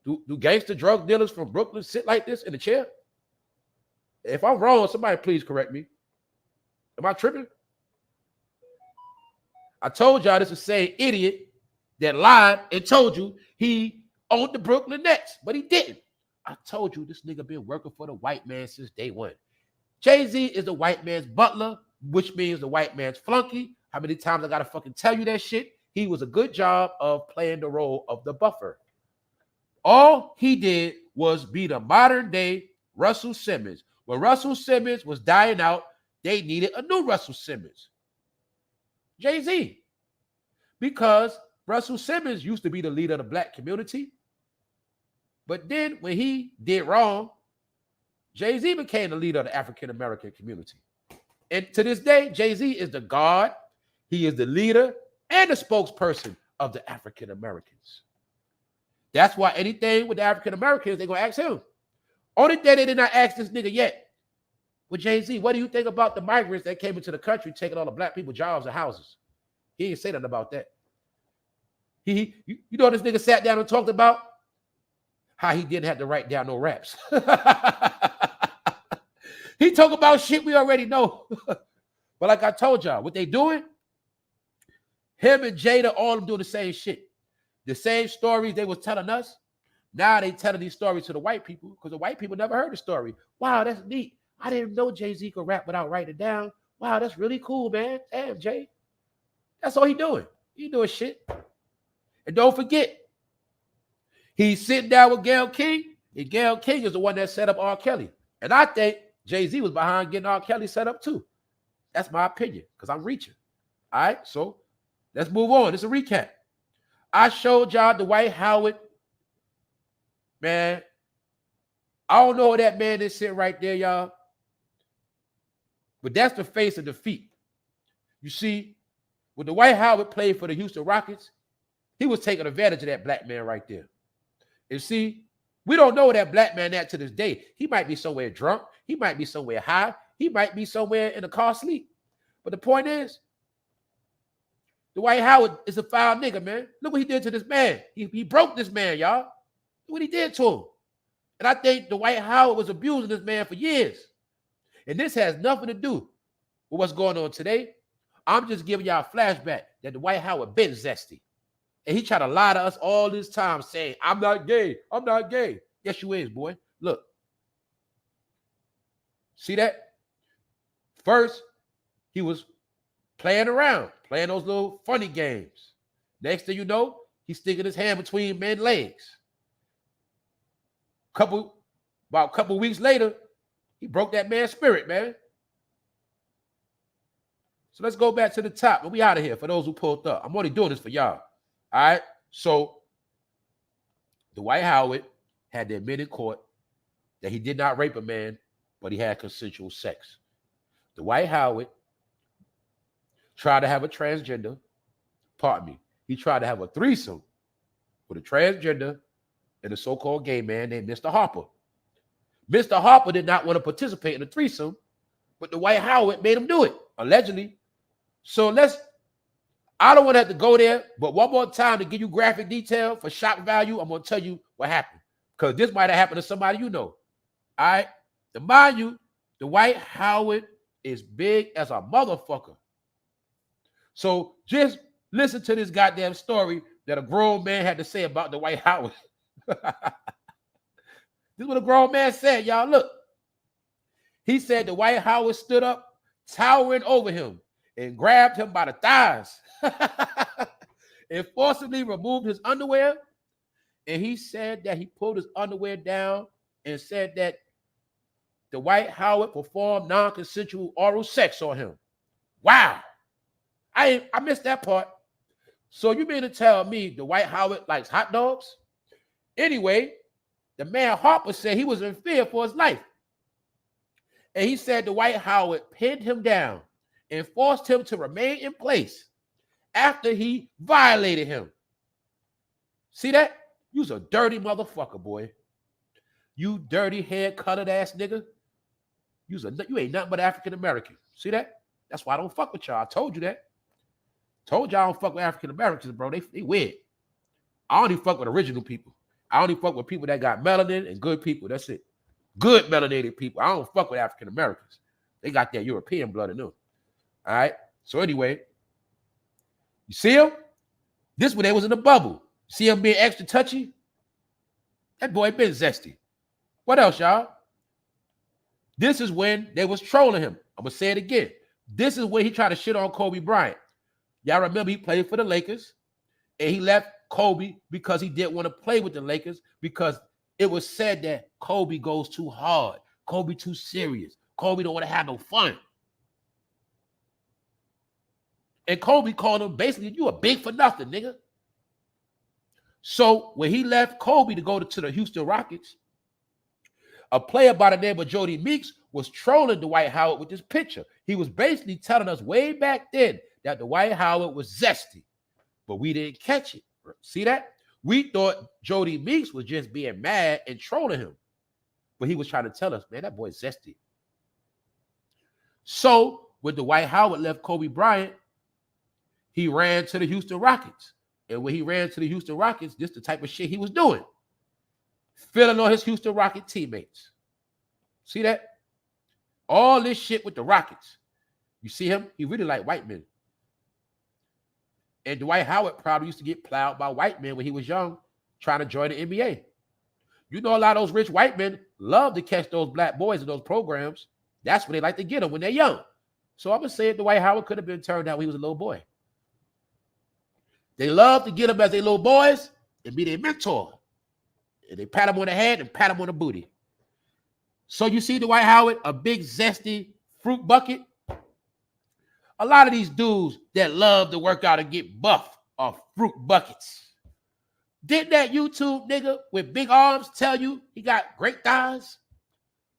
Do gangster drug dealers from Brooklyn sit like this in the chair? If I'm wrong, somebody please correct me. Am I tripping? I told y'all this is the same idiot that lied and told you he owned the Brooklyn Nets, but he didn't. I told you this nigga been working for the white man since day one. Jay-Z is the white man's butler, which means the white man's flunky. How many times I gotta fucking tell you that shit? He was a good job of playing the role of the buffer. All he did was be the modern day Russell Simmons. When Russell Simmons was dying out, they needed a new Russell Simmons. Jay-Z. Because Russell Simmons used to be the leader of the black community. But then when he did wrong, Jay-Z became the leader of the African-American community. And to this day, Jay-Z is the God. He is the leader and the spokesperson of the African Americans. That's why anything with the African Americans, they're going to ask him. Only thing they did not ask this nigga yet. With Jay-Z, what do you think about the migrants that came into the country taking all the black people jobs and houses? He didn't say nothing about that. You know this nigga sat down and talked about? How he didn't have to write down no raps. He talk about shit we already know. But like I told y'all, what they doing? Him and Jada, all of them doing the same shit. The same stories they was telling us. Now they telling these stories to the white people because the white people never heard the story. Wow, that's neat. I didn't know Jay-Z could rap without writing it down. Wow, that's really cool, man. Damn, Jay. That's all he doing. He doing shit. And don't forget, he's sitting down with Gayle King, and Gayle King is the one that set up R. Kelly. And I think Jay-Z was behind getting R. Kelly set up too. That's my opinion, because I'm reaching. All right, so let's move on. It's a recap. I showed y'all Dwight Howard. Man, I don't know who that man is sitting right there, y'all. But that's the face of defeat. You see, when Dwight Howard played for the Houston Rockets, he was taking advantage of that black man right there. And see, we don't know that black man at to this day. He might be somewhere drunk. He might be somewhere high. He might be somewhere in a car sleep. But the point is, Dwight Howard is a foul nigga, man. Look what he did to this man. He broke this man, y'all. Look what he did to him. And I think Dwight Howard was abusing this man for years. And this has nothing to do with what's going on today. I'm just giving y'all a flashback that Dwight Howard been zesty. And he tried to lie to us all this time saying, I'm not gay. I'm not gay. Yes, you is, boy. Look. See that? First, he was playing around, playing those little funny games. Next thing you know, he's sticking his hand between men's legs. About a couple weeks later, he broke that man's spirit, man. So let's go back to the top. And we out of here for those who pulled up. I'm only doing this for y'all. All right. So Dwight Howard had to admit in court that he did not rape a man, but he had consensual sex. Dwight Howard tried to have a transgender. Pardon me. He tried to have a threesome with a transgender and a so-called gay man named Mr. Harper. Mr. Harper did not want to participate in the threesome, but Dwight Howard made him do it, allegedly. So I don't want to have to go there, but one more time to give you graphic detail for shock value, I'm going to tell you what happened. Because this might have happened to somebody you know. All right? To mind you, Dwight Howard is big as a motherfucker. So just listen to this goddamn story that a grown man had to say about Dwight Howard. This is what a grown man said, y'all. Look. He said Dwight Howard stood up, towering over him, and grabbed him by the thighs and forcibly removed his underwear. And he said that he pulled his underwear down and said that Dwight Howard performed non-consensual oral sex on him. Wow. I missed that part. So you mean to tell me Dwight Howard likes hot dogs? Anyway, the man Harper said he was in fear for his life. And he said Dwight Howard pinned him down and forced him to remain in place after he violated him. See that? You's a dirty motherfucker, boy. You dirty hair-colored ass nigga. You ain't nothing but African American. See that? That's why I don't fuck with y'all. I told you that. Told y'all I don't fuck with African Americans, bro. They weird. I only fuck with original people. I only fuck with people that got melanin and good people. That's it. Good melanated people. I don't fuck with African Americans. They got that European blood in them. All right. So anyway, you see him? This when they was in the bubble. See him being extra touchy? That boy been zesty. What else, y'all? This is when they was trolling him. I'm going to say it again. This is when he tried to shit on Kobe Bryant. Y'all remember he played for the Lakers and he left Kobe because he didn't want to play with the Lakers because it was said that Kobe goes too hard. Kobe too serious. Kobe don't want to have no fun. And Kobe called him basically, you a big for nothing, nigga. So when he left Kobe to go to the Houston Rockets, a player by the name of Jody Meeks was trolling Dwight Howard with this picture. He was basically telling us way back then that Dwight Howard was zesty, but we didn't catch it. See that? We thought Jody Meeks was just being mad and trolling him, but he was trying to tell us, man, that boy's zesty. So when Dwight Howard left Kobe Bryant, he ran to the Houston Rockets. And when he ran to the Houston Rockets, this is the type of shit he was doing. Filling on his Houston Rocket teammates. See that? All this shit with the Rockets. You see him? He really like white men. And Dwight Howard probably used to get plowed by white men when he was young, trying to join the NBA. You know, a lot of those rich white men love to catch those black boys in those programs. That's when they like to get them when they're young. So I'm going to say Dwight Howard could have been turned out when he was a little boy. They love to get them as their little boys and be their mentor. And they pat him on the head and pat him on the booty. So you see Dwight Howard, a big zesty fruit bucket. A lot of these dudes that love to work out and get buff are fruit buckets. Didn't that YouTube nigga with big arms tell you he got great thighs?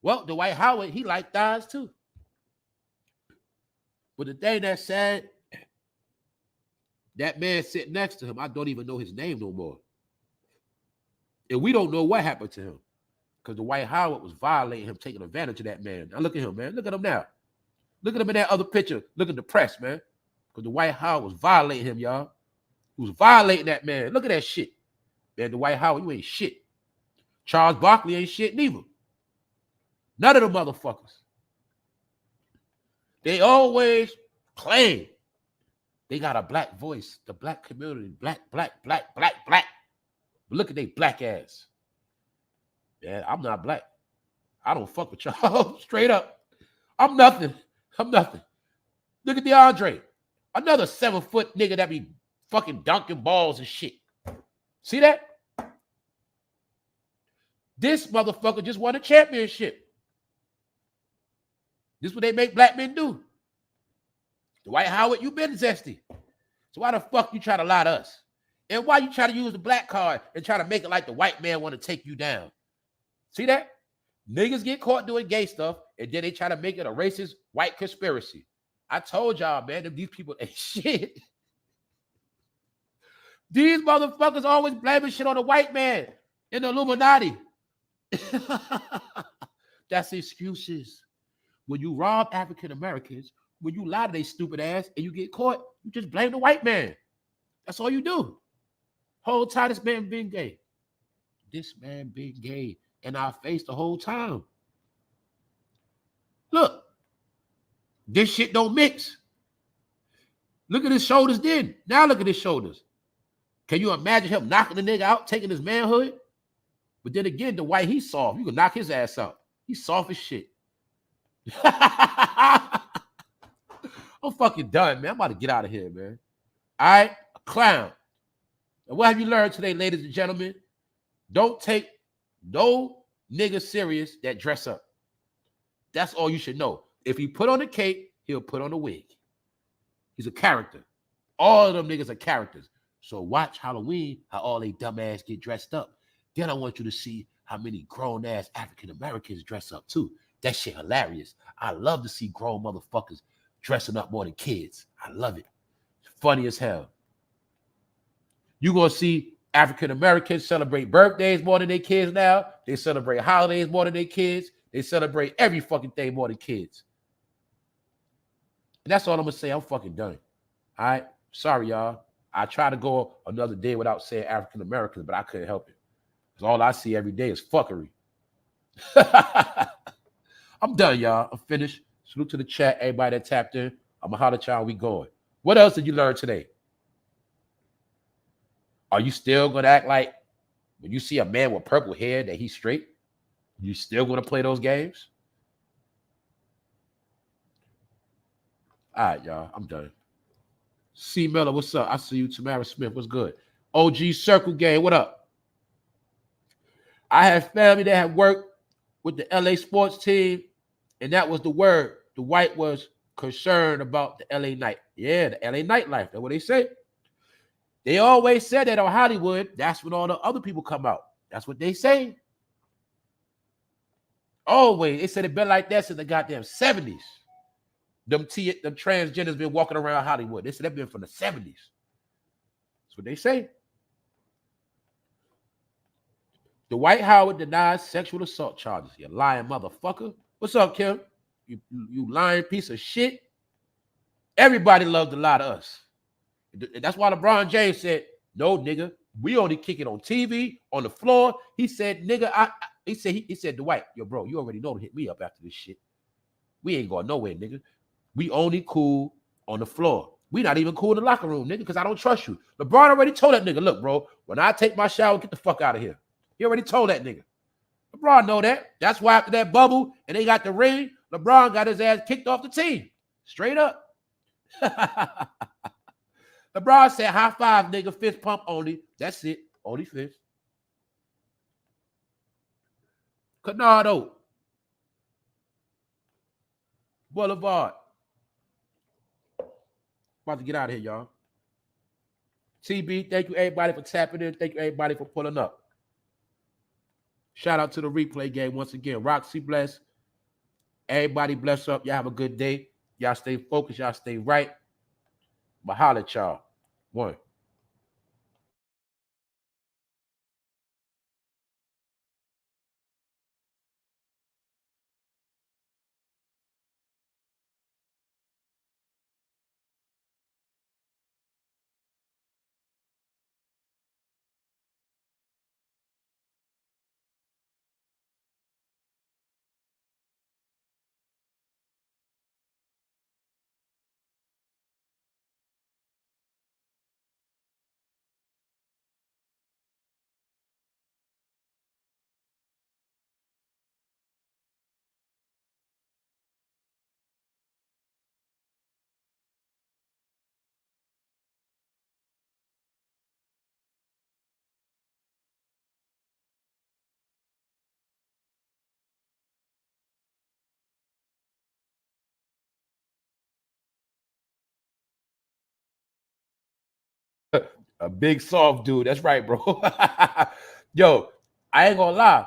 Well, Dwight Howard, he liked thighs too. But the thing that's sad, that man sitting next to him, I don't even know his name no more. And we don't know what happened to him because Dwight Howard was violating him, taking advantage of that man. Now look at him, man. Look at him now. Look at him in that other picture, looking depressed, man. Because Dwight Howard was violating him, y'all. He was violating that man. Look at that shit. Man, Dwight Howard, you ain't shit. Charles Barkley ain't shit neither. None of the motherfuckers. They always claim they got a black voice, the black community, black. But look at they black ass. Yeah, I'm not black. I don't fuck with y'all. Straight up. I'm nothing. Look at DeAndre. Another 7-foot nigga that be fucking dunking balls and shit. See that? This motherfucker just won a championship. This is what they make black men do. Dwight Howard, you been zesty. So why the fuck you try to lie to us? And why you try to use the black card and try to make it like the white man want to take you down? See that? Niggas get caught doing gay stuff, and then they try to make it a racist white conspiracy. I told y'all, man, these people ain't shit. These motherfuckers always blaming shit on the white man and the Illuminati. That's excuses. When you rob African Americans, when you lie to their stupid ass and you get caught, you just blame the white man. That's all you do. Whole time this man been gay. This man been gay in our face the whole time. Look, this shit don't mix. Look at his shoulders then. Now look at his shoulders. Can you imagine him knocking the nigga out, taking his manhood? But then again, the white, he's soft. You can knock his ass out. He's soft as shit. I'm fucking done, man. I'm about to get out of here, man. All right? A clown. And what have you learned today, ladies and gentlemen? Don't take no nigga serious that dress up. That's all you should know. If he put on a cape, he'll put on a wig. He's a character. All of them niggas are characters. So watch Halloween, how all they dumbass get dressed up. Then I want you to see how many grown-ass African-Americans dress up too. That shit hilarious. I love to see grown motherfuckers dressing up more than kids. I love it. It's funny as hell. You're going to see African-Americans celebrate birthdays more than their kids now. They celebrate holidays more than their kids. They celebrate every fucking thing more than kids. And that's all I'm going to say. I'm fucking done. All right? Sorry, y'all. I try to go another day without saying African-Americans, but I couldn't help it. Because all I see every day is fuckery. I'm done, y'all. I'm finished. Salute to the chat, everybody that tapped in. I'm going to holler at y'all. We going. What else did you learn today? Are you still going to act like when you see a man with purple hair that he's straight? You still going to play those games? All right, y'all. I'm done. C. Miller, what's up? I see you. Tamara Smith, what's good? OG Circle Gang, what up? I have family that have worked with the LA sports team, and that was the word. DWIGHT was concerned about the LA night. Yeah, the LA nightlife. That's what they say. They always said that on Hollywood, that's when all the other people come out. That's what they say. Always. They said it been like that since the goddamn 70s. Them transgenders been walking around Hollywood. They said they've been from the 70s. That's what they say. Dwight Howard denies sexual assault charges. You lying motherfucker. What's up, Kim? You lying piece of shit. Everybody loves to lie to us. That's why LeBron James said, no, nigga, we only kick it on TV, on the floor. He said, nigga, he said, Dwight, yo, bro, you already know to hit me up after this shit. We ain't going nowhere, nigga. We only cool on the floor. We not even cool in the locker room, nigga, because I don't trust you. LeBron already told that nigga, look, bro, when I take my shower, get the fuck out of here. He already told that nigga. LeBron know that. That's why after that bubble and they got the ring, LeBron got his ass kicked off the team. Straight up. LeBron said, high five, nigga, fist pump only. That's it. Only fist. Canado. Boulevard. About to get out of here, y'all. TB, thank you everybody for tapping in. Thank you everybody for pulling up. Shout out to the replay game once again. Roxy bless. Everybody bless up. Y'all have a good day. Y'all stay focused. Y'all stay right. But holla at y'all. One. A big soft dude. That's right, bro. Yo, I ain't gonna lie.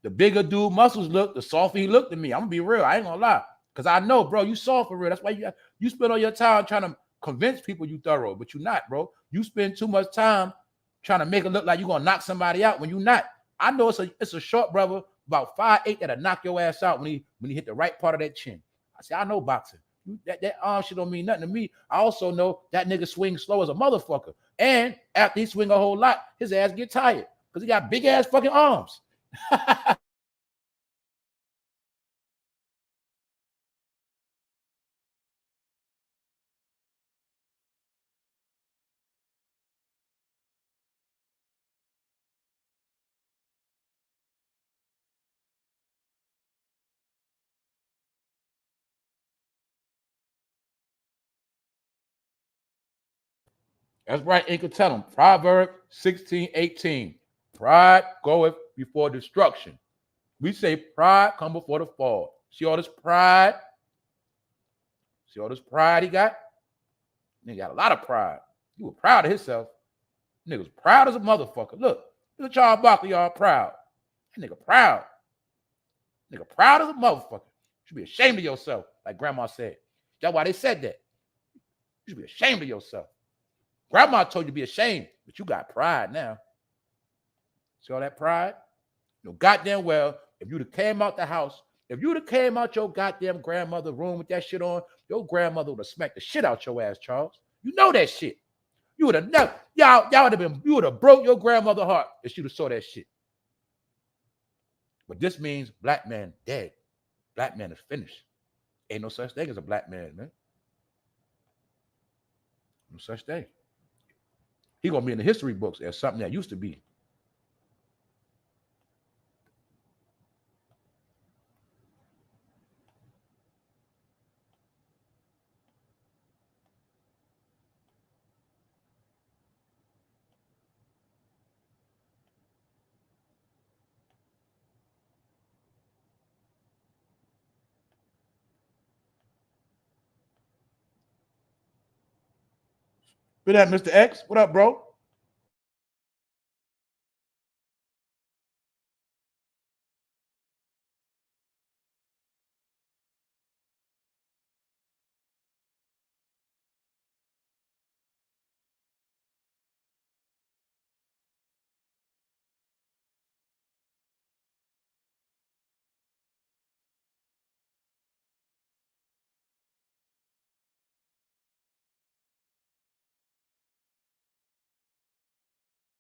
The bigger dude muscles look, the softer he looked to me. I'm gonna be real. I ain't gonna lie. Because I know, bro, you soft for real. That's why you spend all your time trying to convince people you thorough, but you're not, bro. You spend too much time trying to make it look like you're gonna knock somebody out when you're not. I know it's a short brother, about 5'8", that'll knock your ass out when he hit the right part of that chin. I say, I know boxing. That arm shit don't mean nothing to me. I also know that nigga swings slow as a motherfucker. And after he swing a whole lot, his ass get tired because he got big ass fucking arms. That's right, Inca. Tell him. Proverbs 16:18. Pride goeth before destruction. We say pride come before the fall. See all this pride? See all this pride he got? He got a lot of pride. He was proud of himself. Niggas proud as a motherfucker. Look at Charles Barkley, y'all proud. That nigga proud. Nigga proud as a motherfucker. You should be ashamed of yourself, like grandma said. That's why they said that. You should be ashamed of yourself. Grandma told you to be ashamed, but you got pride now. See all that pride? You know, goddamn well, if you'd have came out the house, if you'd have came out your goddamn grandmother's room with that shit on, your grandmother would have smacked the shit out your ass, Charles. You know that shit. You would have never, y'all would have been, you would have broke your grandmother's heart if she would have saw that shit. But this means black man dead. Black man is finished. Ain't no such thing as a black man, man. No such thing. He gonna be in the history books as something that used to be. Look at that, Mr. X. What up, bro?